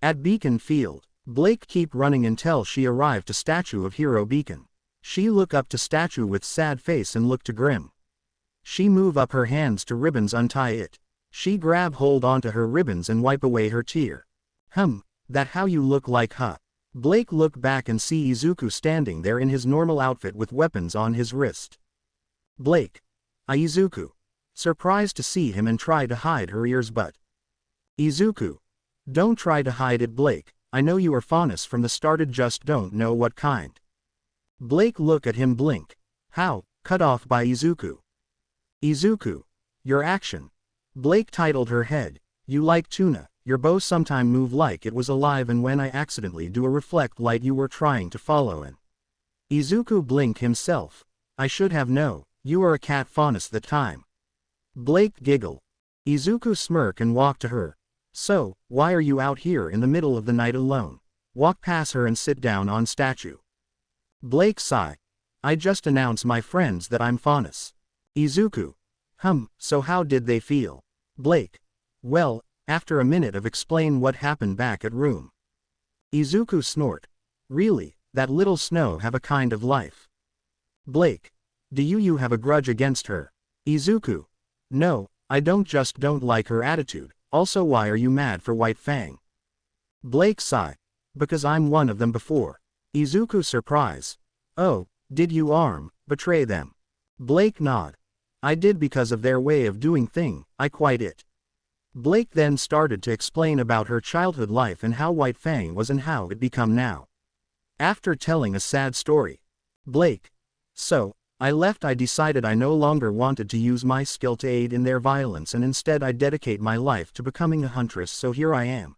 At Beacon Field, Blake keep running until she arrived to statue of Hero Beacon. She look up to statue with sad face and look to Grim. She move up her hands to ribbons, untie it. She grab hold onto her ribbons and wipe away her tear. That how you look like huh? Blake look back and see Izuku standing there in his normal outfit with weapons on his wrist. Blake. Izuku. surprised to see him and tried to hide her ears but. Izuku. Don't try to hide it, Blake, I know you are fondest from the started, just don't know what kind. Blake look at him blink. How? Cut off by Izuku. Izuku. Your action. Blake titled her head. You like tuna, your bow sometime move like it was alive, and when I accidentally do a reflect light you were trying to follow in. Izuku blink himself. I should have know, you are a cat fondest the time. Blake giggle. Izuku smirk and walk to her. So, why are you out here in the middle of the night alone? Walk past her and sit down on statue. Blake sigh. I just announce my friends that I'm fondest. Izuku. So how did they feel? Blake. Well, after a minute of explain what happened back at room. Izuku snort. Really, that little snow have a kind of life. Blake. Do you have a grudge against her? Izuku. No, I just don't like her attitude, also why are you mad for White Fang? Blake sigh. Because I'm one of them before. Izuku surprise. Oh, did you betray them? Blake nod. I did because of their way of doing thing, I quite it. Blake then started to explain about her childhood life and how White Fang was and how it become now. After telling a sad story. Blake. So, I decided I no longer wanted to use my skill to aid in their violence and instead I dedicate my life to becoming a huntress, so here I am.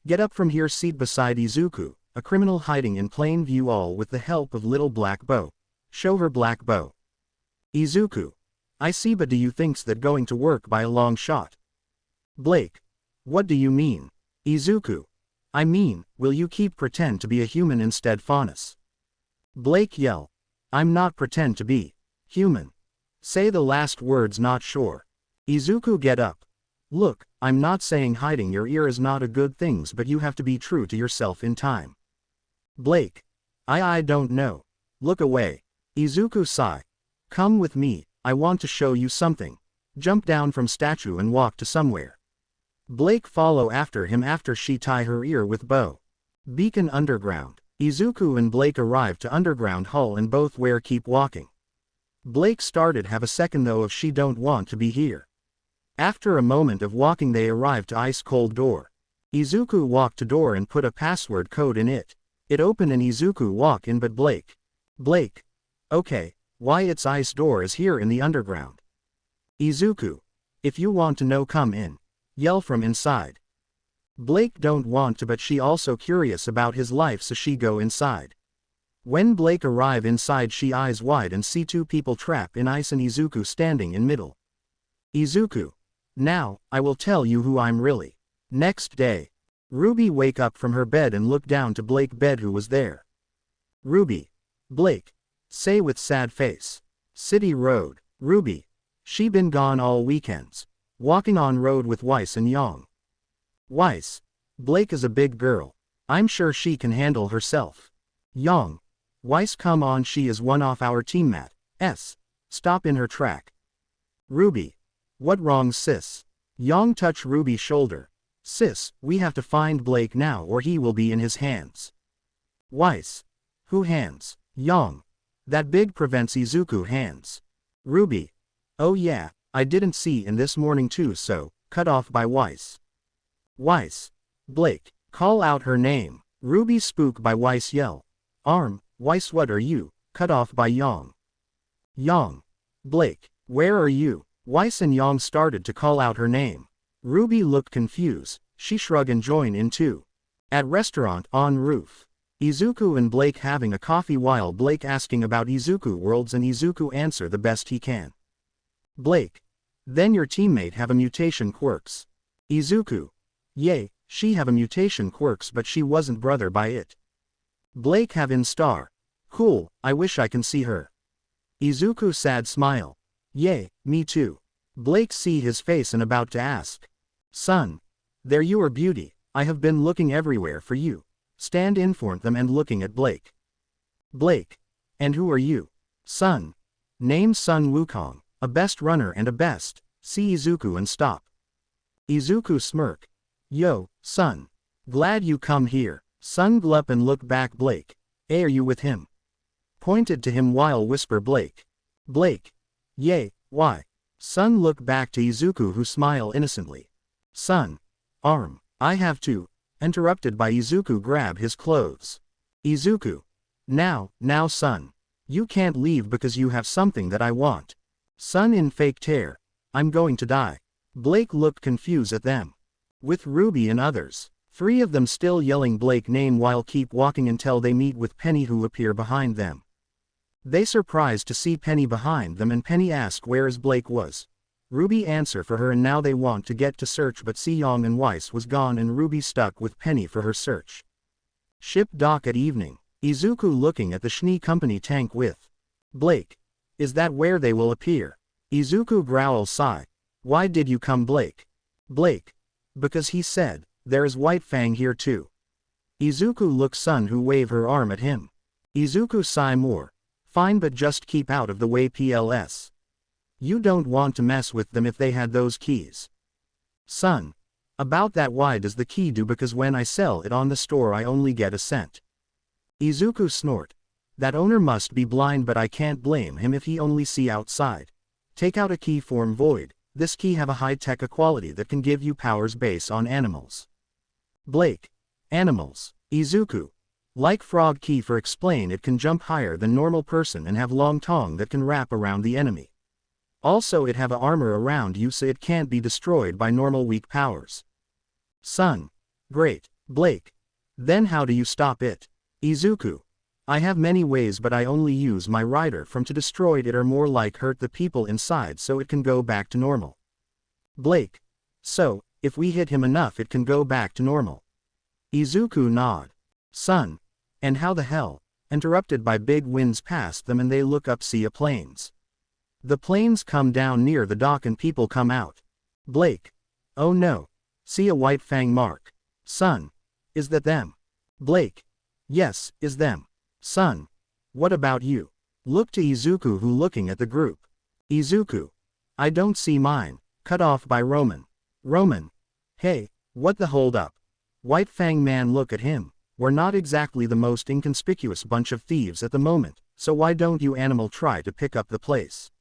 Get up from here, seat beside Izuku, a criminal hiding in plain view, all with the help of little black bow. Show her black bow. Izuku. I see, but do you think's that going to work by a long shot? Blake. What do you mean? Izuku. I mean, will you keep pretend to be a human instead fondest? Blake yell. I'm not pretend to be human. Say the last words, not sure. Izuku get up. Look, I'm not saying hiding your ear is not a good things, but you have to be true to yourself in time. Blake. I don't know. Look away. Izuku sigh. Come with me, I want to show you something. Jump down from statue and walk to somewhere. Blake follow after him after she tie her ear with bow. Beacon underground. Izuku and Blake arrive to underground hull and both where keep walking. Blake started have a second though if she don't want to be here. After a moment of walking they arrive to ice cold door. Izuku walk to door and put a password code in it. It open and Izuku walk in but Blake. Okay, why it's ice door is here in the underground. Izuku. If you want to know come in. Yell from inside. Blake don't want to but she also curious about his life so she go inside. When Blake arrive inside she eyes wide and see two people trapped in ice and Izuku standing in middle. Izuku. Now, I will tell you who I'm really. Next day. RWBY wake up from her bed and look down to Blake bed who was there. RWBY. Blake. Say with sad face. City road. RWBY. She been gone all weekends. Walking on road with Weiss and Yang. Weiss. Blake is a big girl. I'm sure she can handle herself. Yang. Weiss come on, she is one off our teammates. Stop in her track. RWBY. What wrong sis? Yang touch RWBY shoulder. Sis, we have to find Blake now or he will be in his hands. Weiss. Who hands? Yang. That big prevents Izuku hands. RWBY. Oh yeah, I didn't see in this morning too, so, cut off by Weiss. Weiss. Blake. Call out her name. RWBY spook by Weiss yell. Weiss, what are you? Cut off by Yang. Yang. Blake. Where are you? Weiss and Yang started to call out her name. RWBY looked confused, she shrug and join in too. At restaurant on roof. Izuku and Blake having a coffee while Blake asking about Izuku worlds and Izuku answer the best he can. Blake. Then your teammate have a mutation quirks. Izuku. Yay, she have a mutation quirks but she wasn't brother by it. Blake have in star. Cool, I wish I can see her. Izuku sad smile. Yay, me too. Blake see his face and about to ask. Son. There you are beauty, I have been looking everywhere for you. Stand in front them and looking at Blake. Blake. And who are you? Son. Name Sun Wukong, a best runner and a best. See Izuku and stop. Izuku smirk. Yo, son. Glad you come here. Sun glup and look back Blake. Are you with him? Pointed to him while whisper Blake. Blake. Yay, why? Sun look back to Izuku who smile innocently. Sun. Arm. I have to. Interrupted by Izuku grab his clothes. Izuku. Now, Sun. You can't leave because you have something that I want. Sun in fake tear. I'm going to die. Blake looked confused at them. With RWBY and others. 3 of them still yelling Blake name while keep walking until they meet with Penny who appear behind them. They surprised to see Penny behind them and Penny ask where is Blake was. RWBY answer for her and now they want to get to search but Sejong and Weiss was gone and RWBY stuck with Penny for her search. Ship dock at evening. Izuku looking at the Schnee Company tank with Blake. Is that where they will appear? Izuku growls sigh. Why did you come Blake? Blake. Because he said, there is White Fang here too. Izuku looks Sun who wave her arm at him. Izuku sigh more. Fine but just keep out of the way PLS. You don't want to mess with them if they had those keys. Sun. About that why does the key do because when I sell it on the store I only get a cent. Izuku snort. That owner must be blind but I can't blame him if he only see outside. Take out a key form void. This key have a high-tech quality that can give you powers based on animals. Blake. Animals. Izuku. Like frog key for explain it can jump higher than normal person and have long tongue that can wrap around the enemy. Also it have a armor around you so it can't be destroyed by normal weak powers. Sun. Great. Blake. Then how do you stop it? Izuku. I have many ways but I only use my rider from to destroy it or more like hurt the people inside so it can go back to normal. Blake. So, if we hit him enough it can go back to normal. Izuku nod. Sun. And how the hell? Interrupted by big winds past them and they look up see a planes. The planes come down near the dock and people come out. Blake. Oh no. See a White Fang mark. Sun. Is that them? Blake. Yes, is them. Sun. What about you? Look to Izuku who looking at the group. Izuku. I don't see mine. Cut off by Roman. Roman. Hey, what the hold up? White Fang man look at him. We're not exactly the most inconspicuous bunch of thieves at the moment, so why don't you animal try to pick up the place?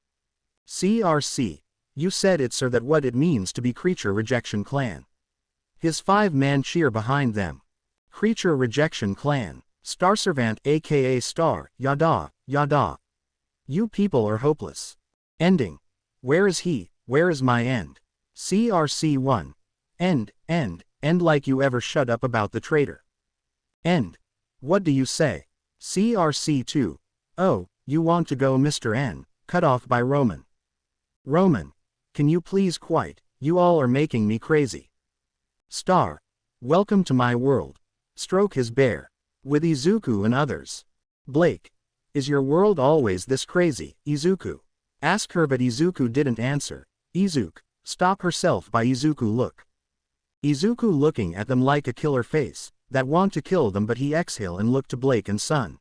CRC. You said it sir that what it means to be creature rejection clan. His 5-man cheer behind them. Creature rejection clan. Star Servant aka Star, yada, yada. You people are hopeless. Ending. Where is he, where is my end? CRC 1. End like you ever shut up about the traitor. End. What do you say? CRC 2. Oh, you want to go Mr. N, cut off by Roman. Roman. Can you please quiet, you all are making me crazy. Star. Welcome to my world. Stroke his bear. With Izuku and others. Blake. Is your world always this crazy, Izuku? Ask her but Izuku didn't answer. Izuku. Stop herself by Izuku look. Izuku looking at them like a killer face, that want to kill them but he exhale and look to Blake and Sun.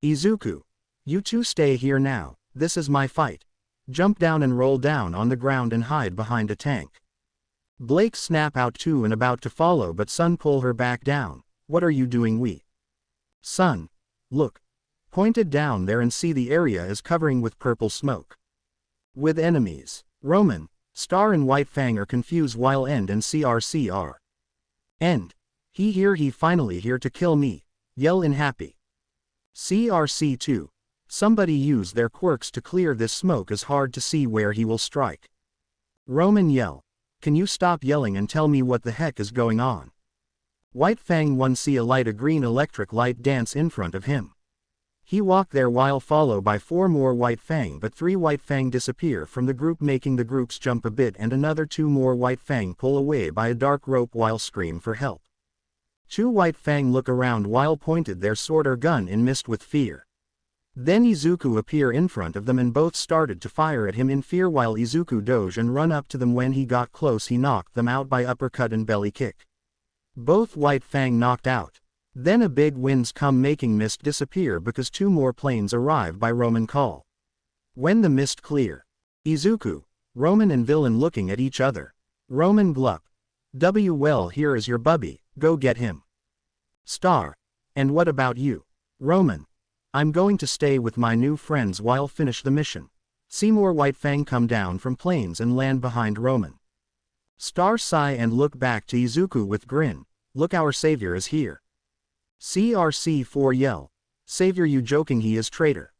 Izuku. You two stay here now, this is my fight. Jump down and roll down on the ground and hide behind a tank. Blake snap out too and about to follow but Sun pull her back down. What are you doing we? Sun. Look. Pointed down there and see the area is covering with purple smoke. With enemies. Roman, Star and White Fang are confused while End and CRC are. End. He finally here to kill me. Yell in happy. CRC 2. Somebody use their quirks to clear this smoke is hard to see where he will strike. Roman yell. Can you stop yelling and tell me what the heck is going on? White Fang 1 see a light a green electric light dance in front of him. He walked there while followed by 4 more White Fang but 3 White Fang disappear from the group making the groups jump a bit and another 2 more White Fang pull away by a dark rope while scream for help. 2 White Fang look around while pointed their sword or gun in mist with fear. Then Izuku appear in front of them and both started to fire at him in fear while Izuku dodge and run up to them when he got close he knocked them out by uppercut and belly kick. Both White Fang knocked out. Then a big winds come making mist disappear because 2 more planes arrive by Roman call. When the mist clear. Izuku, Roman and villain looking at each other. Roman glup. Well here is your bubby, go get him. Star. And what about you? Roman. I'm going to stay with my new friends while finish the mission. See more White Fang come down from planes and land behind Roman. Star sigh and look back to Izuku with grin. Look, our savior is here. CRC4 yell. Savior, you joking, he is traitor.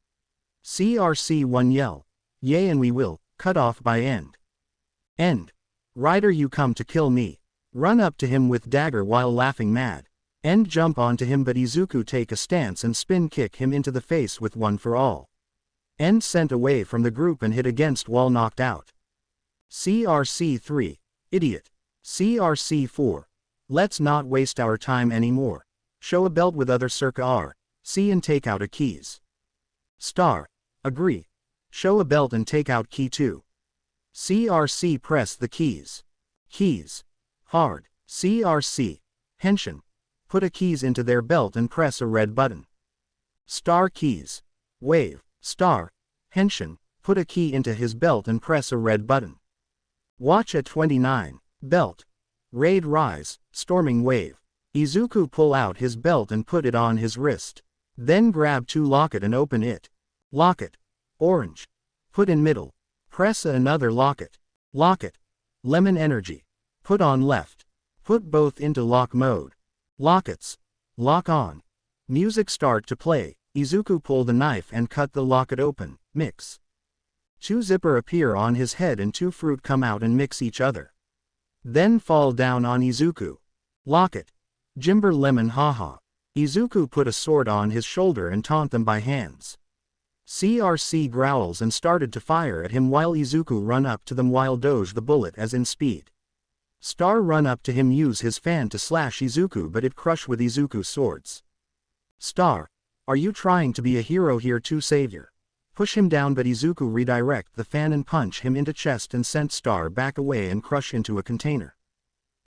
CRC1 yell. Yea, and we will, cut off by end. End. Rider, you come to kill me. Run up to him with dagger while laughing mad. End, jump onto him, but Izuku take a stance and spin kick him into the face with one for all. End sent away from the group and hit against wall, knocked out. CRC3. Idiot. CRC4. Let's not waste our time anymore. Show a belt with other circa R. C and take out a keys. Star. Agree. Show a belt and take out key 2. CRC press the keys. Keys. Hard. CRC. Henshin. Put a keys into their belt and press a red button. Star keys. Wave. Star. Henshin. Put a key into his belt and press a red button. Watch at 29. Belt. Raid rise. Storming wave. Izuku pull out his belt and put it on his wrist. Then grab 2 locket and open it. Locket. Orange. Put in middle. Press another locket. Locket. Lemon energy. Put on left. Put both into lock mode. Lockets. Lock on. Music start to play. Izuku pull the knife and cut the locket open. Mix. 2 zipper appear on his head and 2 fruit come out and mix each other. Then fall down on Izuku. Locket. Jimber lemon, haha. Izuku put a sword on his shoulder and taunt them by hands. CRC growls and started to fire at him while Izuku run up to them while dodge the bullet as in speed. Star run up to him, use his fan to slash Izuku, but it crush with Izuku's swords. Star. Are you trying to be a hero here too, savior? Push him down, but Izuku redirect the fan and punch him into chest and sent Star back away and crush into a container.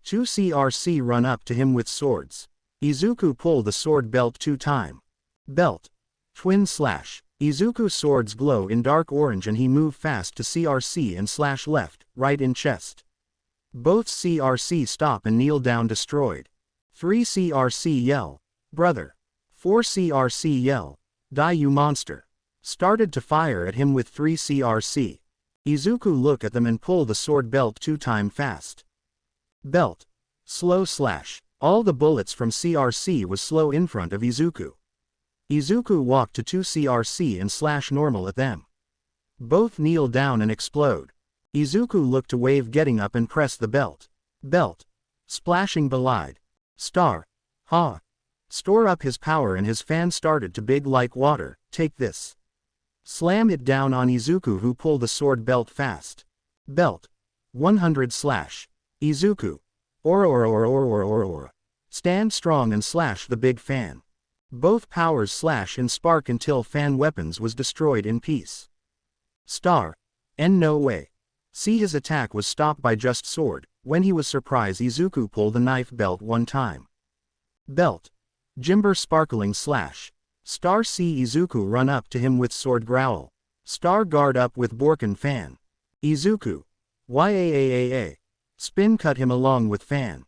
2 CRC run up to him with swords. Izuku pull the sword belt 2 time. Belt. Twin slash. Izuku's swords glow in dark orange and he move fast to CRC and slash left, right in chest. Both CRC stop and kneel down, destroyed. 3 CRC yell. Brother. 4 CRC yell. Die, you monster. Started to fire at him with 3 CRC. Izuku look at them and pull the sword belt 2 time fast. Belt. Slow slash. All the bullets from CRC was slow in front of Izuku. Izuku walked to 2 CRC and slash normal at them. Both kneel down and explode. Izuku looked to wave getting up and press the belt. Belt. Splashing belied. Star. Ha. Store up his power and his fan started to big like water, take this. Slam it down on Izuku who pull the sword belt fast. Belt. 100 slash. Izuku. Ora. Stand strong and slash the big fan. Both powers slash and spark until fan weapons was destroyed in piece. Star. And no way. See, his attack was stopped by just sword. When he was surprised, Izuku pulled the knife belt 1 time. Belt. Jimber sparkling slash. Star see Izuku run up to him with sword growl. Star guard up with Borkin fan. Izuku. Yaaa. Spin cut him along with fan.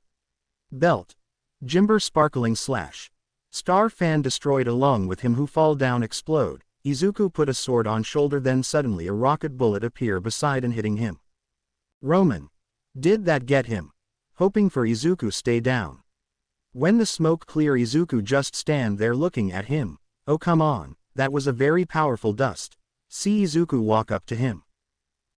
Belt. Jimber sparkling slash. Star fan destroyed along with him who fall down explode. Izuku put a sword on shoulder, then suddenly a rocket bullet appear beside and hitting him. Roman. Did that get him? Hoping for Izuku stay down. When the smoke clear, Izuku just stand there looking at him. Oh come on, that was a very powerful dust. See Izuku walk up to him.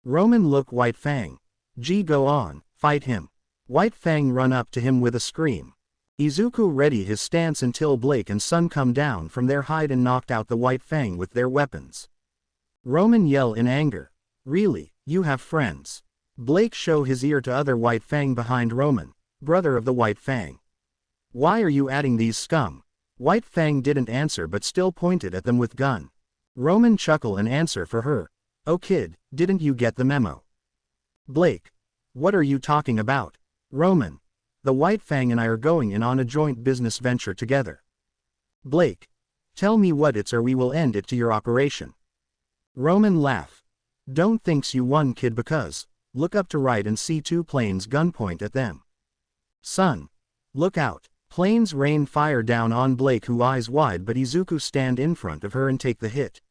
Roman look White Fang. G go on, fight him. White Fang run up to him with a scream. Izuku ready his stance until Blake and Sun come down from their hide and knocked out the White Fang with their weapons. Roman yell in anger. Really, you have friends. Blake show his ear to other White Fang behind Roman, brother of the White Fang. Why are you adding these scum? White Fang didn't answer but still pointed at them with gun. Roman chuckle and answer for her. Oh kid, didn't you get the memo? Blake. What are you talking about? Roman. The White Fang and I are going in on a joint business venture together. Blake. Tell me what it's or we will end it to your operation. Roman laugh. Don't thinks you won kid because, look up to right and see 2 planes gunpoint at them. Sun. Look out. Planes rain fire down on Blake who eyes wide but Izuku stand in front of her and take the hit.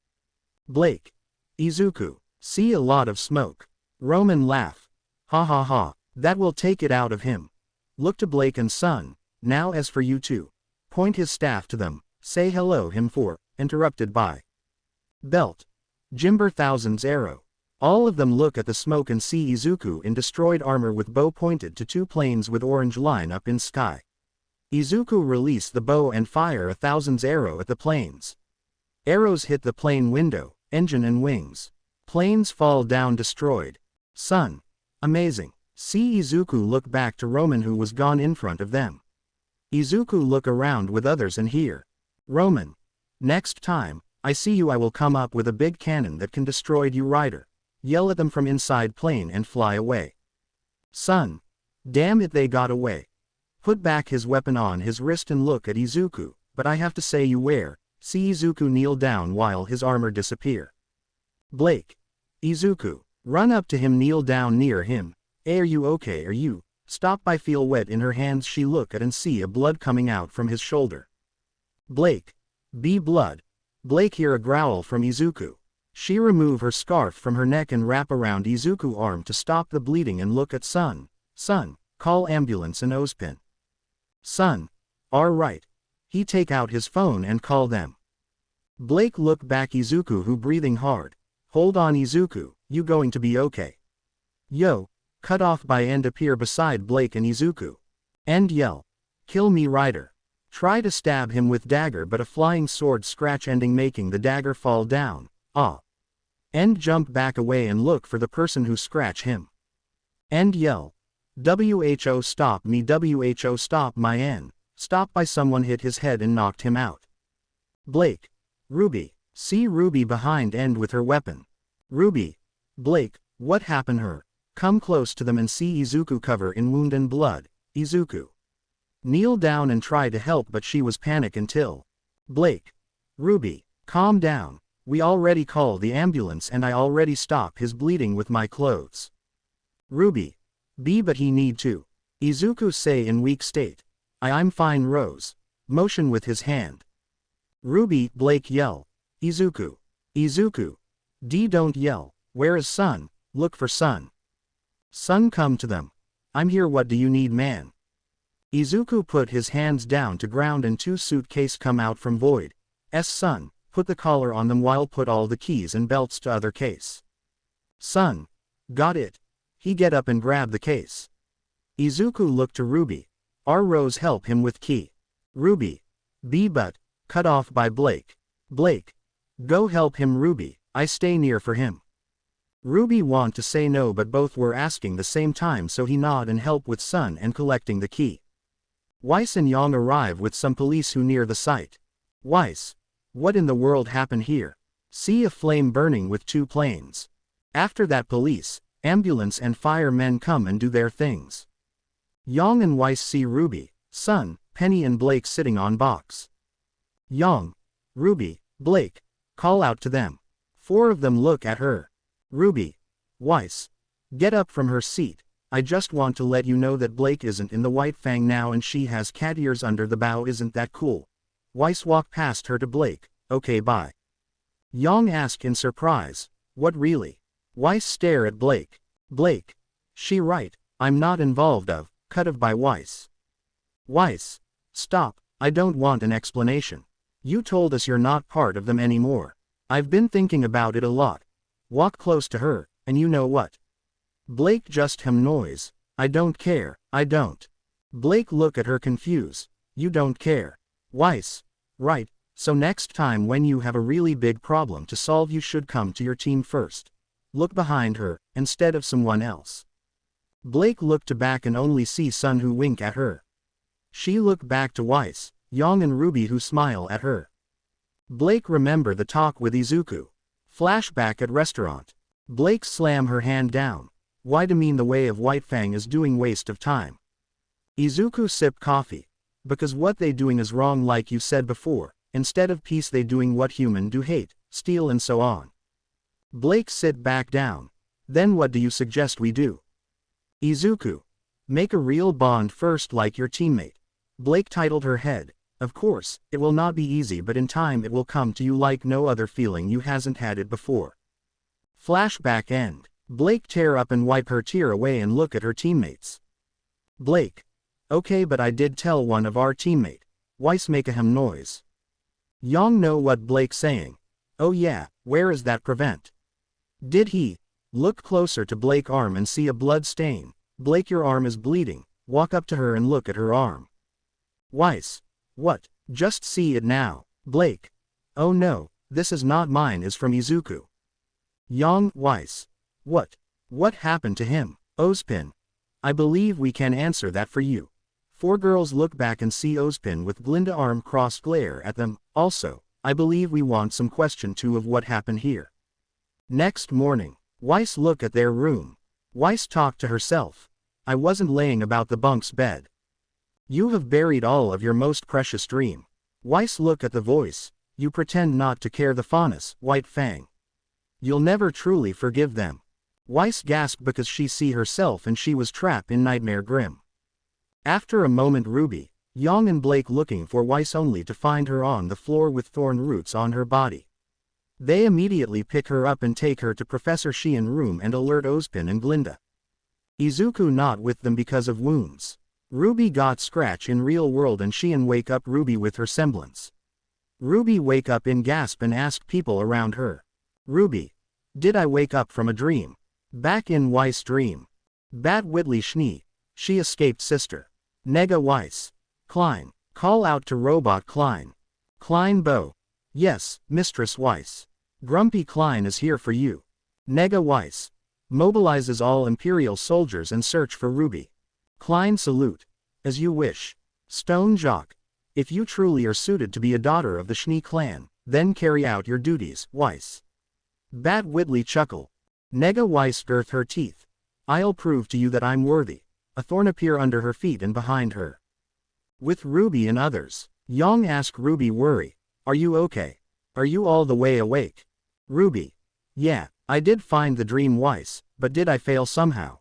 Blake. Izuku. See a lot of smoke. Roman laugh. Ha ha ha, that will take it out of him. Look to Blake and Son, now as for you two. Point his staff to them, say hello him for, interrupted by Belt. Jimber Thousands arrow. All of them look at the smoke and see Izuku in destroyed armor with bow pointed to two planes with orange line up in sky. Izuku release the bow and fire a Thousands arrow at the planes. Arrows hit the plane window, engine and wings. Planes fall down destroyed. Son. Amazing. See Izuku look back to Roman who was gone in front of them. Izuku look around with others and hear. Roman. Next time, I see you I will come up with a big cannon that can destroy you rider. Yell at them from inside plane and fly away. Son. Damn it they got away. Put back his weapon on his wrist and look at Izuku, but I have to say you where. See Izuku kneel down while his armor disappear. Blake. Izuku. Run up to him kneel down near him. Are you okay are you? Stop by feel wet in her hands she look at and see a blood coming out from his shoulder. Blake. Be blood. Blake hear a growl from Izuku. She remove her scarf from her neck and wrap around Izuku arm to stop the bleeding and look at Son. Son, call ambulance and Ozpin. Son. Alright. He take out his phone and call them. Blake look back Izuku who breathing hard. Hold on Izuku, you going to be okay. Yo. Cut off by end appear beside Blake and Izuku. End yell. Kill me rider. Try to stab him with dagger but a flying sword scratch ending making the dagger fall down. Ah. End jump back away and look for the person who scratch him. End yell. Who stop me who stop my N. Stop by someone hit his head and knocked him out. Blake. RWBY. See RWBY behind end with her weapon. RWBY. Blake, what happened her? Come close to them and see Izuku cover in wound and blood. Izuku. Kneel down and try to help but she was panic until. Blake. RWBY. Calm down. We already call the ambulance and I already stop his bleeding with my clothes. RWBY. B but he need to. Izuku say in weak state. I'm fine Rose. Motion with his hand. RWBY. Blake yell. Izuku. Izuku. D don't yell. Where is Son? Look for Son. Son come to them. I'm here what do you need man? Izuku put his hands down to ground and two suitcase come out from void. Son, put the collar on them while put all the keys and belts to other case. Son. Got it. He get up and grab the case. Izuku look to RWBY. Rose help him with key. RWBY. B but, cut off by Blake. Blake. Go help him RWBY, I stay near for him. RWBY want to say no but both were asking the same time so he nod and help with Son and collecting the key. Weiss and Yang arrive with some police who near the site. Weiss. What in the world happened here? See a flame burning with two planes. After that police, ambulance and firemen come and do their things. Yang and Weiss see RWBY, Son, Penny and Blake sitting on box. Yang. RWBY, Blake. Call out to them. Four of them look at her. RWBY. Weiss. Get up from her seat. I just want to let you know that Blake isn't in the White Fang now and she has cat ears under the bow isn't that cool? Weiss walk past her to Blake. Okay bye. Yang ask in surprise. What really? Weiss stare at Blake. Blake. She right, I'm not involved of, cut of by Weiss. Weiss. Stop, I don't want an explanation. You told us you're not part of them anymore. I've been thinking about it a lot. Walk close to her, and you know what? Blake just hum noise. I don't care, I don't. Blake look at her confused. You don't care. Weiss. Right, so next time when you have a really big problem to solve you should come to your team first. Look behind her, instead of someone else. Blake looked to back and only see Son who wink at her. She looked back to Weiss, Yang and RWBY who smile at her. Blake remember the talk with Izuku. Flashback at restaurant. Blake slam her hand down. Why do mean the way of White Fang is doing waste of time? Izuku sip coffee. Because what they doing is wrong like you said before, instead of peace they doing what human do hate, steal and so on. Blake sit back down. Then what do you suggest we do? Izuku. Make a real bond first like your teammate. Blake titled her head. Of course, it will not be easy but in time it will come to you like no other feeling you hasn't had it before. Flashback end. Blake tear up and wipe her tear away and look at her teammates. Blake. Okay, but I did tell one of our teammate. Weiss make a hem noise. Young know what Blake saying. Oh yeah, where is that prevent? Did he? Look closer to Blake arm and see a blood stain. Blake, your arm is bleeding. Walk up to her and look at her arm. Weiss. What? Just see it now. Blake. Oh no, this is not mine, is from Izuku. Young. Weiss. What? What happened to him? Ozpin. I believe we can answer that for you. Four girls look back and see Ozpin with Glinda arm crossed glare at them. Also, I believe we want some question too of what happened here. Next morning, Weiss look at their room. Weiss talked to herself. I wasn't laying about the bunk's bed. You have buried all of your most precious dream. Weiss look at the voice. You pretend not to care, the faunus, White Fang. You'll never truly forgive them. Weiss gasped because she see herself and she was trapped in nightmare grim. After a moment, RWBY, Young and Blake looking for Weiss only to find her on the floor with thorn roots on her body. They immediately pick her up and take her to Professor Xian room and alert Ozpin and Glinda. Izuku not with them because of wounds. RWBY got scratch in real world and Xian wake up RWBY with her semblance. RWBY wake up in gasp and ask people around her. RWBY. Did I wake up from a dream? Back in Weiss dream. Bat Whitley Schnee. She escaped sister. Nega Weiss. Klein. Call out to Robot Klein. Klein Bo. Yes, Mistress Weiss. Grumpy Klein is here for you. Nega Weiss. Mobilizes all Imperial soldiers and search for RWBY. Klein salute. As you wish. Stone Jock. If you truly are suited to be a daughter of the Schnee clan, then carry out your duties, Weiss. Bat Whitley chuckle. Nega Weiss girth her teeth. I'll prove to you that I'm worthy. A thorn appear under her feet and behind her. With RWBY and others. Young ask RWBY, worry. Are you okay? Are you all the way awake? RWBY. Yeah, I did find the dream, Weiss, but did I fail somehow?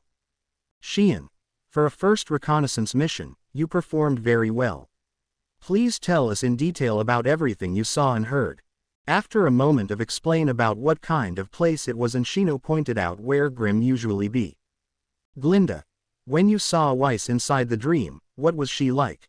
Xian. For a first reconnaissance mission, you performed very well. Please tell us in detail about everything you saw and heard. After a moment of explain about what kind of place it was, and Shino pointed out where Grim usually be. Glinda. When you saw Weiss inside the dream, what was she like?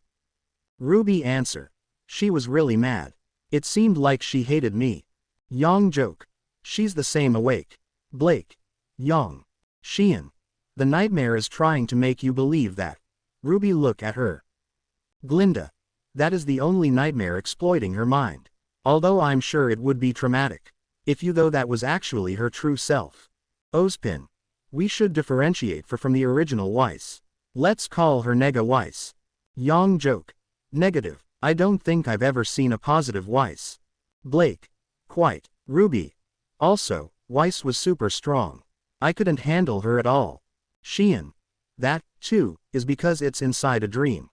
RWBY answer. She was really mad. It seemed like she hated me. Yang joke. She's the same awake. Blake. Yang. Xian. The nightmare is trying to make you believe that. RWBY look at her. Glinda. That is the only nightmare exploiting her mind. Although I'm sure it would be traumatic. If you though that was actually her true self. Ozpin. We should differentiate from the original Weiss. Let's call her Nega Weiss. Yang joke. Negative. I don't think I've ever seen a positive Weiss. Blake. Quite. RWBY. Also, Weiss was super strong. I couldn't handle her at all. Xian. That, too, is because it's inside a dream.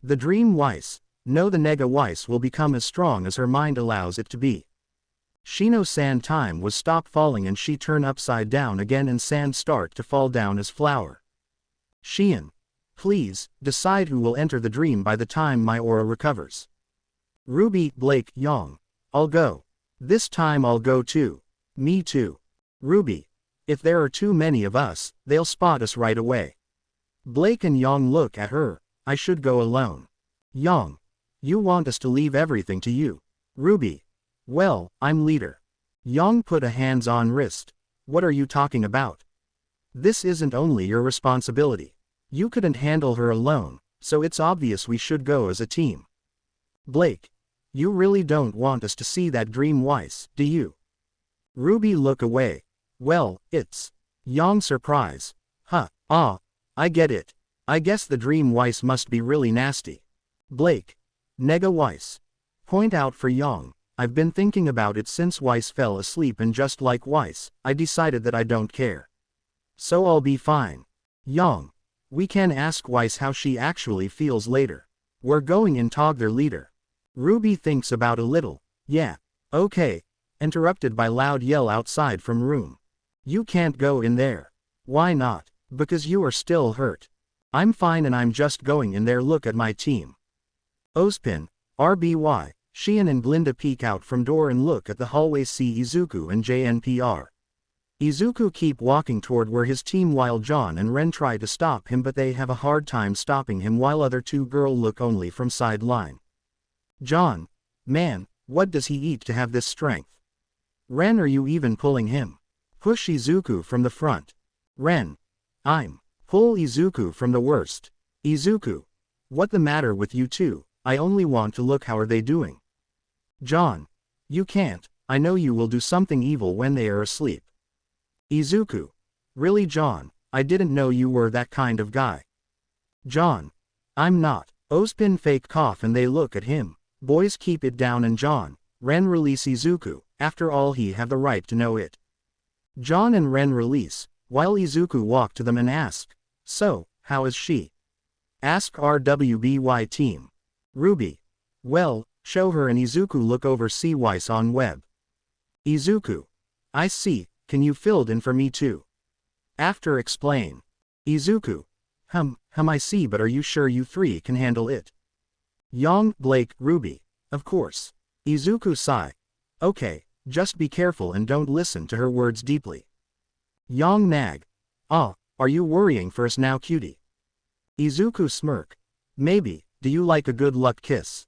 The dream Weiss. No, the Nega Weiss will become as strong as her mind allows it to be. Shino sand time was stop falling and she turn upside down again and sand start to fall down as flour. Xian. Please, decide who will enter the dream by the time my aura recovers. RWBY. Blake. Yang. I'll go. This time I'll go too. Me too. RWBY. If there are too many of us, they'll spot us right away. Blake and Yang look at her. I should go alone. Yang. You want us to leave everything to you. RWBY. Well, I'm leader. Yang put a hands on wrist. What are you talking about? This isn't only your responsibility. You couldn't handle her alone, so it's obvious we should go as a team. Blake. You really don't want us to see that dream Weiss, do you? RWBY look away. Well, it's Yang surprise. I get it. I guess the dream Weiss must be really nasty. Blake. Nega Weiss. Point out for Yang. I've been thinking about it since Weiss fell asleep, and just like Weiss, I decided that I don't care. So I'll be fine. Yang. We can ask Weiss how she actually feels later. We're going in tog their leader. RWBY thinks about a little. Yeah. Okay. Interrupted by loud yell outside from room. You can't go in there. Why not? Because you are still hurt. I'm fine and I'm just going in there. Look at my team. Ozpin. RWBY. Xian and Glinda peek out from door and look at the hallway, see Izuku and JNPR. Izuku keep walking toward where his team while John and Ren try to stop him but they have a hard time stopping him while other two girl look only from sideline. John. Man, what does he eat to have this strength? Ren, are you even pulling him? Push Izuku from the front. Ren. I'm. Pull Izuku from the worst. Izuku. What the matter with you two? I only want to look, how are they doing? John. You can't, I know you will do something evil when they are asleep. Izuku. Really John, I didn't know you were that kind of guy. John. I'm not. Ozpin fake cough and they look at him. Boys keep it down and John. Ren release Izuku, after all he have the right to know it. John and Ren release, while Izuku walk to them and ask, so, how is she? Ask RWBY team. RWBY. Well, show her and Izuku look over see Weiss on web. Izuku. I see, can you filled in for me too? After explain. Izuku. I see but are you sure you three can handle it? Yang, Blake, RWBY. Of course. Izuku sigh. Okay, just be careful and don't listen to her words deeply. Yang nag. Ah, are you worrying for us now cutie? Izuku smirk. Maybe, do you like a good luck kiss?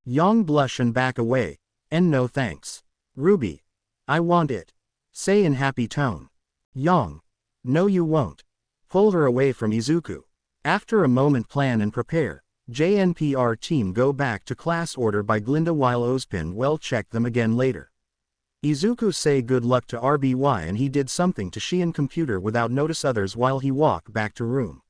Yang blush and back away, and no thanks. RWBY. I want it. Say in happy tone. Yang. No you won't. Pull her away from Izuku. After a moment plan and prepare, JNPR team go back to class order by Glinda while Ozpin well check them again later. Izuku say good luck to RBY and he did something to Shion computer without notice others while he walk back to room.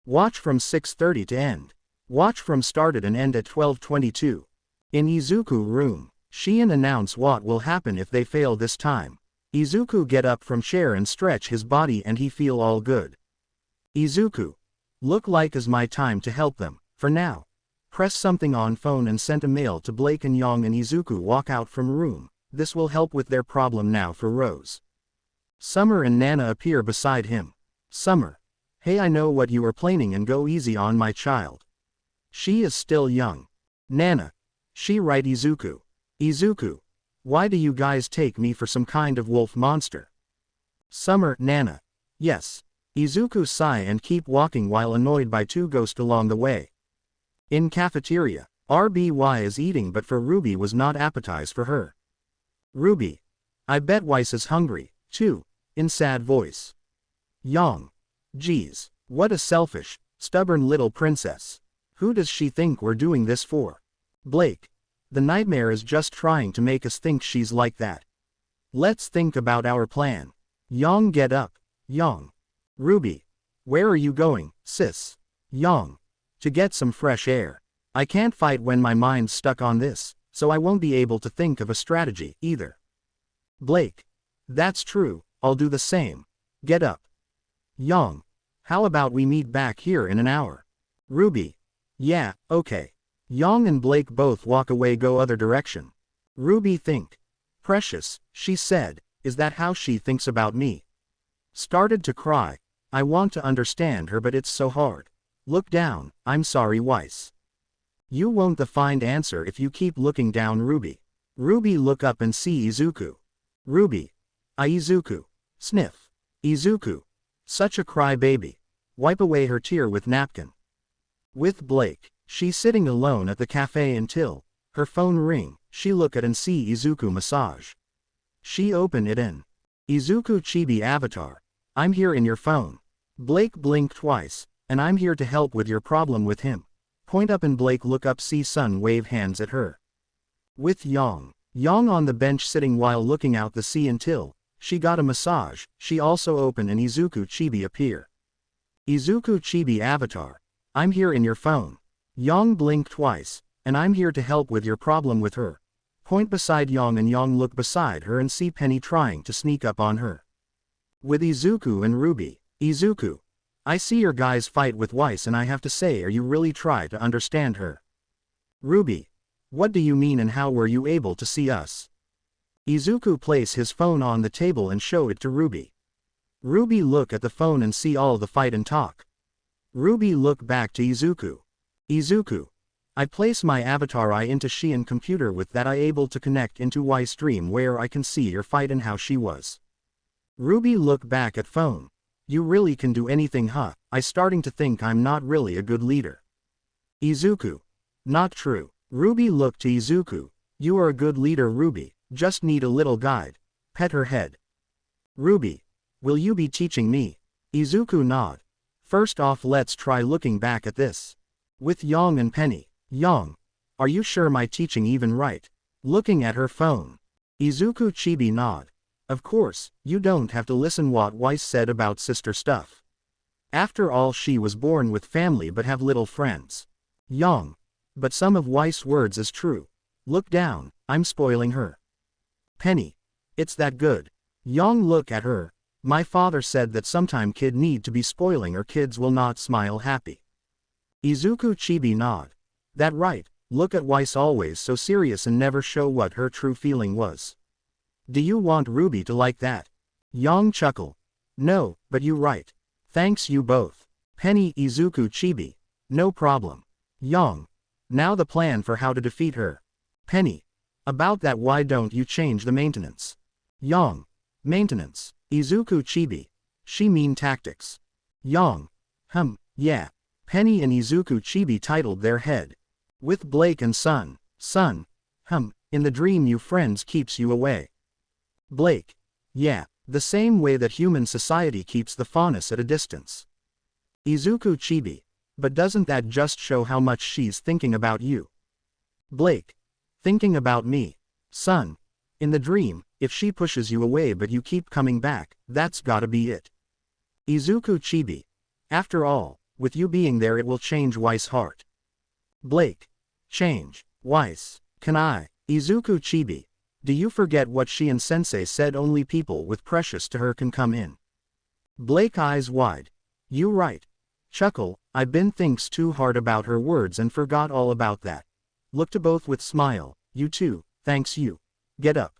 Watch from 6:30 to end. Watch from started and end at 12:22. In Izuku room, Shion announce what will happen if they fail this time. Izuku get up from chair and stretch his body and he feel all good. Izuku. Look like is my time to help them, for now. Press something on phone and sent a mail to Blake and Yang and Izuku walk out from room. This will help with their problem now for Rose. Summer and Nana appear beside him. Summer. Hey, I know what you are planning and go easy on my child. She is still young. Nana. She right Izuku. Izuku. Why do you guys take me for some kind of wolf monster? Summer, Nana. Yes. Izuku sigh and keep walking while annoyed by two ghosts along the way. In cafeteria, RBY is eating but for RWBY was not appetize for her. RWBY. I bet Weiss is hungry, too, in sad voice. Yang. Geez, what a selfish, stubborn little princess. Who does she think we're doing this for? Blake. The nightmare is just trying to make us think she's like that. Let's think about our plan. Yang get up. Yang. RWBY. Where are you going, sis? Yang. To get some fresh air. I can't fight when my mind's stuck on this, so I won't be able to think of a strategy, either. Blake. That's true, I'll do the same. Get up. Yang. How about we meet back here in an hour? RWBY. Yeah, okay. Yang and Blake both walk away go other direction. RWBY think. Precious, she said, is that how she thinks about me? Started to cry. I want to understand her but it's so hard. Look down, I'm sorry Weiss. You won't find answer if you keep looking down RWBY. RWBY look up and see Izuku. RWBY. Izuku. Sniff. Izuku. Such a cry baby. Wipe away her tear with napkin. With Blake, she sitting alone at the cafe until her phone ring, she look at and see Izuku massage. She open it in. Izuku chibi avatar. I'm here in your phone. Blake blink twice, and I'm here to help with your problem with him. Point up and Blake look up see Sun wave hands at her. With Yang. Yang on the bench sitting while looking out the sea until she got a massage, she also open and Izuku chibi appear. Izuku chibi avatar. I'm here in your phone. Yang blink twice, and I'm here to help with your problem with her. Point beside Yang and Yang look beside her and see Penny trying to sneak up on her. With Izuku and RWBY. Izuku. I see your guys fight with Weiss and I have to say are you really try to understand her? RWBY. What do you mean and how were you able to see us? Izuku place his phone on the table and show it to RWBY. RWBY look at the phone and see all the fight and talk. RWBY look back to Izuku. Izuku. I place my avatar eye into Shion computer with that I able to connect into Weiss dream where I can see your fight and how she was. RWBY look back at phone. You really can do anything, huh? I starting to think I'm not really a good leader. Izuku. Not true. RWBY look to Izuku. You are a good leader, RWBY, just need a little guide. Pet her head. RWBY. Will you be teaching me? Izuku nod. First off, let's try looking back at this. With Yang and Penny. Yang. Are you sure my teaching even right? Looking at her phone. Izuku chibi nod. Of course, you don't have to listen what Weiss said about sister stuff. After all, she was born with family but have little friends. Yang. But some of Weiss' words is true. Look down, I'm spoiling her. Penny. It's that good. Yang look at her. My father said that sometime kid need to be spoiling or kids will not smile happy. Izuku chibi nod. That right, look at Weiss always so serious and never show what her true feeling was. Do you want RWBY to like that? Yang chuckle. No, but you right. Thanks you both. Penny. Izuku chibi. No problem. Yang. Now the plan for how to defeat her. Penny. About that, why don't you change the maintenance? Yang. Maintenance. Izuku chibi. She mean tactics. Yang. Yeah. Penny and Izuku chibi titled their head. With Blake and Sun. In the dream you friends keeps you away. Blake. Yeah, the same way that human society keeps the faunus at a distance. Izuku chibi. But doesn't that just show how much she's thinking about you? Blake. Thinking about me. Sun. In the dream, if she pushes you away but you keep coming back, that's gotta be it. Izuku chibi. After all, with you being there it will change Weiss' heart. Blake. Change. Weiss. Can I? Izuku chibi. Do you forget what she and sensei said, only people with precious to her can come in? Blake eyes wide. You right. Chuckle. I been thinks too hard about her words and forgot all about that. Look to both with smile. You too, thanks you. Get up.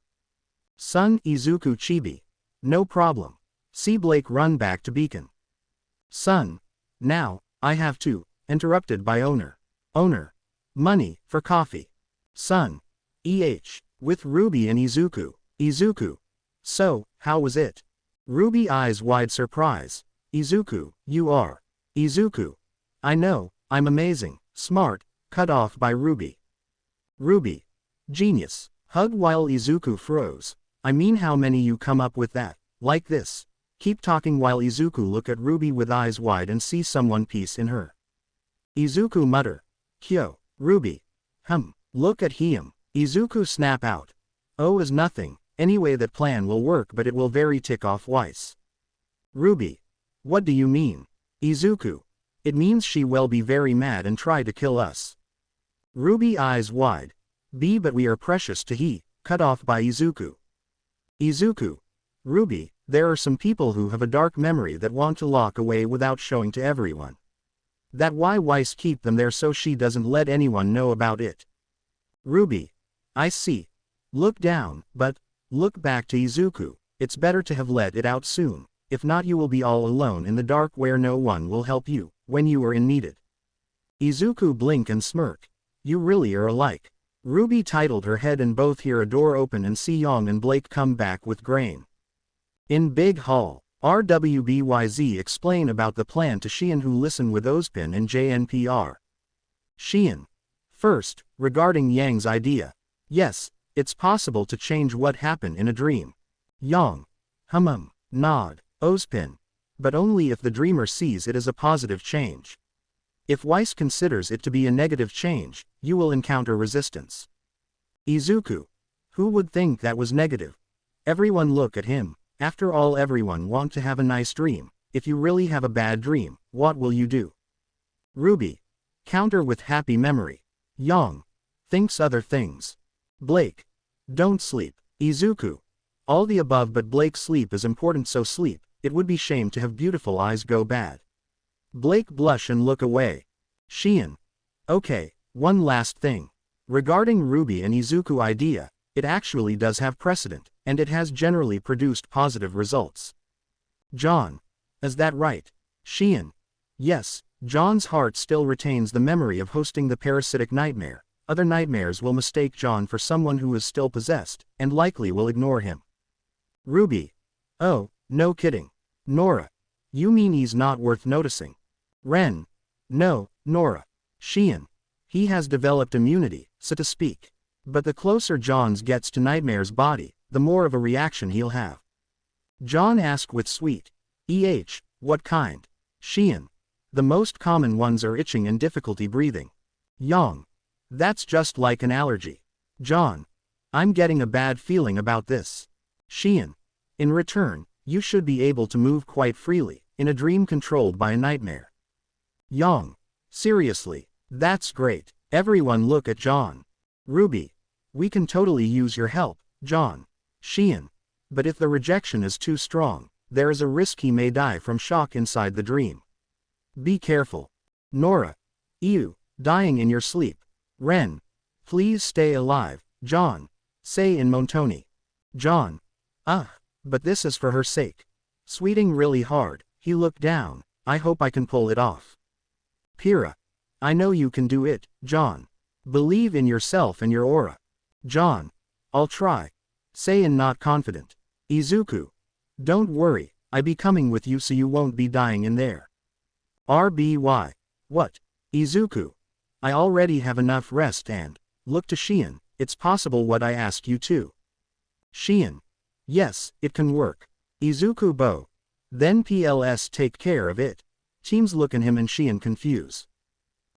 Sun. Izuku chibi. No problem. See Blake run back to beacon. Sun. Now, I have to. Interrupted by owner. Owner. Money, for coffee. Sun. With RWBY and Izuku. Izuku. So, how was it? RWBY eyes wide surprise. Izuku, you are. Izuku. I know, I'm amazing, smart, cut off by RWBY. RWBY. Genius. Hug while Izuku froze. I mean, how many you come up with that? Like this. Keep talking while Izuku look at RWBY with eyes wide and see someone peace in her. Izuku mutter. Kyo. RWBY. Look at him. Izuku snap out. Oh, is nothing. Anyway, that plan will work, but it will very tick off Weiss. RWBY. What do you mean? Izuku. It means she will be very mad and try to kill us. RWBY eyes wide. But we are precious to he. Cut off by Izuku. Izuku. RWBY, there are some people who have a dark memory that want to lock away without showing to everyone. That why Weiss keep them there so she doesn't let anyone know about it. RWBY. I see. Look down, but, look back to Izuku, it's better to have let it out soon, if not you will be all alone in the dark where no one will help you, when you are in needed. Izuku blink and smirk. You really are alike. RWBY titled her head and both hear a door open and see Yang and Blake come back with grain. In big hall, RWBYZ explain about the plan to Xian, who listen with Ozpin and JNPR. Xian. First, regarding Yang's idea. Yes, it's possible to change what happened in a dream. Yang. Nod. Ozpin. But only if the dreamer sees it as a positive change. If Weiss considers it to be a negative change, you will encounter resistance. Izuku. Who would think that was negative? Everyone look at him. After all, everyone want to have a nice dream. If you really have a bad dream, what will you do? RWBY. Counter with happy memory. Yang. Thinks other things. Blake. Don't sleep. Izuku. All the above, but Blake's sleep is important, so sleep. It would be shame to have beautiful eyes go bad. Blake blush and look away. Xian. Okay, one last thing. Regarding RWBY and Izuku idea, it actually does have precedent, and it has generally produced positive results. John. Is that right? Xian. Yes, John's heart still retains the memory of hosting the parasitic nightmare. Other nightmares will mistake John for someone who is still possessed, and likely will ignore him. RWBY. Oh, No kidding. Nora. You mean he's not worth noticing? Ren. No, Nora. Shion. He has developed immunity, so to speak. But the closer Johns gets to Nightmare's body, the more of a reaction he'll have. John asked with sweet. What kind? Shion. The most common ones are itching and difficulty breathing. Yang. That's just like an allergy. John. I'm getting a bad feeling about this. Shion. In return, you should be able to move quite freely, in a dream controlled by a nightmare. Yang. Seriously, that's great. Everyone look at John. RWBY. We can totally use your help, John. Shion. But if the rejection is too strong, there is a risk he may die from shock inside the dream. Be careful. Nora. Ew, dying in your sleep. Ren. Please stay alive, John. Say in monotony. John. But this is for her sake. Sweating really hard, he looked down. I hope I can pull it off. Pyrrha. I know you can do it, John. Believe in yourself and your aura. John. I'll try. Say in not confident. Izuku. Don't worry, I be coming with you so you won't be dying in there. RWBY. What? Izuku. I already have enough rest and, look to Shion, it's possible what I ask you to. Shion. Yes, it can work. Izuku bow. Then PLS take care of it. Teams look at him and Shion confuse.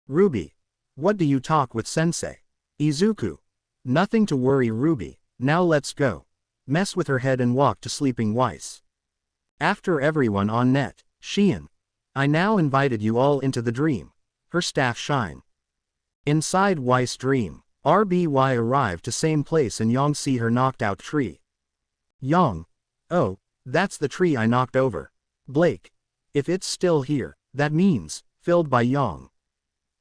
RWBY. What do you talk with sensei? Izuku. Nothing to worry RWBY, now let's go. Mess with her head and walk to sleeping Weiss. After everyone on net, Shion. I now invited you all into the dream. Her staff shine. Inside Weiss dream, RWBY arrived to same place and Yang see her knocked out tree. Yang. Oh, that's the tree I knocked over. Blake. If it's still here, that means, filled by Yang.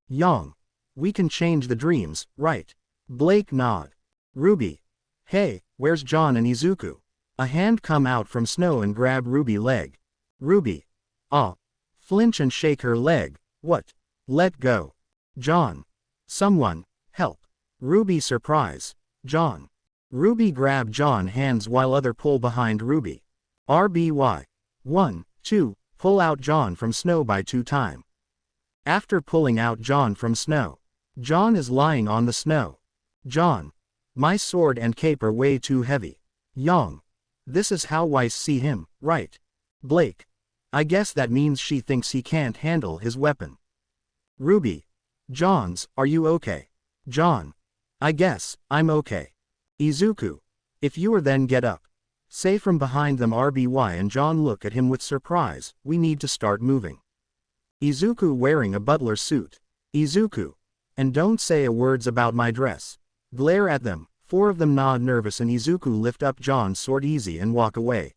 Yang. We can change the dreams, right? Blake nod. RWBY. Hey, where's John and Izuku? A hand come out from snow and grab RWBY leg. RWBY. Flinch and shake her leg. What? Let go. John. Someone, help. RWBY surprise. John. RWBY grab John hands while other pull behind RWBY. RWBY. 1, 2, pull out John from snow by 2 time. After pulling out John from snow, John is lying on the snow. John. My sword and cape are way too heavy. Yang. This is how Weiss see him, right? Blake. I guess that means she thinks he can't handle his weapon. RWBY. Johns, are you okay? John. I guess, I'm okay. Izuku. If you are then get up. Say from behind them RWBY and John look at him with surprise, we need to start moving. Izuku wearing a butler suit. Izuku. And don't say a words about my dress. Glare at them, 4 of them nod nervous and Izuku lift up John's sword easy and walk away.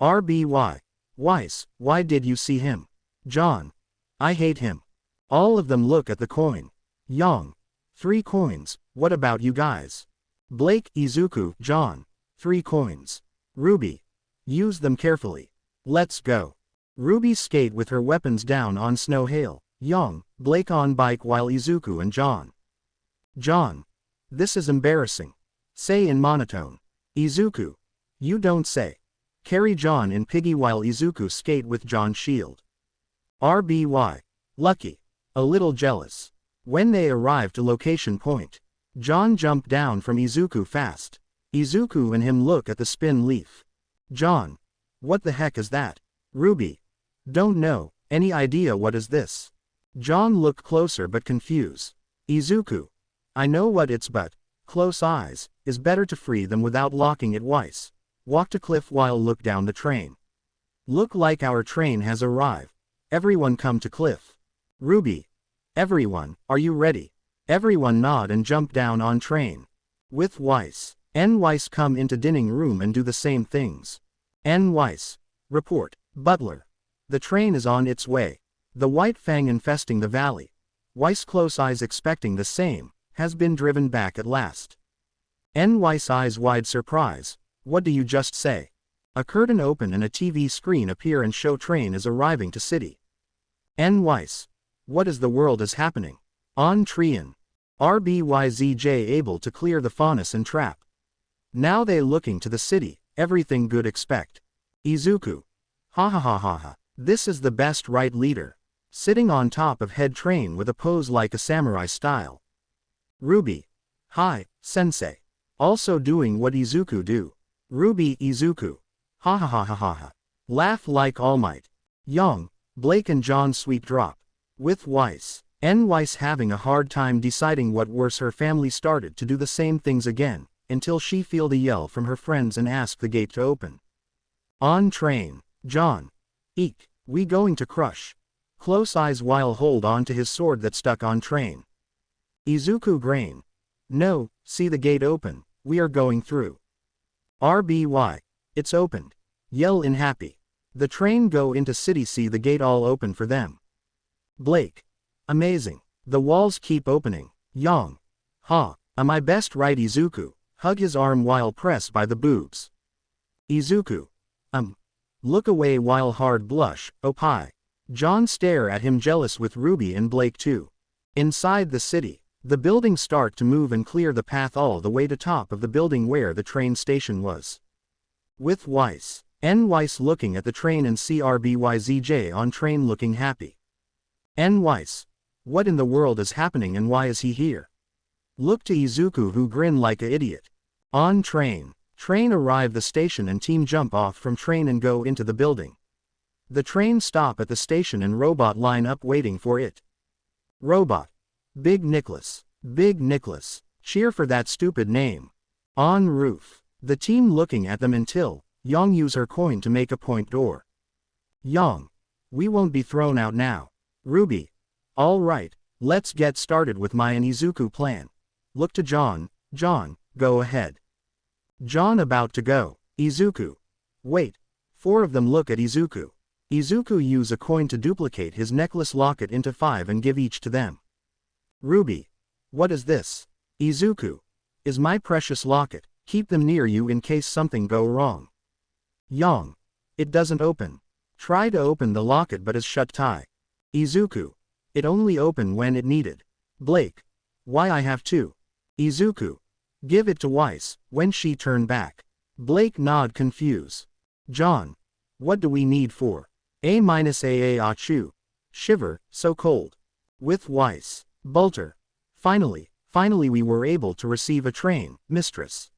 RWBY. Weiss, why did you see him? John. I hate him. All of them look at the coin. Yang. 3 coins, what about you guys? Blake, Izuku, John. 3 coins. RWBY. Use them carefully. Let's go. RWBY skate with her weapons down on snow hail. Yang, Blake on bike while Izuku and John. John. This is embarrassing. Say in monotone. Izuku. You don't say. Carry John in piggy while Izuku skate with John's shield. RWBY. Lucky. A little jealous. When they arrive to location point, John jumped down from Izuku fast. Izuku and him look at the spin leaf. John. What the heck is that? RWBY. Don't know, any idea what is this? John look closer but confused. Izuku. I know what it's but, close eyes, is better to free them without locking it Weiss. Walk to cliff while look down the train. Look like our train has arrived. Everyone come to cliff. RWBY. Everyone, are you ready? Everyone nod and jump down on train. With Weiss. Weiss come into dining room and do the same things. Weiss. Report, butler. The train is on its way. The White Fang infesting the valley. Weiss close eyes expecting the same, has been driven back at last. Weiss eyes wide surprise. What do you just say? A curtain open and a TV screen appear and show train is arriving to city. Weiss. What is the world is happening? On Trian. RWBYZJ able to clear the furnace and trap. Now they looking to the city, everything good expect. Izuku. Ha ha ha ha ha. This is the best right leader. Sitting on top of head train with a pose like a samurai style. RWBY. Hi, sensei. Also doing what Izuku do. RWBY Izuku. Ha ha ha ha ha ha. Laugh like All Might. Young, Blake and John sweet drop. With Weiss. Weiss having a hard time deciding what worse, her family started to do the same things again, until she feel the yell from her friends and ask the gate to open. On train. John. Eek, we going to crush. Close eyes while hold on to his sword that stuck on train. Izuku grain. No, see the gate open, we are going through. RWBY. It's opened. Yell in happy. The train go into city, see the gate all open for them. Blake. Amazing. The walls keep opening. Young. Ha, am I best right? Izuku. Hug his arm while pressed by the boobs. Izuku. Look away while hard blush, oh pie. John stare at him jealous with RWBY and Blake too. Inside the city, the buildings start to move and clear the path all the way to top of the building where the train station was. With Weiss. Weiss looking at the train and see RWBYZJ on train looking happy. Weiss. What in the world is happening and why is he here? Look to Izuku who grin like a idiot. On train. Train arrive the station and team jump off from train and go into the building. The train stop at the station and robot line up waiting for it. Robot. Big Nicholas. Big Nicholas. Cheer for that stupid name. On roof. The team looking at them until Young use her coin to make a point door. Young. We won't be thrown out now. RWBY. All right, let's get started with my and Izuku plan. Look to John. John, go ahead. John about to go. Izuku. Wait. 4 of them look at Izuku. Izuku use a coin to duplicate his necklace locket into 5 and give each to them. RWBY. What is this? Izuku. Is my precious locket. Keep them near you in case something go wrong. Young. It doesn't open. Try to open the locket but is shut tight. Izuku. It only open when it needed. Blake. Why I have to? Izuku. Give it to Weiss, when she turn back. Blake nod confused. John. What do we need for? A-AA achu. Shiver, so cold. With Weiss. Bolter. Finally we were able to receive a train, mistress.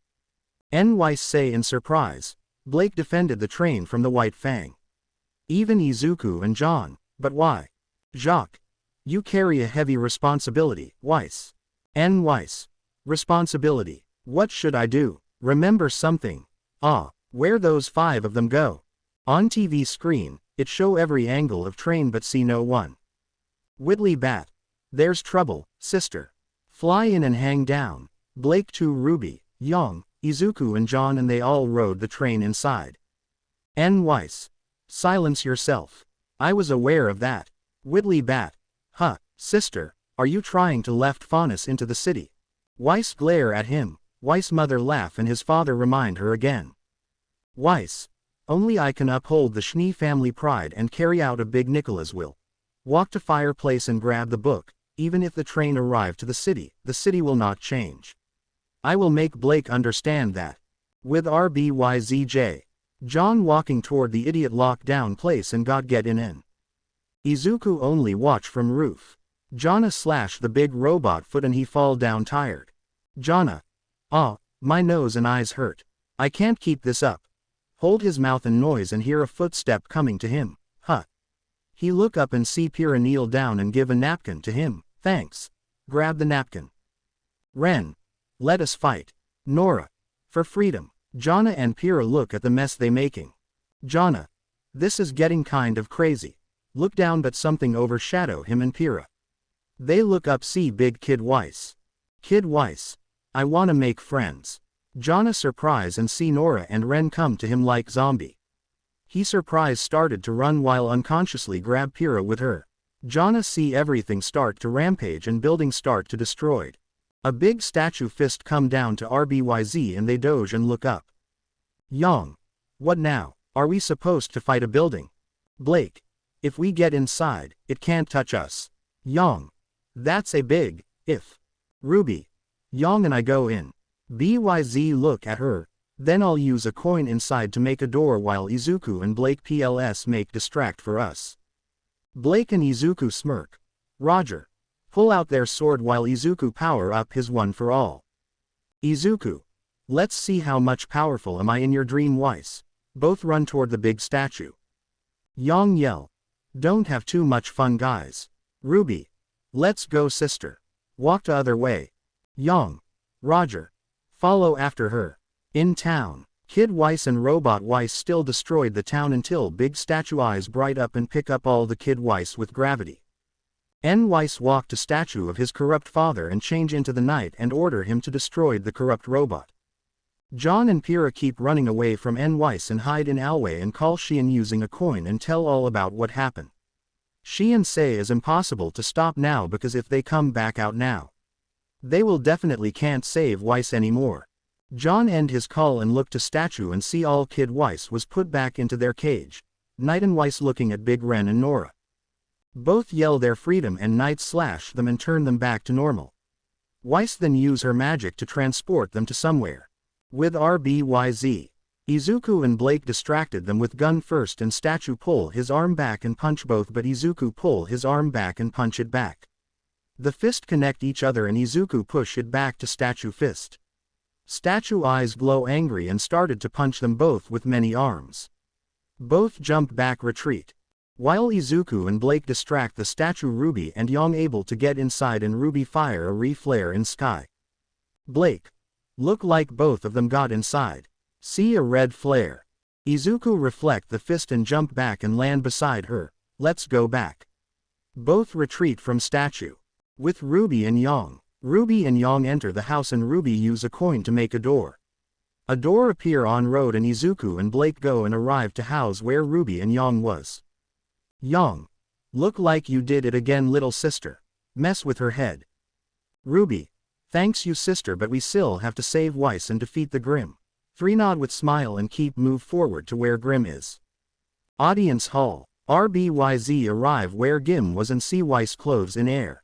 Weiss say in surprise. Blake defended the train from the White Fang. Even Izuku and John, but why? Jacques. You carry a heavy responsibility, Weiss. Weiss. Responsibility. What should I do? Remember something. Where those 5 of them go? On TV screen, it show every angle of train but see no one. Whitley bat. There's trouble, sister. Fly in and hang down. Blake to RWBY, Young, Izuku and John and they all rode the train inside. Weiss. Silence yourself. I was aware of that. Whitley bat. Huh, sister, are you trying to left Faunus into the city? Weiss glare at him. Weiss mother laugh and his father remind her again. Weiss. Only I can uphold the Schnee family pride and carry out a big Nicholas will. Walk to fireplace and grab the book, even if the train arrive to the city will not change. I will make Blake understand that. With RWBYZJ. John walking toward the idiot lockdown place and got get in. Izuku only watch from roof. Jonna slash the big robot foot and he fall down tired. Jonna. My nose and eyes hurt. I can't keep this up. Hold his mouth and noise and hear a footstep coming to him. He look up and see Pyrrha kneel down and give a napkin to him. Thanks. Grab the napkin. Ren. Let us fight. Nora. For freedom. Jonna and Pyrrha look at the mess they making. Jonna. This is getting kind of crazy. Look down but something overshadow him and Pyrrha. They look up see big Kid Weiss. Kid Weiss. I wanna make friends. Jonna surprise and see Nora and Ren come to him like zombie. He surprise started to run while unconsciously grab Pyrrha with her. Jonna see everything start to rampage and buildings start to destroyed. A big statue fist come down to RWBYZ and they doge and look up. Young. What now? Are we supposed to fight a building? Blake. If we get inside, it can't touch us. Young. That's a big if. RWBY. Young and I go in. BYZ look at her. Then I'll use a coin inside to make a door while Izuku and Blake PLS make distract for us. Blake and Izuku smirk. Roger. Pull out their sword while Izuku power up his one for all. Izuku. Let's see how much powerful am I in your dream Weiss. Both run toward the big statue. Yang yell. Don't have too much fun guys. RWBY. Let's go sister. Walk the other way. Yang. Roger. Follow after her. In town, Kid Weiss and Robot Weiss still destroyed the town until big statue eyes bright up and pick up all the Kid Weiss with gravity. Weiss walk to statue of his corrupt father and change into the night and order him to destroy the corrupt robot. John and Pyrrha keep running away from Weiss and hide in alleyway and call Xian using a coin and tell all about what happened. Xian say is impossible to stop now because if they come back out now, they will definitely can't save Weiss anymore. John end his call and look to statue and see all Kid Weiss was put back into their cage. Knight and Weiss looking at Big Ren and Nora. Both yell their freedom and Knight slash them and turn them back to normal. Weiss then use her magic to transport them to somewhere. With RBYZ. Izuku and Blake distracted them with gun first and statue pull his arm back and punch both but Izuku pull his arm back and punch it back. The fist connect each other and Izuku push it back to statue fist. Statue eyes glow angry and started to punch them both with many arms. Both jump back retreat. While Izuku and Blake distract the statue RWBY and Yang able to get inside and RWBY fire a re-flare in sky. Blake. Look like both of them got inside. See a red flare. Izuku reflect the fist and jump back and land beside her. Let's go back. Both retreat from statue. With RWBY and Yang. RWBY and Yang enter the house and RWBY use a coin to make a door. A door appear on road and Izuku and Blake go and arrive to house where RWBY and Yang was. Yang. Look like you did it again little sister. Mess with her head. RWBY. Thanks you sister but we still have to save Weiss and defeat the Grim. 3 nod with smile and keep move forward to where Grim is. Audience hall. RBYZ arrive where Gim was and see Weiss clothes in air.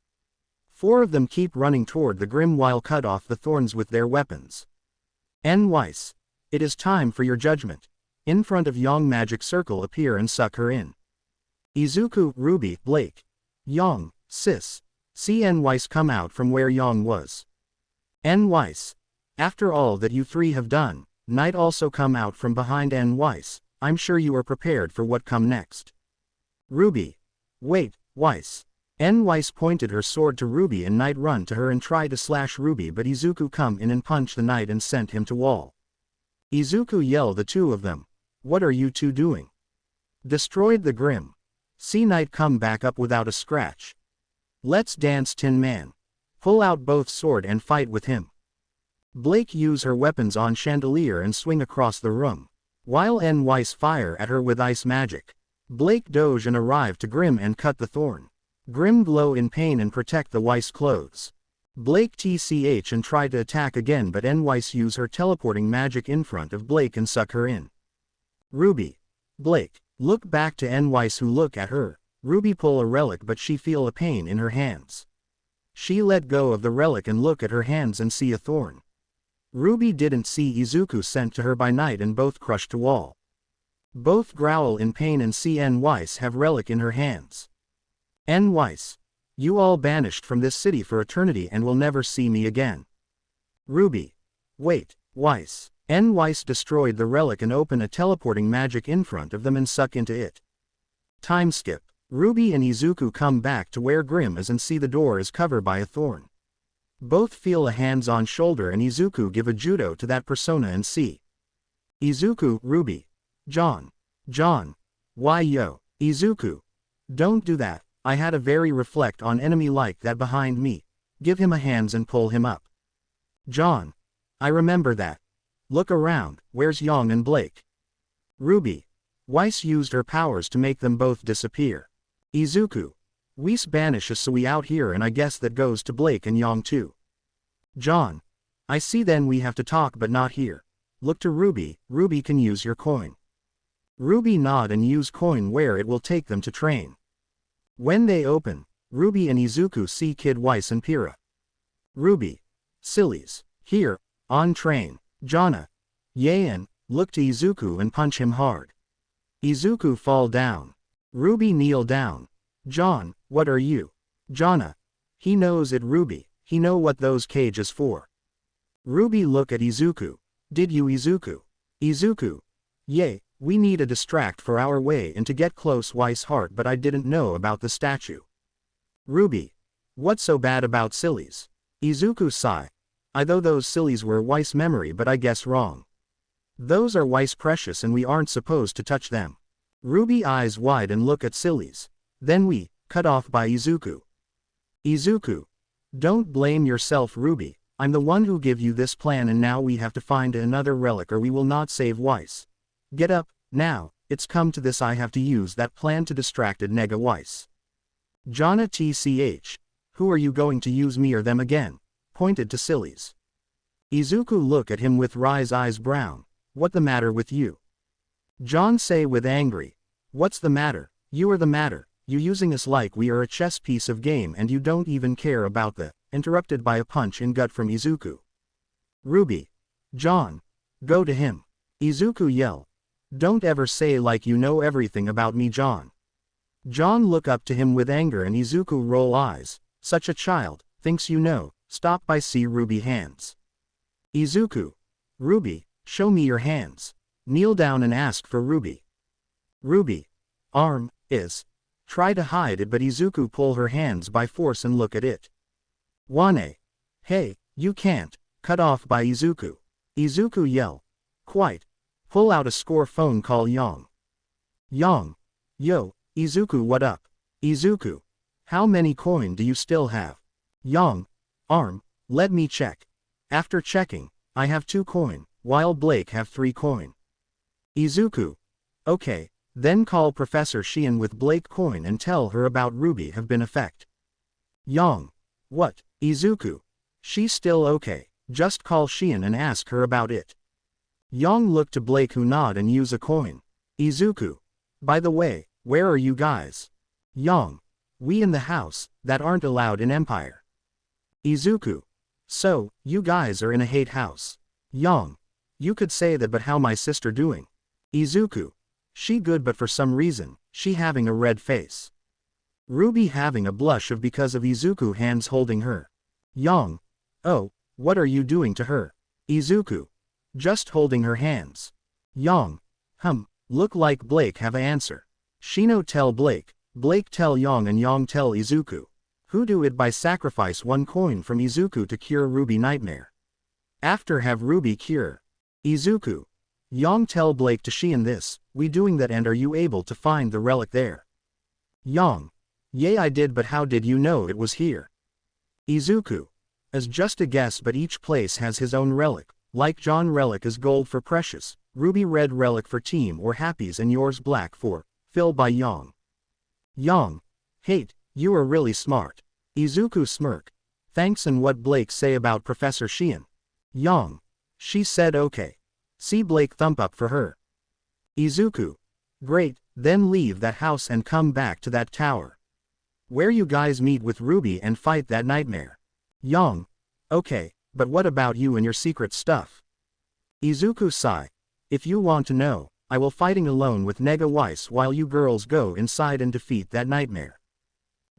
4 of them keep running toward the Grim while cut off the thorns with their weapons. Weiss. It is time for your judgment. In front of Yang magic circle appear and suck her in. Izuku, RWBY, Blake. Yang, sis. See Weiss come out from where Yang was. Weiss. After all that you 3 have done, Knight also come out from behind Weiss. I'm sure you are prepared for what come next. RWBY. Wait, Weiss. Weiss pointed her sword to RWBY and Knight run to her and try to slash RWBY but Izuku come in and punch the Knight and sent him to wall. Izuku yell the 2 of them. What are you 2 doing? Destroyed the Grim. See Knight come back up without a scratch. Let's dance Tin Man. Pull out both sword and fight with him. Blake use her weapons on chandelier and swing across the room. While Weiss fire at her with ice magic. Blake doge and arrive to Grim and cut the thorn. Grim glow in pain and protect the Weiss clothes. Blake TCH and try to attack again but Weiss use her teleporting magic in front of Blake and suck her in. RWBY. Blake. Look back to Weiss who look at her. RWBY pull a relic but she feel a pain in her hands. She let go of the relic and look at her hands and see a thorn. RWBY didn't see Izuku sent to her by Knight and both crushed to wall. Both growl in pain and see Weiss have relic in her hands. Weiss. You all banished from this city for eternity and will never see me again. RWBY. Wait, Weiss. Weiss destroyed the relic and open a teleporting magic in front of them and suck into it. Time skip. RWBY and Izuku come back to where Grim is and see the door is covered by a thorn. Both feel a hands on shoulder and Izuku give a judo to that persona and see. Izuku, RWBY. John. Why yo, Izuku. Don't do that. I had a very reflect on enemy like that behind me. Give him a hands and pull him up. John. I remember that. Look around, where's Yang and Blake? RWBY. Weiss used her powers to make them both disappear. Izuku. Weiss banishes so we out here and I guess that goes to Blake and Yang too. John. I see then we have to talk but not here. Look to RWBY, RWBY can use your coin. RWBY nod and use coin where it will take them to train. When they open, RWBY and Izuku see Kid Weiss and Pyrrha. RWBY. Sillies. Here, on train. Jana. Yaen, look to Izuku and punch him hard. Izuku fall down. RWBY kneel down. John, what are you? Jonna. He knows it RWBY, he know what those cages for. RWBY look at Izuku. Did you Izuku? Izuku. Yay, we need a distract for our way and to get close Weiss heart but I didn't know about the statue. RWBY. What's so bad about sillies? Izuku sigh. I though those sillies were Weiss memory but I guess wrong. Those are Weiss precious and we aren't supposed to touch them. RWBY eyes wide and look at sillies. Then we, cut off by Izuku. Izuku. Don't blame yourself RWBY, I'm the one who give you this plan and now we have to find another relic or we will not save Weiss. Get up, now, it's come to this I have to use that plan to distracted Nega Weiss. Jonna tch. Who are you going to use me or them again? Pointed to sillies. Izuku look at him with rise eyes brown. What the matter with you? John say with angry. What's the matter? You are the matter, you using us like we are a chess piece of game and you don't even care about the, interrupted by a punch in gut from Izuku. RWBY. John. Go to him. Izuku yell. Don't ever say like you know everything about me John. John look up to him with anger and Izuku roll eyes. Such a child, thinks you know, stop by see RWBY hands. Izuku. RWBY, show me your hands. Kneel down and ask for RWBY. RWBY. Arm, is. Try to hide it but Izuku pull her hands by force and look at it. Wane. Hey, you can't, cut off by Izuku. Izuku yell. Quite. Pull out a score phone call Yang. Yang. Yo, Izuku what up? Izuku. How many coin do you still have? Yang. Arm, let me check. After checking, I have 2 coin, while Blake have 3 coin. Izuku. Okay, then call Professor Sheehan with Blake coin and tell her about RWBY have been effect. Yang. What, Izuku? She's still okay, just call Sheehan and ask her about it. Yang look to Blake who nod and use a coin. Izuku. By the way, where are you guys? Yang. We in the house, that aren't allowed in Empire. Izuku. So, you guys are in a hate house. Yang. You could say that but how my sister doing? Izuku. She good but for some reason, she having a red face. RWBY having a blush of because of Izuku hands holding her. Yang. Oh, what are you doing to her? Izuku. Just holding her hands. Yang. Look like Blake have a answer. Shino tell Blake, Blake tell Yang and Yang tell Izuku. Who do it by sacrifice 1 coin from Izuku to cure RWBY nightmare. After have RWBY cure. Izuku. Yang tell Blake to Sheehan this, we doing that and are you able to find the relic there? Yang. Yay I did but how did you know it was here? Izuku. As just a guess but each place has his own relic, like John relic is gold for precious, RWBY red relic for team or happies and yours black for, fill by Yang. Yang. Hate, you are really smart. Izuku smirk. Thanks and what Blake say about Professor Sheehan? Yang. She said okay. See Blake thump up for her. Izuku. Great, then leave that house and come back to that tower. Where you guys meet with RWBY and fight that nightmare. Yang. Okay, but what about you and your secret stuff? Izuku sigh. If you want to know, I will fighting alone with Nega Weiss while you girls go inside and defeat that nightmare.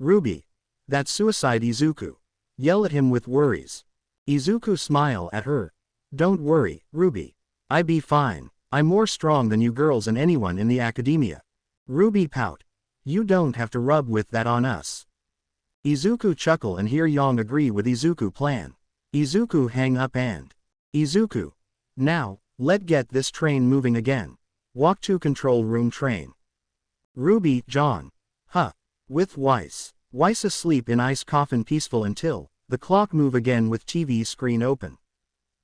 RWBY. That's suicide Izuku. Yell at him with worries. Izuku smile at her. Don't worry, RWBY. I be fine, I'm more strong than you girls and anyone in the academia. RWBY pout. You don't have to rub with that on us. Izuku chuckle and hear Yang agree with Izuku plan. Izuku hang up and. Izuku. Now, let get this train moving again. Walk to control room train. RWBY, John. With Weiss. Weiss asleep in ice coffin peaceful until, the clock move again with TV screen open.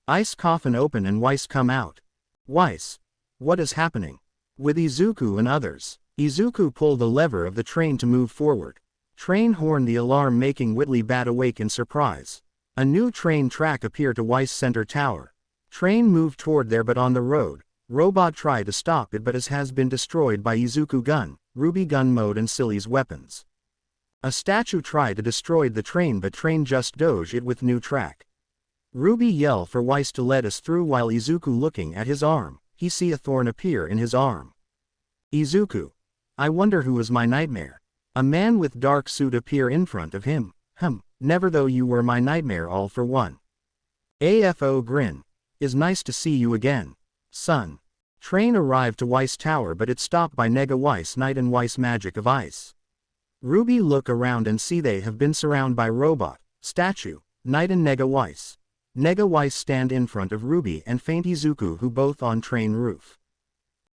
Ice coffin open and Weiss come out. Weiss. What is happening? With Izuku and others. Izuku pull the lever of the train to move forward. Train horn the alarm making Whitley bat awake in surprise. A new train track appear to Weiss Center Tower. Train move toward there but on the road. Robot try to stop it but has been destroyed by Izuku gun, RWBY gun mode and Silly's weapons. A statue try to destroy the train but train just doge it with new track. RWBY yell for Weiss to let us through while Izuku looking at his arm, he see a thorn appear in his arm. Izuku. I wonder who is my nightmare. A man with dark suit appear in front of him. Never though you were my nightmare all for one. AFO grin. Is nice to see you again, son. Train arrived to Weiss Tower but it stopped by Nega Weiss Night and Weiss Magic of Ice. RWBY look around and see they have been surrounded by robot, statue, Night and Nega Weiss. Nega Weiss stand in front of RWBY and faint Izuku who both on train roof.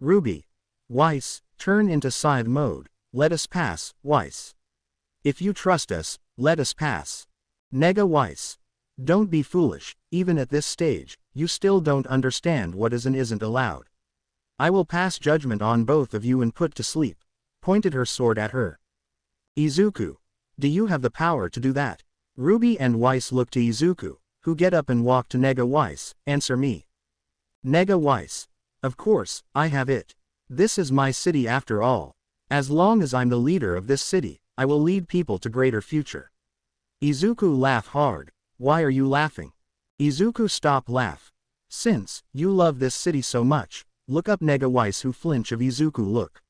RWBY. Weiss, turn into scythe mode, let us pass, Weiss. If you trust us, let us pass. Nega Weiss. Don't be foolish, even at this stage, you still don't understand what is and isn't allowed. I will pass judgment on both of you and put to sleep. Pointed her sword at her. Izuku. Do you have the power to do that? RWBY and Weiss look to Izuku, who get up and walk to Nega Weiss, answer me. Nega Weiss. Of course, I have it. This is my city after all. As long as I'm the leader of this city, I will lead people to greater future. Izuku laugh hard. Why are you laughing? Izuku stop laugh. Since you love this city so much, look up Nega Weiss who flinch of Izuku look.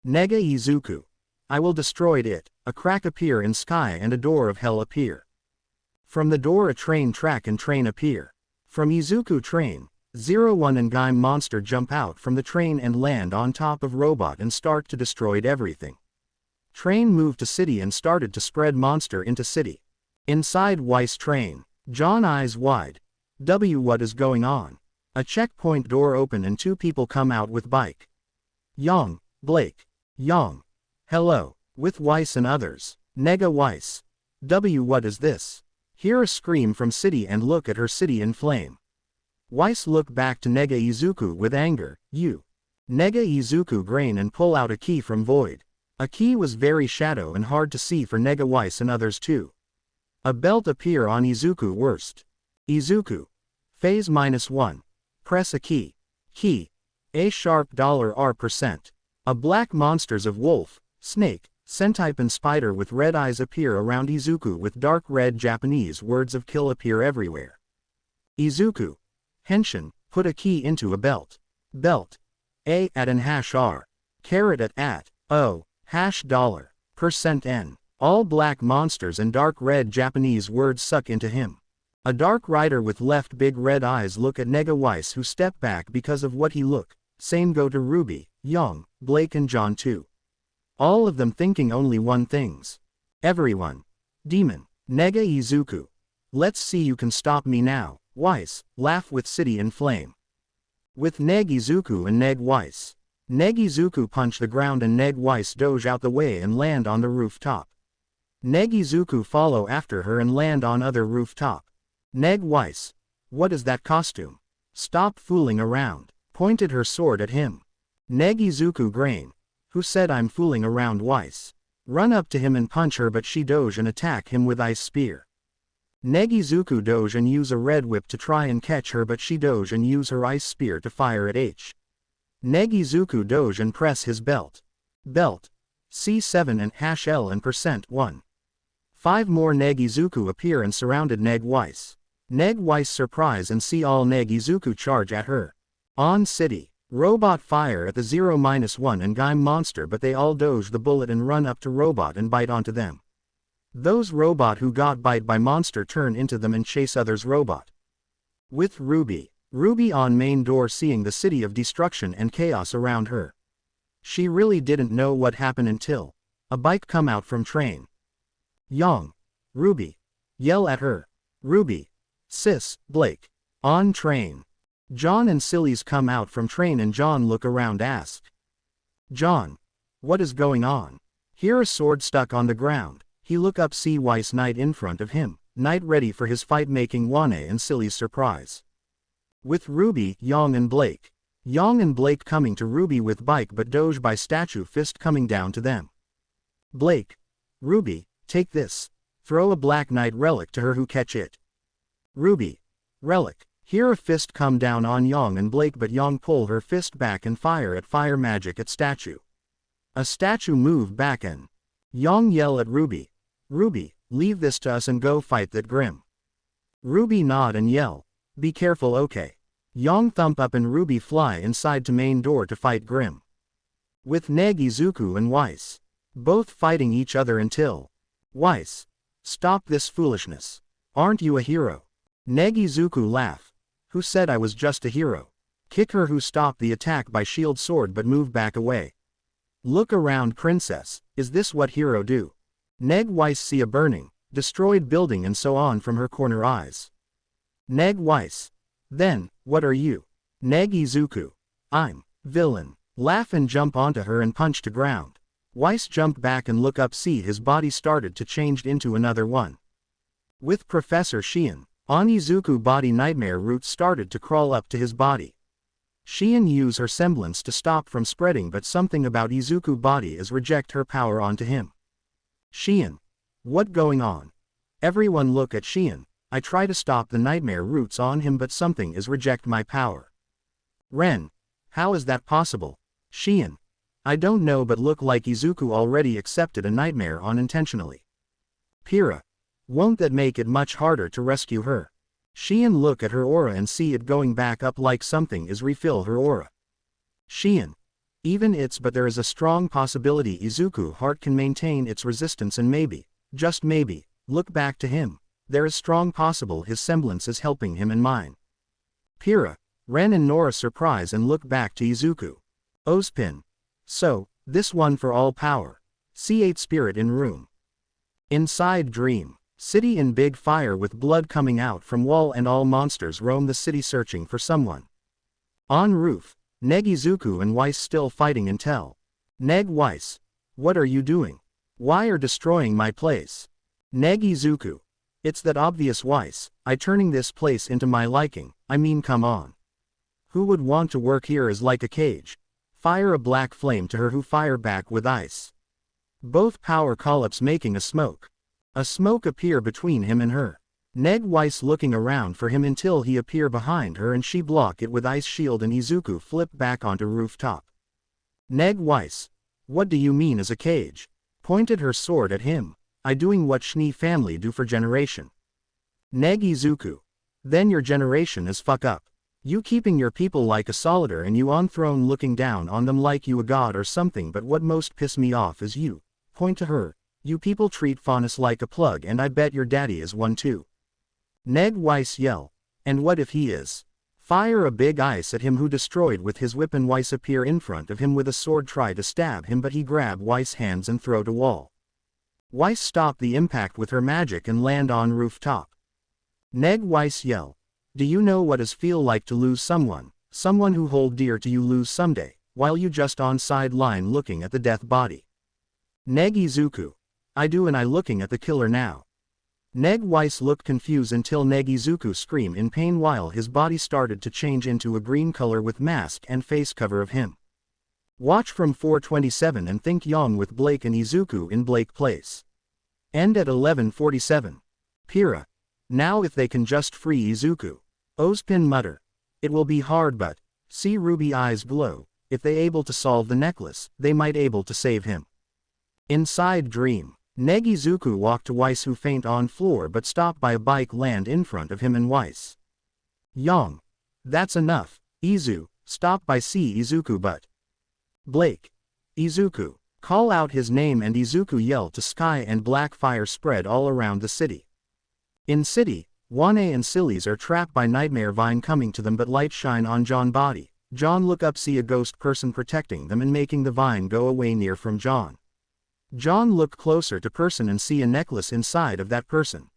Nega Izuku. I will destroy it. A crack appear in sky and a door of hell appear. From the door a train track and train appear. From Izuku train, 01 and Gaim monster jump out from the train and land on top of robot and start to destroy everything. Train moved to city and started to spread monster into city. Inside Weiss train, John eyes wide. What is going on? A checkpoint door open and two people come out with bike. Yang, Blake. Yang. Hello. With Weiss and others. Nega Weiss. What is this? Hear a scream from city and look at her city in flame. Weiss look back to Nega Izuku with anger. You. Nega Izuku grain and pull out a key from void. A key was very shadow and hard to see for Nega Weiss and others too. A belt appear on Izuku worst. Izuku. Phase -1. Press a key. Key. A sharp $R%. A black monsters of wolf, snake, centipe and spider with red eyes appear around Izuku with dark red Japanese words of kill appear everywhere. Izuku. Henshin, put a key into a belt. Belt. A at an #R. Caret at O, $. All black monsters and dark red Japanese words suck into him. A dark rider with left big red eyes look at Nega Weiss who step back because of what he look. Same go to RWBY, Yang, Blake and John too. All of them thinking only one things. Everyone. Demon. Nega Izuku. Let's see you can stop me now, Weiss, laugh with city in flame. With Neg Izuku and Neg Weiss. Neg Izuku punch the ground and Neg Weiss doge out the way and land on the rooftop. Neg Izuku follow after her and land on other rooftop. Neg Weiss. What is that costume? Stop fooling around. Pointed her sword at him. Neg Izuku grain. Who said I'm fooling around Weiss? Run up to him and punch her but she doge and attack him with ice spear. Neg Izuku doge and use a red whip to try and catch her but she doge and use her ice spear to fire at H. Neg Izuku doge and press his belt. Belt. C7 and #L and %1. 5 more Neg Izuku appear and surrounded Neg Weiss. Neg Weiss surprise and see all Neg Izuku charge at her. On city. Robot fire at the 0-1 and Gaim monster but they all doge the bullet and run up to robot and bite onto them. Those robot who got bite by monster turn into them and chase others robot. With RWBY. RWBY on main door seeing the city of destruction and chaos around her. She really didn't know what happened until a bike come out from train. Yang. RWBY. Yell at her. RWBY. Sis, Blake. On train. John and Sillies come out from train and John look around ask. John. What is going on? Hear a sword stuck on the ground. He look up see Weiss Knight in front of him, Knight ready for his fight making Wane and Silly's surprise. With RWBY, Yang and Blake. Yang and Blake coming to RWBY with bike but doge by statue fist coming down to them. Blake. RWBY, take this. Throw a Black Knight relic to her who catch it. RWBY. Relic. Hear a fist come down on Yang and Blake but Yang pull her fist back and fire at fire magic at statue. A statue move back and Yang yell at RWBY. RWBY, leave this to us and go fight that Grim. RWBY nod and yell. Be careful, okay. Yang thump up and RWBY fly inside to main door to fight Grim. With Nega, Isizuku and Weiss. Both fighting each other until. Weiss. Stop this foolishness. Aren't you a hero? Nega, Isizuku laugh. Who said I was just a hero? Kick her. Who stopped the attack by shield sword but moved back away. Look around, princess, is this what hero do? Neg Weiss see a burning, destroyed building and so on from her corner eyes. Neg Weiss. Then, what are you? Neg Isizuku. I'm, villain. Laugh and jump onto her and punch to ground. Weiss jumped back and look up, see his body started to change into another one. With Professor Shion, on Isizuku body nightmare roots started to crawl up to his body. Shion use her semblance to stop from spreading, but something about Isizuku body is reject her power onto him. Shion. What going on? Everyone look at Shion. I try to stop the nightmare roots on him but something is reject my power. Ren. How is that possible? Shion. I don't know but look like Isizuku already accepted a nightmare on intentionally. Pyrrha. Won't that make it much harder to rescue her? Shion look at her aura and see it going back up like something is refill her aura. Shion. Even it's but there is a strong possibility Isizuku heart can maintain its resistance and maybe, just maybe, look back to him. There is strong possible his semblance is helping him and mine. Pyrrha. Ren and Nora surprise and look back to Isizuku. Ozpin. So, this one for all power. C8 spirit in room. Inside dream. City in big fire with blood coming out from wall and all monsters roam the city searching for someone. On roof. Neg Isizuku and Weiss still fighting until. Neg Weiss. What are you doing? Why are destroying my place? Neg Isizuku. It's that obvious Weiss, I turning this place into my liking, I mean come on. Who would want to work here is like a cage. Fire a black flame to her who fire back with ice. Both power call-ups making a smoke. A smoke appear between him and her. Neg Weiss looking around for him until he appear behind her and she block it with ice shield and Isizuku flip back onto rooftop. Neg Weiss. What do you mean as a cage? Pointed her sword at him. I doing what Schnee family do for generation. Neg Isizuku. Then your generation is fuck up. You keeping your people like a soldier and you on throne looking down on them like you a god or something, but what most piss me off is you. Point to her. You people treat Faunus like a plug and I bet your daddy is one too. Neg Weiss yell. And what if he is? Fire a big ice at him who destroyed with his whip and Weiss appear in front of him with a sword try to stab him but he grab Weiss hands and throw to wall. Weiss stop the impact with her magic and land on rooftop. Neg Weiss yell. Do you know what it feel like to lose someone who hold dear to you lose someday, while you just on sideline looking at the death body? Neg Isizuku. I do and I looking at the killer now. Neg Weiss looked confused until Neg Isizuku scream in pain while his body started to change into a green color with mask and face cover of him. Watch from 427 and think Yang with Blake and Isizuku in Blake place. End at 11:47. Pyrrha. Now if they can just free Isizuku. Ozpin mutter. It will be hard but, see RWBY eyes glow, if they able to solve the necklace, they might able to save him. Inside dream. Neg Isizuku walk to Weiss who faint on floor but stop by a bike land in front of him and Weiss. Yang. That's enough. Izu. Stop by see Isizuku but. Blake. Isizuku. Call out his name and Isizuku yell to sky and black fire spread all around the city. In city, Wane and Sillies are trapped by nightmare vine coming to them but light shine on John body. John look up see a ghost person protecting them and making the vine go away near from John. John look closer to person and see a necklace inside of that person.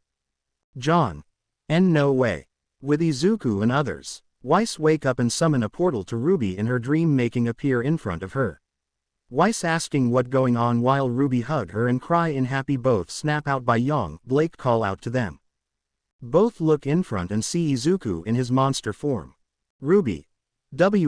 John. And no way. With Isizuku and others, Weiss wake up and summon a portal to RWBY in her dream making appear in front of her. Weiss asking what going on while RWBY hug her and cry in happy both snap out by Yang, Blake call out to them. Both look in front and see Isizuku in his monster form. RWBY.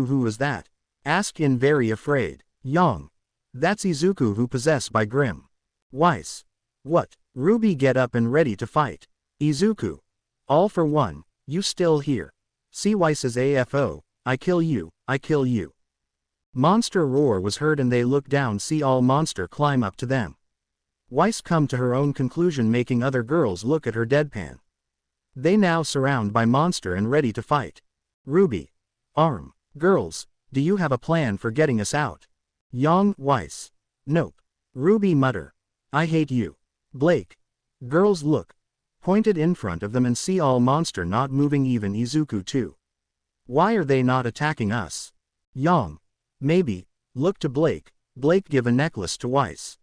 Who is that? Ask in very afraid. Yang. That's Isizuku who possessed by Grim. Weiss. What? RWBY get up and ready to fight. Isizuku. All for one, you still here. See Weiss's AFO, I kill you, I kill you. Monster roar was heard and they look down see all monster climb up to them. Weiss come to her own conclusion making other girls look at her deadpan. They now surround by monster and ready to fight. RWBY. Arm. Girls, do you have a plan for getting us out? Young, Weiss. Nope. RWBY mutter. I hate you. Blake. Girls look. Pointed in front of them and see all monster not moving, even Isizuku too. Why are they not attacking us? Young. Maybe. Look to Blake. Blake give a necklace to Weiss.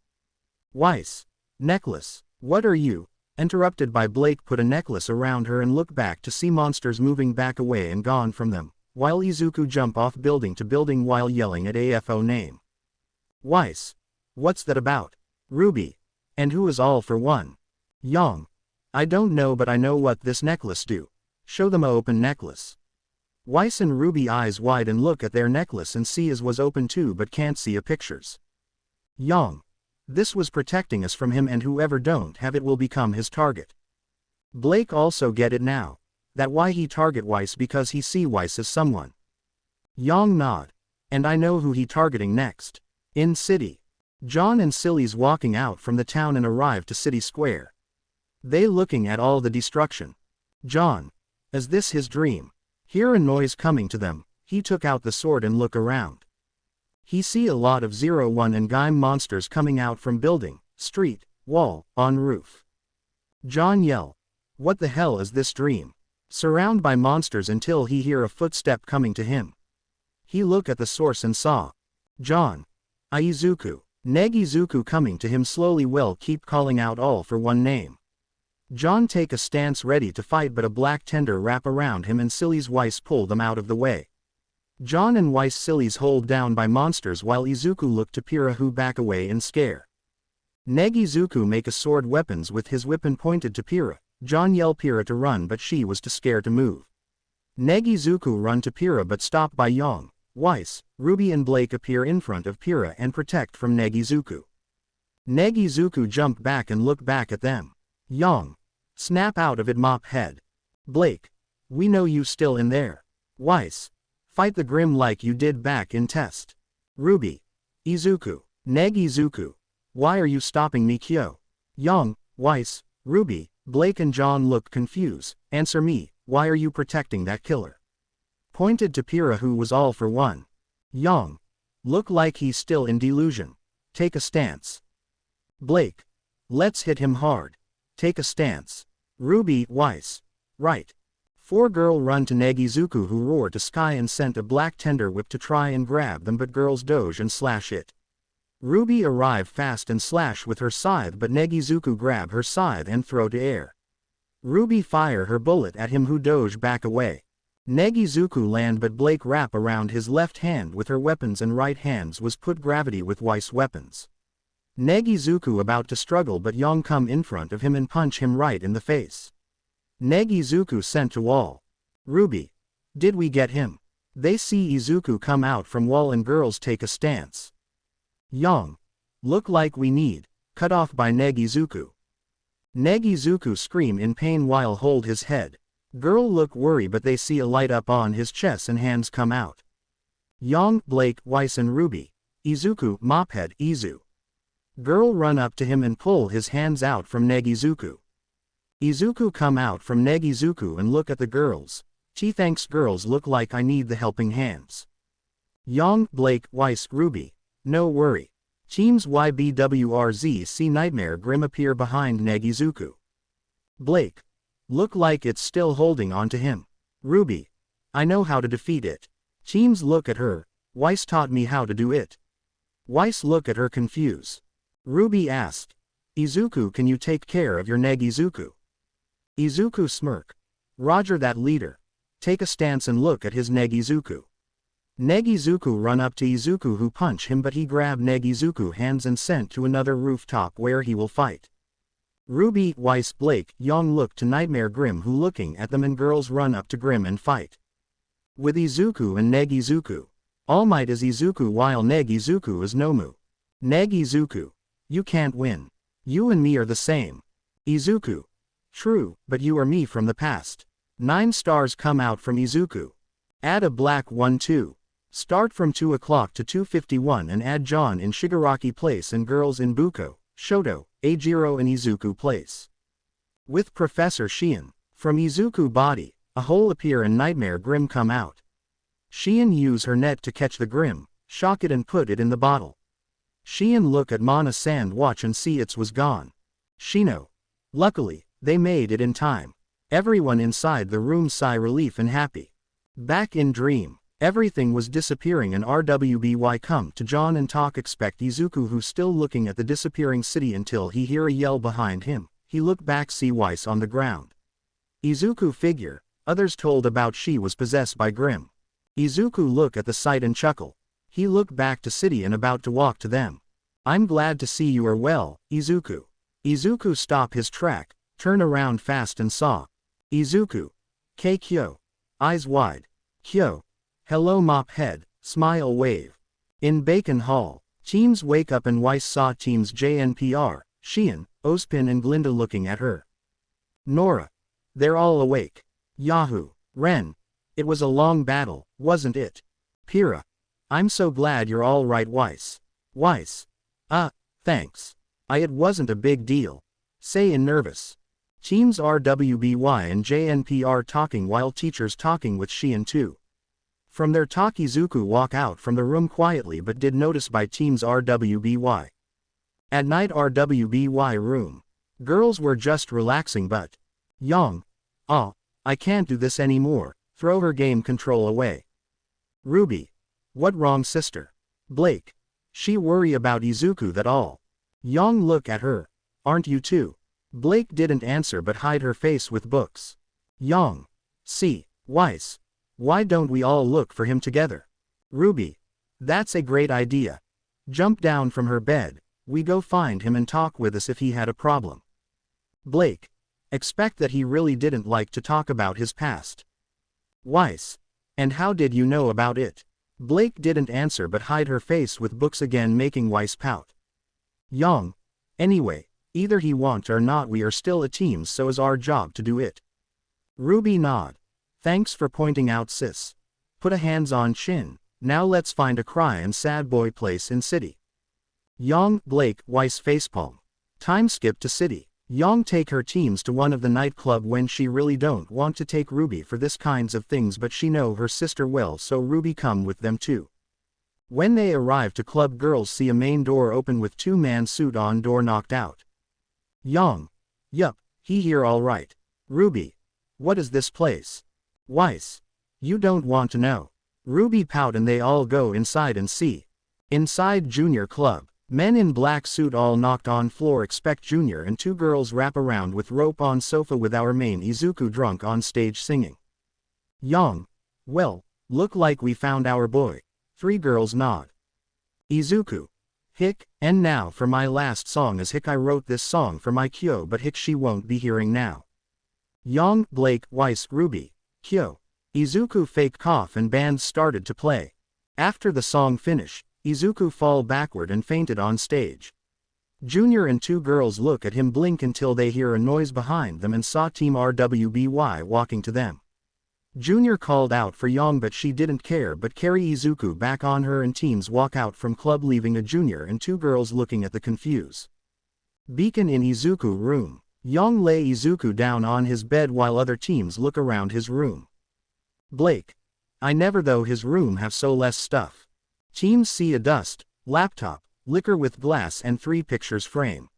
Weiss. Necklace. What are you? Interrupted by Blake put a necklace around her and look back to see monsters moving back away and gone from them, while Isizuku jump off building to building while yelling at AFO name. Weiss. What's that about? RWBY. And who is all for one? Young. I don't know, but I know what this necklace do. Show them a open necklace. Weiss and RWBY eyes wide and look at their necklace and see as was open too but can't see a pictures. Young. This was protecting us from him, and whoever don't have it will become his target. Blake also get it now. That why he target Weiss, because he see Weiss as someone. Young nod. And I know who he targeting next. In city. John and Silly's walking out from the town and arrive to City Square. They looking at all the destruction. John. Is this his dream? Hear a noise coming to them, he took out the sword and look around. He see a lot of 01 and Gaim monsters coming out from building, street, wall, on roof. John yell. What the hell is this dream? Surround by monsters until he hear a footstep coming to him. He look at the source and saw. John. Isizuku. Negizuku coming to him slowly, well keep calling out all for one name. John take a stance ready to fight, but a black tender wrap around him and Silly's Weiss pull them out of the way. John and Weiss Silly's hold down by monsters while Isizuku look to Pira who back away in scare. Negizuku make a sword weapons with his weapon pointed to Pira. John yell Pira to run, but she was too scared to move. Negizuku run to Pira but stopped by Young, Weiss, RWBY and Blake appear in front of Pira and protect from Negizuku. Negizuku jump back and look back at them. Young. Snap out of it, mop head. Blake. We know you still in there. Weiss. Fight the Grim like you did back in test. RWBY. Izuku. Negizuku. Why are you stopping me, Kyo? Young, Weiss, RWBY, Blake and John look confused. Answer me, why are you protecting that killer? Pointed to Pira who was all for one. Young. Look like he's still in delusion. Take a stance. Blake. Let's hit him hard. Take a stance. RWBY, Weiss. Right. 4 girl run to Negizuku who roar to sky and sent a black tender whip to try and grab them, but girls dodge and slash it. RWBY arrive fast and slash with her scythe, but Negizuku grab her scythe and throw to air. RWBY fire her bullet at him who dodge back away. Negizuku land, but Blake wrap around his left hand with her weapons and right hands was put gravity with Weiss weapons. Negizuku about to struggle, but Young come in front of him and punch him right in the face. Negizuku sent to wall. RWBY. Did we get him? They see Izuku come out from wall and girls take a stance. Young. Look like we need. Cut off by Negizuku. Negizuku scream in pain while hold his head. Girl look worry, but they see a light up on his chest and hands come out. Young, Blake, Weiss and RWBY. Izuku, mophead, Izu. Girl run up to him and pull his hands out from Negizuku. Izuku come out from Negizuku and look at the girls. She thanks girls look like I need the helping hands. Young, Blake, Weiss, RWBY. No worry. Teams YBWRZ see Nightmare Grim appear behind Negizuku. Blake. Look like it's still holding on to him. RWBY. I know how to defeat it. Teams look at her. Weiss taught me how to do it. Weiss look at her confused. RWBY asked. Izuku, can you take care of your Negizuku? Izuku smirk. Roger that, leader. Take a stance and look at his Negizuku. Negizuku run up to Izuku who punch him, but he grab Negizuku hands and sent to another rooftop where he will fight. RWBY, Weiss, Blake, Young look to Nightmare Grim who looking at them, and girls run up to Grim and fight. With Izuku and Negizuku. All Might is Izuku while Negizuku is Nomu. Negizuku. You can't win. You and me are the same. Izuku. True, but you are me from the past. 9 stars come out from Izuku. Add a black one too. Start from 2 o'clock to 2:51 and add John in Shigaraki Place and girls in Buko, Shoto, Ajiro and Izuku Place. With Professor Shion. From Izuku body, a hole appear and nightmare Grim come out. Shion use her net to catch the Grim, shock it and put it in the bottle. Shion look at Mana's sand watch and see it was gone. Shino. Luckily, they made it in time. Everyone inside the room sigh relief and happy. Back in dream, everything was disappearing and RWBY come to John and talk expect Izuku who still looking at the disappearing city until he hear a yell behind him. He look back see Weiss on the ground. Izuku figure, others told about she was possessed by Grim. Izuku look at the sight and chuckle. He look back to city and about to walk to them. I'm glad to see you are well, Izuku. Izuku stop his track, turn around fast and saw. Izuku. Kyo. Eyes wide. Kyo. Hello mop head, smile wave. In Bacon Hall, teams wake up and Weiss saw teams JNPR, Shion, Ozpin and Glinda looking at her. Nora. They're all awake. Yahoo. Ren. It was a long battle, wasn't it? Pyrrha. I'm so glad you're all right Weiss. Weiss. Thanks. It wasn't a big deal. Say in nervous. Teams RWBY and JNPR talking while teachers talking with Shion too. From their talk Izuku walk out from the room quietly but did notice by teams RWBY. At night RWBY room. Girls were just relaxing but. Yang. I can't do this anymore, throw her game control away. RWBY. What wrong sister? Blake. She worry about Izuku that all. Yang look at her. Aren't you too? Blake didn't answer but hide her face with books. Yang. See, Weiss. Why don't we all look for him together? RWBY. That's a great idea. Jump down from her bed, we go find him and talk with us if he had a problem. Blake. Expect that he really didn't like to talk about his past. Weiss. And how did you know about it? Blake didn't answer but hide her face with books again making Weiss pout. Yang. Anyway, either he want or not we are still a team so is our job to do it. RWBY nod. Thanks for pointing out sis. Put a hands on chin, now let's find a cry and sad boy place in city. Yang, Blake, Weiss facepalm. Time skip to city. Yang take her teams to one of the nightclub when she really don't want to take RWBY for this kinds of things but she know her sister well so RWBY come with them too. When they arrive to club girls see a main door open with two-man suit on door knocked out. Yang. Yup, he here alright. RWBY. What is this place? Weiss. You don't want to know. RWBY pout and they all go inside and see. Inside junior club. Men in black suit all knocked on floor expect junior and two girls wrap around with rope on sofa with our main Izuku drunk on stage singing. Yang. Well, look like we found our boy. Three girls nod. Izuku. Hick, and now for my last song as Hick I wrote this song for my Kyo but Hick she won't be hearing now. Yang, Blake, Weiss, RWBY. Kyo. Izuku fake cough and band started to play. After the song finish, Izuku fall backward and fainted on stage. Junior and two girls look at him blink until they hear a noise behind them and saw Team RWBY walking to them. Junior called out for Yang but she didn't care but carry Izuku back on her and teams walk out from club leaving a junior and two girls looking at the confused. Beacon in Izuku room. Yang lay Izuku down on his bed while other teams look around his room. Blake. I never though his room have so less stuff. Teams see a dust, laptop, liquor with glass and 3 pictures frame.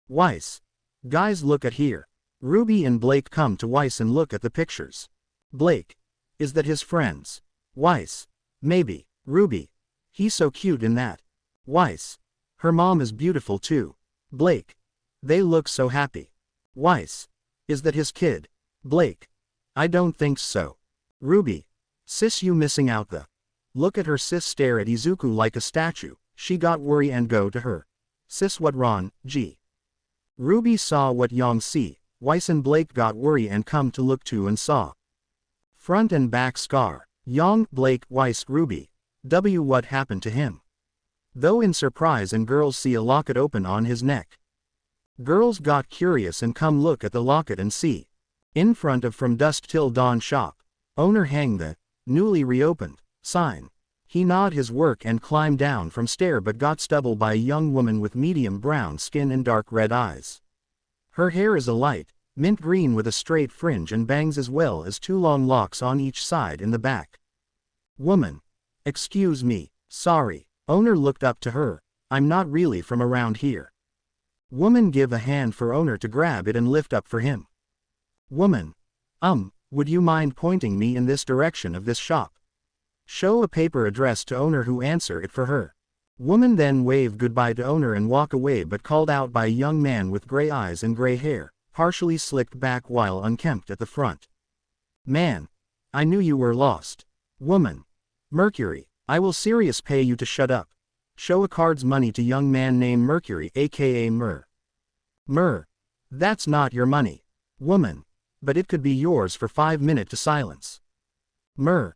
Weiss. Guys look at here. RWBY and Blake come to Weiss and look at the pictures. Blake. Is that his friends? Weiss. Maybe. RWBY. He's so cute in that. Weiss. Her mom is beautiful too. Blake. They look so happy. Weiss. Is that his kid? Blake. I don't think so. RWBY. Sis you missing out the. Look at her sis stare at Izuku like a statue, she got worry and go to her. Sis what wrong, G. RWBY saw what Yang see, Weiss and Blake got worry and come to look too and saw. Front and back scar, Yang, Blake, Weiss, RWBY. W what happened to him? Though in surprise and girls see a locket open on his neck. Girls got curious and come look at the locket and see. In front of From Dusk Till Dawn shop. Owner hang the, newly reopened, sign. He gnawed his work and climbed down from stair but got stubble by a young woman with medium brown skin and dark red eyes. Her hair is a light, Mint green with a straight fringe and bangs as well as 2 long locks on each side in the back. Woman. Excuse me, sorry. Owner looked up to her. I'm not really from around here. Woman give a hand for owner to grab it and lift up for him. Woman. Would you mind pointing me in this direction of this shop? Show a paper addressed to owner who answer it for her. Woman then wave goodbye to owner and walk away but called out by a young man with gray eyes and gray hair, partially slicked back while unkempt at the front. Man. I knew you were lost. Woman. Mercury. I will serious pay you to shut up. Show a card's money to young man named Mercury aka Mer. Mer. That's not your money. Woman. But it could be yours for 5 minutes to silence. Mer.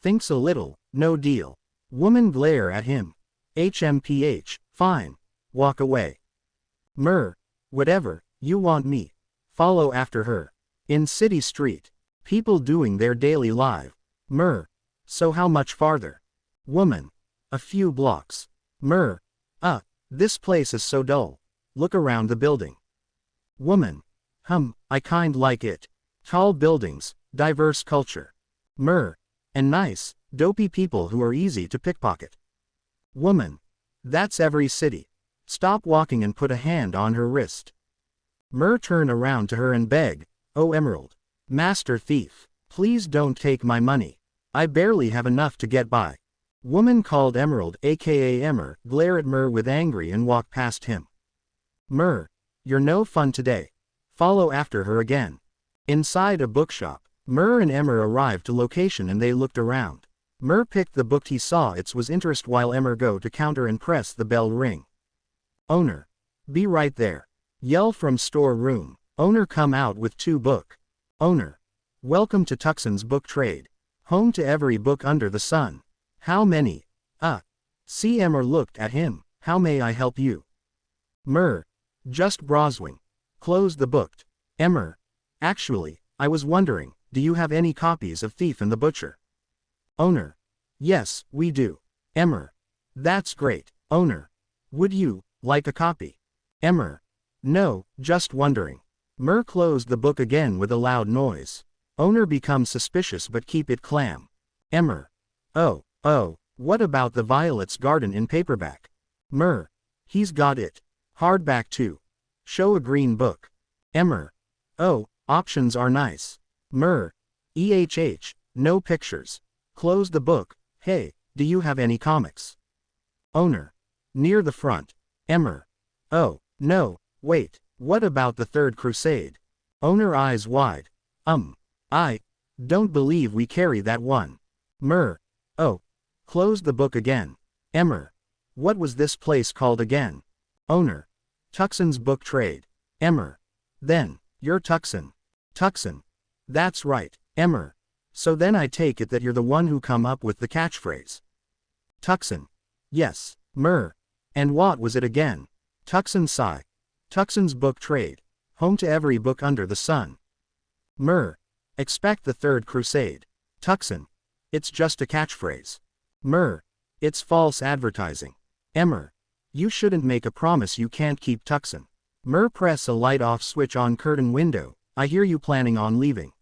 Thinks a little, no deal. Woman glare at him. HMPH, fine. Walk away. Mer. Whatever, you want me. Follow after her. In city street. People doing their daily life. Mer. So how much farther? Woman. A few blocks. Mer. This place is so dull. Look around the building. Woman. I kind like it. Tall buildings, diverse culture. Mer. And nice, dopey people who are easy to pickpocket. Woman. That's every city. Stop walking and put a hand on her wrist. Mer turn around to her and beg, Oh Emerald. Master thief. Please don't take my money. I barely have enough to get by. Woman called Emerald aka Emmer glare at Mer with angry and walk past him. Mer. You're no fun today. Follow after her again. Inside a bookshop, Mer and Emmer arrived to location and they looked around. Mer picked the book he saw it was interest while Emmer go to counter and press the bell ring. Owner. Be right there. Yell from store room. Owner come out with 2 book. Owner. Welcome to Tuxen's book trade. Home to every book under the sun. How many? See Emmer looked at him. How may I help you? Mer. Just browsing. Close the book. Emmer. Actually, I was wondering, do you have any copies of Thief and the Butcher? Owner. Yes, we do. Emmer. That's great. Owner. Would you like a copy? Emmer. No, just wondering. Mer closed the book again with a loud noise. Owner becomes suspicious but keep it calm. Emmer. Oh, what about the Violet's Garden in paperback? Mer. He's got it. Hardback too. Show a green book. Emmer. Oh, options are nice. Mer. No pictures. Close the book. Hey, do you have any comics? Owner. Near the front. Emmer. Oh, no, wait, what about the Third Crusade? Owner eyes wide. I don't believe we carry that one. Mer. Oh. Close the book again. Emmer. What was this place called again? Owner. Tuxen's book trade. Emmer. Then, you're Tuxen. Tuxen. That's right, Emmer. So then I take it that you're the one who come up with the catchphrase. Tuxen. Yes, Mer. And what was it again? Tuxen sigh. Tuxen's book trade. Home to every book under the sun. Mer. Expect the Third Crusade. Tuxen. It's just a catchphrase. Mer. It's false advertising. Emmer. You shouldn't make a promise you can't keep. Tuxen. Mer press a light off switch on curtain window. I hear you planning on leaving.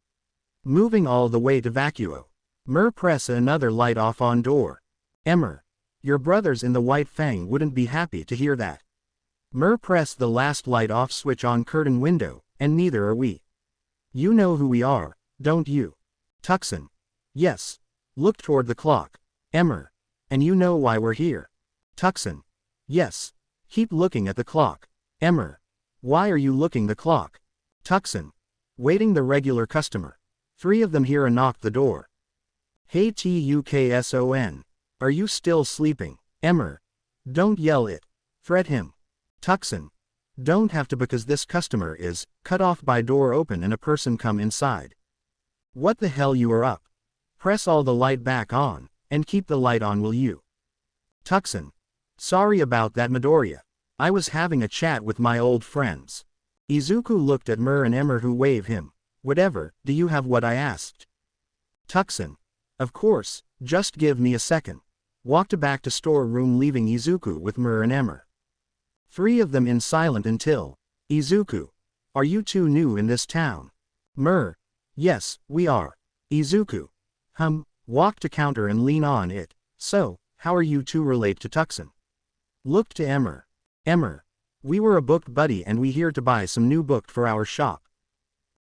Moving all the way to vacuo. Mer press another light off on door. Emmer. Your brothers in the White Fang wouldn't be happy to hear that. Mer press the last light off switch on curtain window, and neither are we. You know who we are, don't you? Tuxen. Yes. Look toward the clock. Emmer. And you know why we're here. Tuxen. Yes. Keep looking at the clock. Emmer. Why are you looking the clock? Tuxen. Waiting the regular customer. 3 of them hear a knock the door. Hey Tukson. Are you still sleeping? Emmer. Don't yell it. Threat him. Tuxen. Don't have to because this customer is cut off by door open and a person come inside. What the hell you are up? Press all the light back on, and keep the light on will you? Tuxen. Sorry about that Midoriya. I was having a chat with my old friends. Izuku looked at Mer and Emmer who wave him. Whatever, do you have what I asked? Tuxen. Of course, just give me a second. Walked back to storeroom leaving Izuku with Mer and Emmer. 3 of them in silent until. Izuku. Are you two new in this town? Mer. Yes, we are. Izuku. Walk to counter and lean on it. So, how are you two relate to Tuxen? Look to Emmer. Emmer. We were a booked buddy and we here to buy some new book for our shop.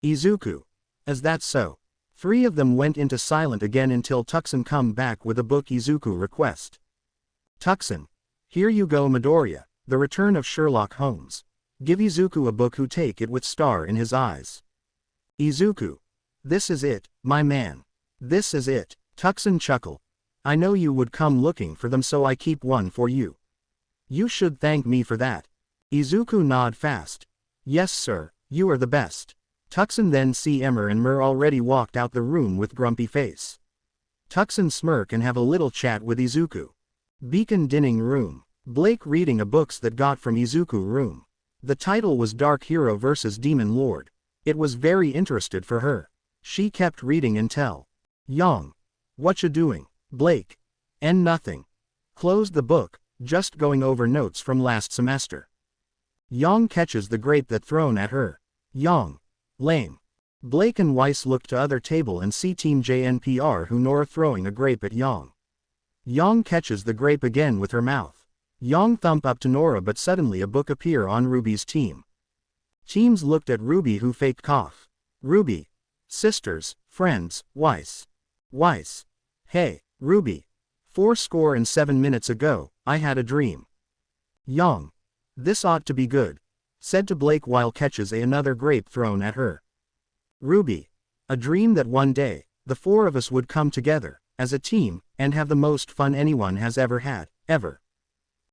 Izuku. Is that so? Three of them went into silent again until Tuxen come back with a book Izuku request. Tuxen. Here you go Midoriya, The Return of Sherlock Holmes. Give Izuku a book who take it with star in his eyes. Izuku. This is it, my man. This is it. Tuxen chuckle. I know you would come looking for them so I keep one for you. You should thank me for that. Izuku nod fast. Yes sir, you are the best. Tuxen then see Emmer and Mer already walked out the room with grumpy face. Tuxen smirk and have a little chat with Izuku. Beacon dining room. Blake reading a books that got from Izuku room. The title was Dark Hero vs Demon Lord. It was very interested for her. She kept reading until. Yang. What you doing, Blake? And nothing. Closed the book, just going over notes from last semester. Yang catches the grape that thrown at her. Yang. Lame. Blake and Weiss look to other table and see Team JNPR who Nora throwing a grape at Yang. Yang catches the grape again with her mouth. Yang thump up to Nora but suddenly a book appear on Ruby's team. Teams looked at Ruby who faked cough. Ruby. Sisters, friends, Weiss. Weiss. Hey, Ruby. 47 minutes ago, I had a dream. Yang. This ought to be good. Said to Blake while catches another grape thrown at her. Ruby. A dream that one day, the four of us would come together, as a team, and have the most fun anyone has ever had, ever.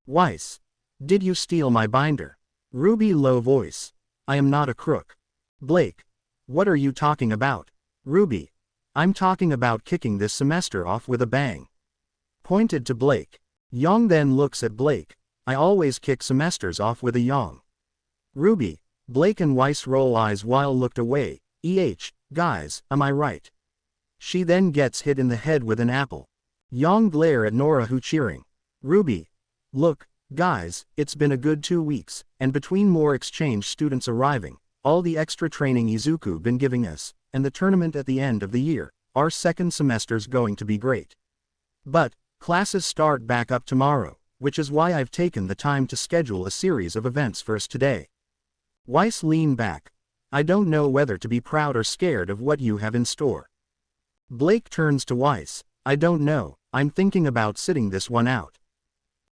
Weiss. Did you steal my binder? Ruby low voice. I am not a crook. Blake. What are you talking about? Ruby. I'm talking about kicking this semester off with a bang. Pointed to Blake. Yang then looks at Blake. I always kick semesters off with a yang. Ruby. Blake and Weiss roll eyes while looked away. Guys, am I right? She then gets hit in the head with an apple. Yang glare at Nora who cheering. Ruby. Look, guys, it's been a good 2 weeks, and between more exchange students arriving, all the extra training Izuku been giving us, and the tournament at the end of the year, our second semester's going to be great. But, classes start back up tomorrow, which is why I've taken the time to schedule a series of events for us today. Weiss lean back. I don't know whether to be proud or scared of what you have in store. Blake turns to Weiss. I don't know, I'm thinking about sitting this one out.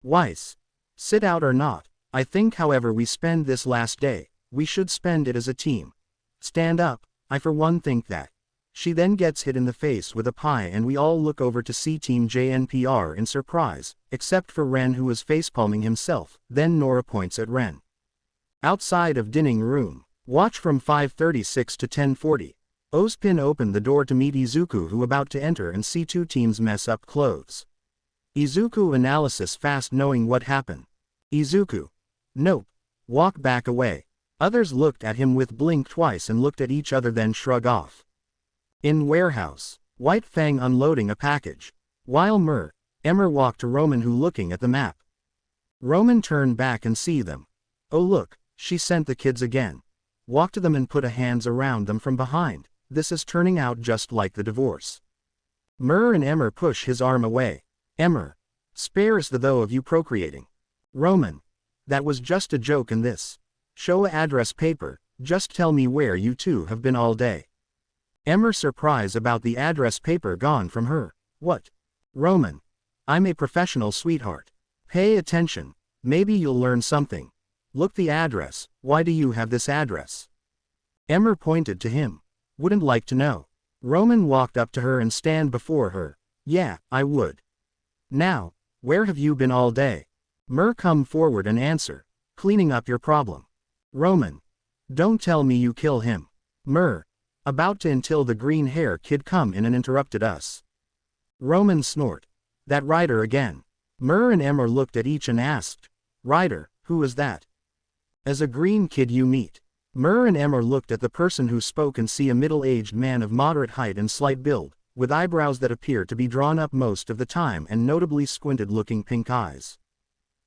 Weiss. Sit out or not, I think however we spend this last day, we should spend it as a team. Stand up, I for one think that. She then gets hit in the face with a pie and we all look over to see Team JNPR in surprise, except for Ren who is facepalming himself, then Nora points at Ren. Outside of dining room. Watch from 5:36 to 10:40. Ozpin opened the door to meet Izuku who about to enter and see two teams mess up clothes. Izuku analysis fast knowing what happened. Izuku. Nope. Walk back away. Others looked at him with blink twice and looked at each other then shrug off. In warehouse. White Fang unloading a package. While Emmer walked to Roman who looking at the map. Roman turned back and see them. Oh look, she sent the kids again. Walk to them and put a hands around them from behind. This is turning out just like the divorce. And Emmer push his arm away. Emmer. Spare us the though of you procreating. Roman. That was just a joke in this. Show a address paper, just tell me where you two have been all day. Emmer surprise about the address paper gone from her. What? Roman. I'm a professional sweetheart. Pay attention, maybe you'll learn something. Look the address, why do you have this address? Emmer pointed to him. Wouldn't like to know. Roman walked up to her and stand before her. Yeah, I would. Now, where have you been all day? Come forward and answer. Cleaning up your problem. Roman. Don't tell me you kill him. About to until the green hair kid come in and interrupted us. Roman snort. That Ryder again. And Emmer looked at each and asked. Ryder, who is that? As a green kid you meet. And Emmer looked at the person who spoke and see a middle-aged man of moderate height and slight build, with eyebrows that appear to be drawn up most of the time and notably squinted-looking pink eyes.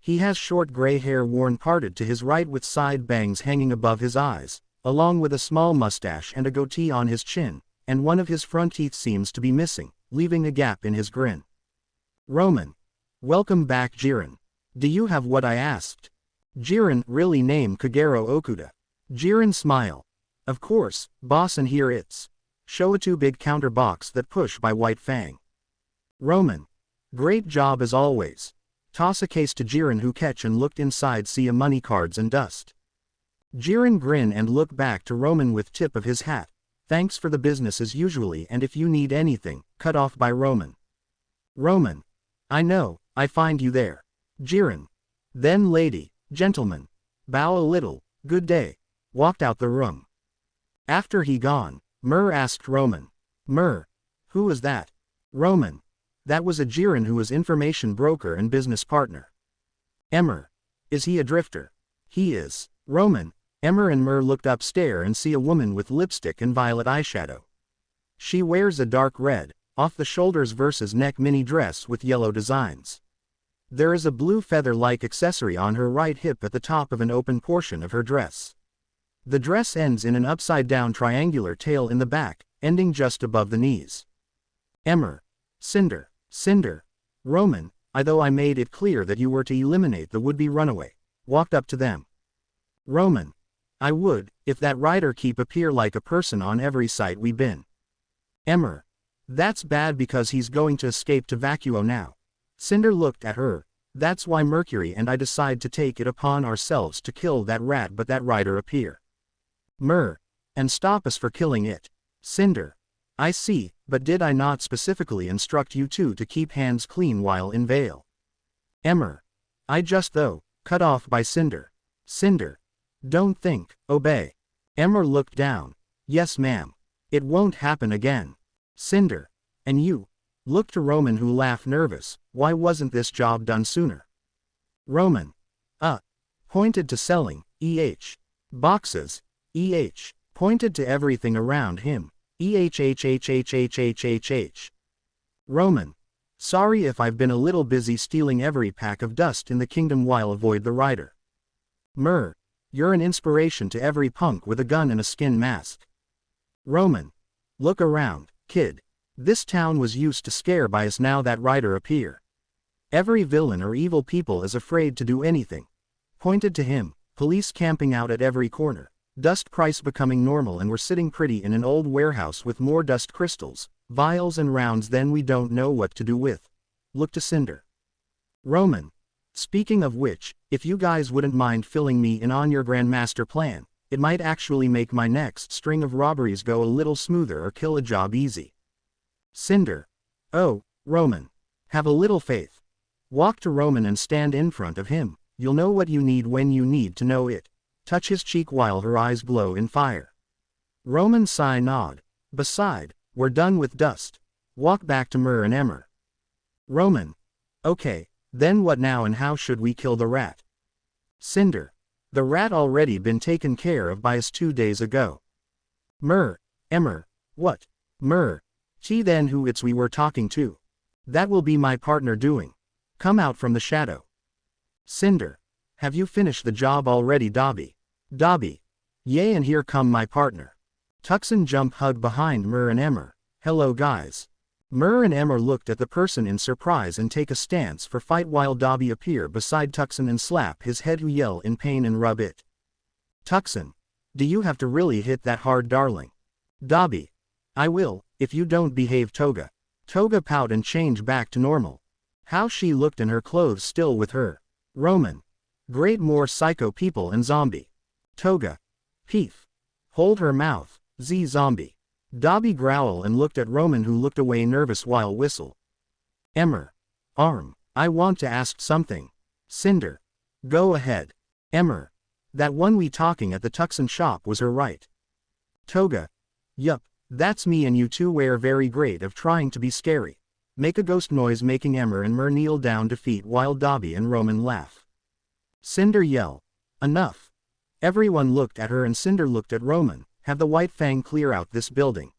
He has short gray hair worn parted to his right with side bangs hanging above his eyes, along with a small mustache and a goatee on his chin, and one of his front teeth seems to be missing, leaving a gap in his grin. Roman. Welcome back, Jiren. Do you have what I asked? Jiren, really name Kagero Okuda. Jiren smile. Of course, boss, and here it's. Show a 2-big counter box that push by White Fang. Roman. Great job as always. Toss a case to Jiren, who catch and looked inside, see a money, cards and dust. Jiren grin and look back to Roman with tip of his hat. Thanks for the business as usually, and if you need anything, cut off by Roman. Roman. I know, I find you there. Jiren. Then lady, gentleman. Bow a little, good day. Walked out the room. After he gone, Mer asked Roman. Mer. Who was that? Roman. That was a Jiren, who was information broker and business partner. Emmer. Is he a drifter? He is. Roman. Emmer and Mer looked upstairs and see a woman with lipstick and violet eyeshadow. She wears a dark red, off-the-shoulders versus neck mini dress with yellow designs. There is a blue feather-like accessory on her right hip at the top of an open portion of her dress. The dress ends in an upside-down triangular tail in the back, ending just above the knees. Emmer. Cinder. Cinder. Roman. Though I made it clear that you were to eliminate the would-be runaway. Walked up to them. Roman. I would, if that rider keep appear like a person on every site we been. Emmer. That's bad because he's going to escape to Vacuo now. Cinder looked at her. That's why Mercury and I decide to take it upon ourselves to kill that rat, but that rider appear. Mer. And stop us for killing it. Cinder. I see, but did I not specifically instruct you two to keep hands clean while in Vale? Emmer. I just though, cut off by Cinder. Cinder. Don't think, obey. Emmer looked down. Yes ma'am. It won't happen again. Cinder. And you? Looked to Roman, who laughed nervous. Why wasn't this job done sooner? Roman. Pointed to selling, boxes, pointed to everything around him, Roman. Sorry if I've been a little busy stealing every pack of dust in the kingdom while avoid the rider. Mer. You're an inspiration to every punk with a gun and a skin mask. Roman. Look around, kid. This town was used to scare by us, now that rider appear. Every villain or evil people is afraid to do anything. Pointed to him, police camping out at every corner. Dust price becoming normal, and we're sitting pretty in an old warehouse with more dust crystals, vials and rounds than we don't know what to do with. Look to Cinder. Roman. Speaking of which, if you guys wouldn't mind filling me in on your grandmaster plan, it might actually make my next string of robberies go a little smoother or kill a job easy. Cinder. Oh, Roman. Have a little faith. Walk to Roman and stand in front of him. You'll know what you need when you need to know it. Touch his cheek while her eyes glow in fire. Roman sigh nod. Beside, we're done with dust. Walk back to Mer and Emmer. Roman. Okay, then what now, and how should we kill the rat? Cinder. The rat already been taken care of by us 2 days ago. Mer. Emmer. What? Mer. Then who it's we were talking to? That will be my partner doing. Come out from the shadow. Cinder. Have you finished the job already, Dobby? Dobby. Yay, and here come my partner. Tuxen jump hug behind Mer and Emmer. Hello guys. Mer and Emmer looked at the person in surprise and take a stance for fight while Dobby appear beside Tuxen and slap his head, who yell in pain and rub it. Tuxen. Do you have to really hit that hard, darling? Dobby. I will, if you don't behave. Toga. Toga pout and change back to normal. How she looked in her clothes still with her. Roman. Great, more psycho people and zombie. Toga. Peef. Hold her mouth, Z zombie. Dobby growl and looked at Roman, who looked away nervous while whistle. Emmer. Arm. I want to ask something. Cinder. Go ahead. Emmer. That one we talking at the Tuxen shop was her, right? Toga. Yup, that's me, and you two were very great of trying to be scary. Make a ghost noise, making Emmer and Mer kneel down to feet while Dobby and Roman laugh. Cinder yell. Enough. Everyone looked at her and Cinder looked at Roman. Have the White Fang clear out this building.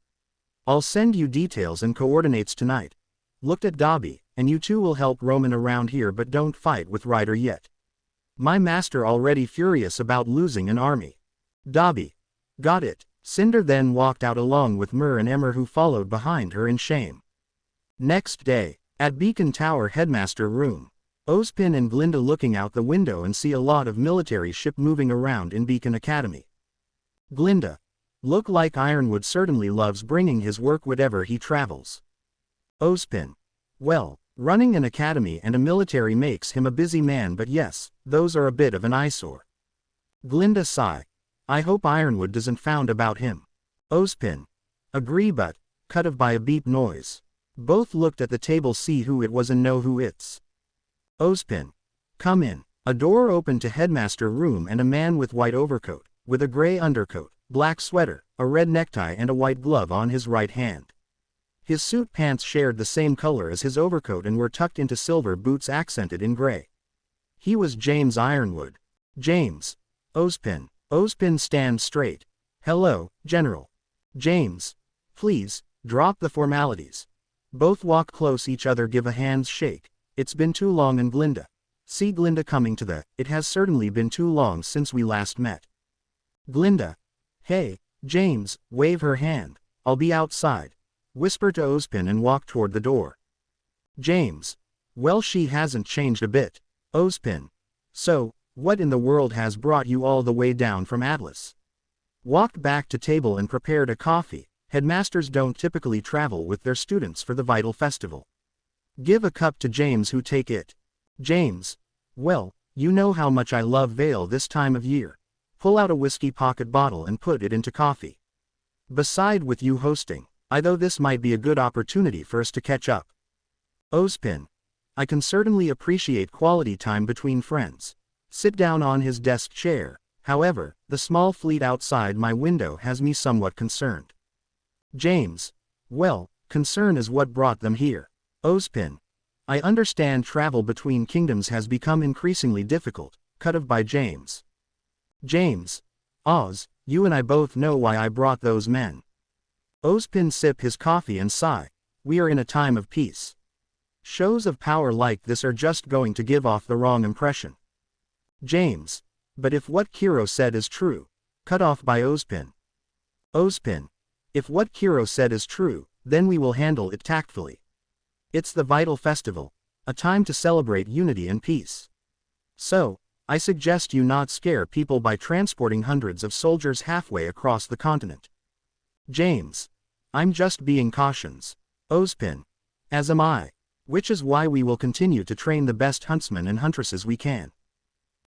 I'll send you details and coordinates tonight. Looked at Dobby, and you two will help Roman around here, but don't fight with Ryder yet. My master already furious about losing an army. Dobby. Got it. Cinder then walked out along with Mur and Emmer, who followed behind her in shame. Next day, at Beacon Tower headmaster room, Ozpin and Glinda looking out the window and see a lot of military ship moving around in Beacon Academy. Glinda. Look like Ironwood certainly loves bringing his work wherever he travels. Ozpin. Well, running an academy and a military makes him a busy man, but yes, those are a bit of an eyesore. Glinda sigh. I hope Ironwood doesn't found about him. Ozpin. Agree, but, cut off by a beep noise. Both looked at the table, see who it was and know who it's. Ozpin. Come in. A door opened to headmaster room and a man with white overcoat, with a gray undercoat, black sweater, a red necktie and a white glove on his right hand. His suit pants shared the same color as his overcoat and were tucked into silver boots accented in gray. He was James Ironwood. James. Ozpin. Ozpin stand straight. Hello, General. James. Please, drop the formalities. Both walk close each other, give a hands shake. It's been too long, and Glinda. See Glinda coming to the, it has certainly been too long since we last met. Glinda. Hey, James, wave her hand. I'll be outside. Whisper to Ozpin and walk toward the door. James. Well, she hasn't changed a bit. Ozpin. So, what in the world has brought you all the way down from Atlas? Walked back to table and prepared a coffee. Headmasters don't typically travel with their students for the Vital Festival. Give a cup to James, who take it. James. Well, you know how much I love Vale this time of year. Pull out a whiskey pocket bottle and put it into coffee. Beside with you hosting, I though this might be a good opportunity for us to catch up. Ozpin. I can certainly appreciate quality time between friends. Sit down on his desk chair. However, the small fleet outside my window has me somewhat concerned. James. Well, concern is what brought them here. Ozpin. I understand travel between kingdoms has become increasingly difficult. Cut off by James. James. Oz, you and I both know why I brought those men. Ozpin sip his coffee and sigh. We are in a time of peace. Shows of power like this are just going to give off the wrong impression. James. But if what Kiro said is true. Cut off by Ozpin. Ozpin. If what Kiro said is true, then we will handle it tactfully. It's the Vital Festival, a time to celebrate unity and peace. So, I suggest you not scare people by transporting hundreds of soldiers halfway across the continent. James. I'm just being cautious. Ozpin. As am I. Which is why we will continue to train the best huntsmen and huntresses we can.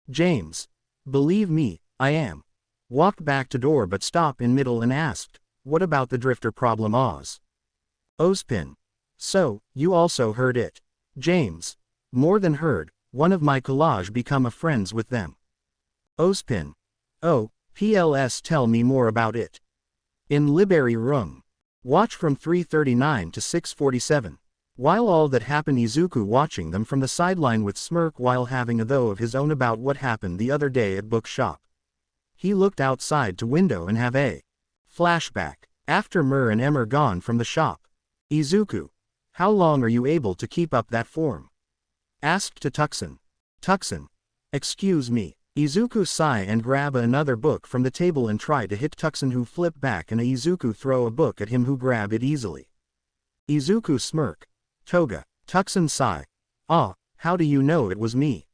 James. Believe me, I am. Walked back to door but stopped in middle and asked, what about the drifter problem, Oz? Ozpin. So, you also heard it. James. More than heard, one of my collage become a friends with them. Ozpin. Oh, PLS, tell me more about it. In library room. Watch from 3:39 to 6:47. While all that happened, Izuku watching them from the sideline with smirk while having a though of his own about what happened the other day at bookshop. He looked outside to window and have a flashback. After Mur and Emmer gone from the shop. Izuku. How long are you able to keep up that form? Asked to Tuxen. Tuxen. Excuse me. Izuku sigh and grab another book from the table and try to hit Tuxen, who flip back, and Izuku throw a book at him, who grab it easily. Izuku smirk. Toga. Tuxen sigh. Ah, how do you know it was me?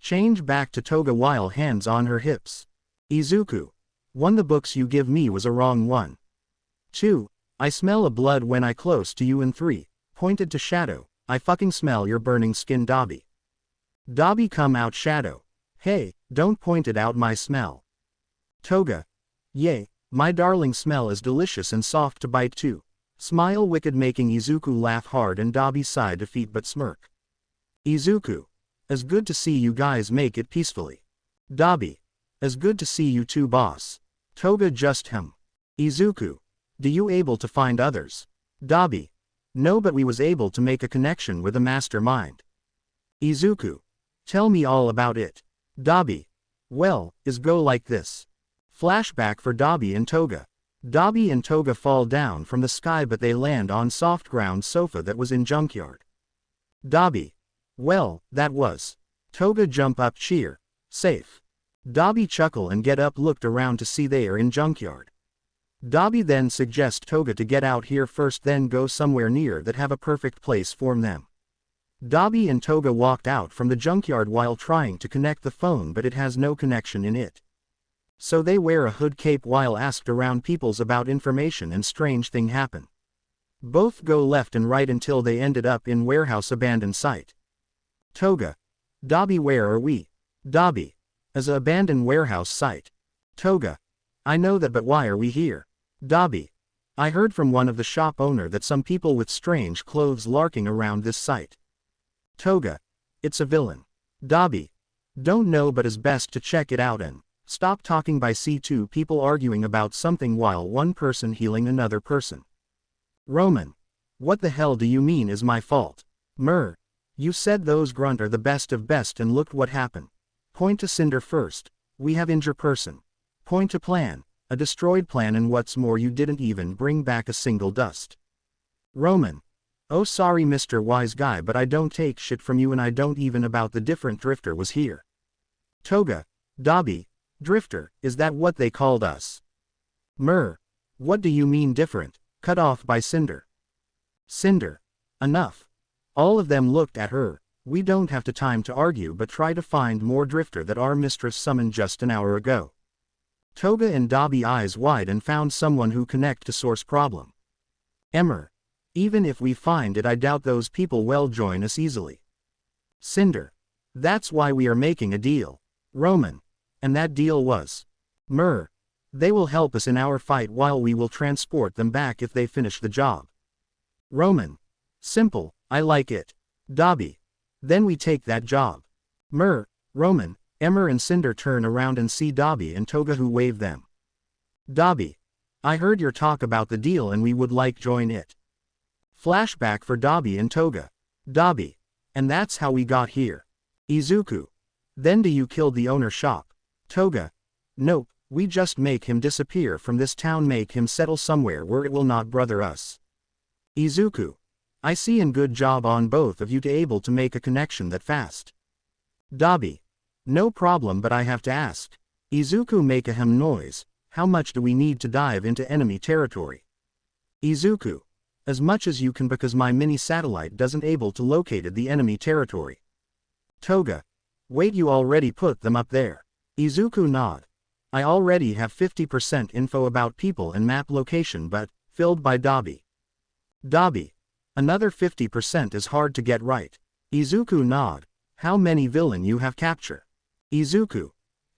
Change back to Toga while hands on her hips. Izuku. One, the books you give me was a wrong one. 2. I smell a blood when I close to you, and 3. Pointed to Shadow. I fucking smell your burning skin, Dobby. Dobby come out Shadow. Hey, don't point it out my smell. Toga. Yay, my darling smell is delicious and soft to bite too. Smile wicked, making Izuku laugh hard, and Dobby sigh defeat but smirk. Izuku. As good to see you guys make it peacefully. Dobby. As good to see you too, boss. Toga just hum. Izuku. Do you able to find others? Dobby. No, but we was able to make a connection with a mastermind. Izuku. Tell me all about it. Dobby. Well, is go like this. Flashback for Dobby and Toga. Dobby and Toga fall down from the sky, but they land on soft ground sofa that was in junkyard. Dobby. Well, that was. Toga jump up cheer. Safe. Dabi chuckle and get up looked around to see they are in junkyard. Dabi then suggests Toga to get out here first then go somewhere near that have a perfect place for them. Dabi and Toga walked out from the junkyard while trying to connect the phone but it has no connection in it. So they wear a hood cape while asked around people's about information and strange thing happen. Both go left and right until they ended up in warehouse abandoned site. Toga. Dabi where are we? Dabi. As a abandoned warehouse site. Toga. I know that but why are we here? Dabi. I heard from one of the shop owner that some people with strange clothes larking around this site. Toga. It's a villain. Dabi. Don't know but is best to check it out and stop talking by see two people arguing about something while one person healing another person. Roman. What the hell do you mean is my fault? Mer. You said those grunt are the best of best and looked what happened. Point to Cinder first. We have injured person. Point to plan. A destroyed plan and what's more you didn't even bring back a single dust. Roman. Oh sorry Mr. Wise Guy but I don't take shit from you and I don't even about the different drifter was here. Toga. Dabi. Drifter, is that what they called us? Mer. What do you mean different? Cut off by Cinder. Cinder. Enough. All of them looked at her. We don't have the time to argue but try to find more drifter that our mistress summoned just an hour ago. Toga and Dabi eyes wide and found someone who connect to source problem. Emmer. Even if we find it I doubt those people will join us easily. Cinder. That's why we are making a deal. Roman. And that deal was. Mer. They will help us in our fight while we will transport them back if they finish the job. Roman. Simple, I like it. Dabi. Then we take that job. Mer. Roman. Emmer and Cinder turn around and see Dabi and Toga who wave them. Dabi. I heard your talk about the deal and we would like join it. Flashback for Dabi and Toga. Dabi. And that's how we got here. Izuku. Then do you kill the owner shop? Toga. Nope, we just make him disappear from this town make him settle somewhere where it will not bother us. Izuku. I see and good job on both of you to able to make a connection that fast. Dabi. No problem but I have to ask. Izuku make a hem noise, how much do we need to dive into enemy territory? Izuku. As much as you can because my mini satellite doesn't able to locate the enemy territory. Toga. Wait you already put them up there. Izuku nod. I already have 50% info about people and map location but, filled by Dabi. Dabi. Another 50% is hard to get right. Izuku nod. How many villain you have capture? Izuku.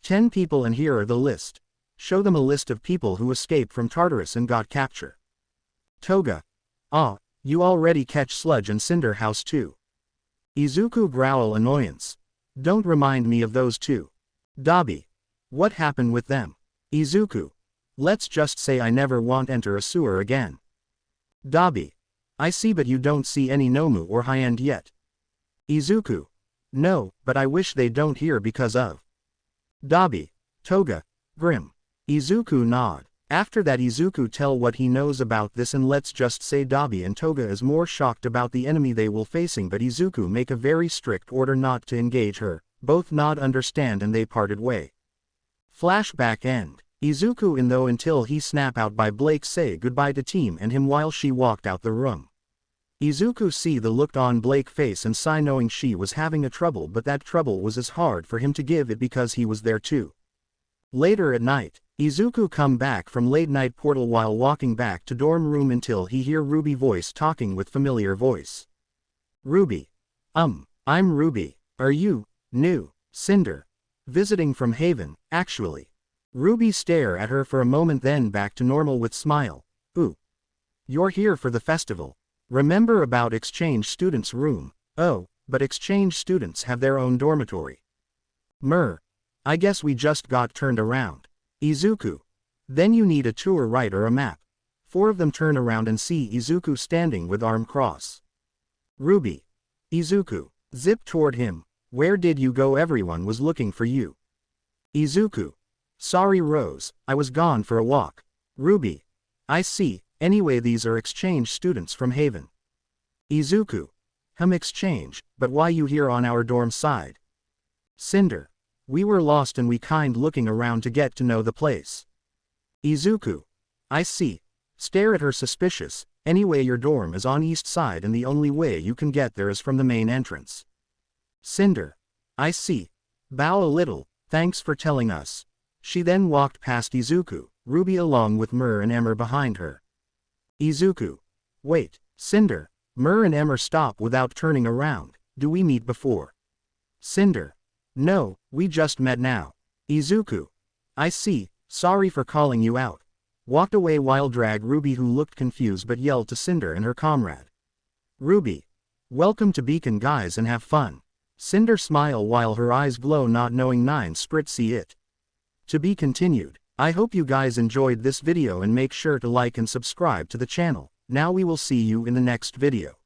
10 people and here are the list. Show them a list of people who escaped from Tartarus and got capture. Toga. Ah, you already catch Sludge and Cinder House too. Izuku growl annoyance. Don't remind me of those two. Dabi. What happened with them? Izuku. Let's just say I never want enter a sewer again. Dabi. I see but you don't see any Nomu or high-end yet. Izuku. No, but I wish they don't hear because of. Dabi. Toga. Grim. Izuku nod. After that Izuku tell what he knows about this and let's just say Dabi and Toga is more shocked about the enemy they will facing but Izuku make a very strict order not to engage her, both nod understand and they parted way. Flashback end. Izuku in though until he snap out by Blake say goodbye to team and him while she walked out the room. Izuku see the looked on Blake face and sigh knowing she was having a trouble but that trouble was as hard for him to give it because he was there too. Later at night, Izuku come back from late night portal while walking back to dorm room until he hear RWBY voice talking with familiar voice. RWBY. I'm RWBY. Are you, new, Cinder? Visiting from Haven, actually. RWBY stare at her for a moment then back to normal with smile. Ooh. You're here for the festival. Remember about exchange students' room? Oh, but exchange students have their own dormitory. Mer. I guess we just got turned around. Izuku. Then you need a tour right or a map. 4 of them turn around and see Izuku standing with arm cross. RWBY. Izuku. Zip toward him. Where did you go? Everyone was looking for you. Izuku. Sorry Rose, I was gone for a walk. RWBY. I see, anyway these are exchange students from Haven. Izuku. Exchange, but why you here on our dorm side? Cinder. We were lost and we kind looking around to get to know the place. Izuku. I see. Stare at her suspicious. Anyway, your dorm is on east side and the only way you can get there is from the main entrance. Cinder. I see. Bow a little, thanks for telling us. She then walked past Izuku, RWBY along with Mur and Emmer behind her. Izuku. Wait, Cinder. Mur and Emmer stop without turning around. Do we meet before? Cinder. No, we just met now. Izuku. I see, sorry for calling you out. Walked away while drag RWBY, who looked confused but yelled to Cinder and her comrade. RWBY. Welcome to Beacon guys and have fun. Cinder smile while her eyes glow, not knowing 9 sprit see it. To be continued. I hope you guys enjoyed this video and make sure to like and subscribe to the channel. Now we will see you in the next video.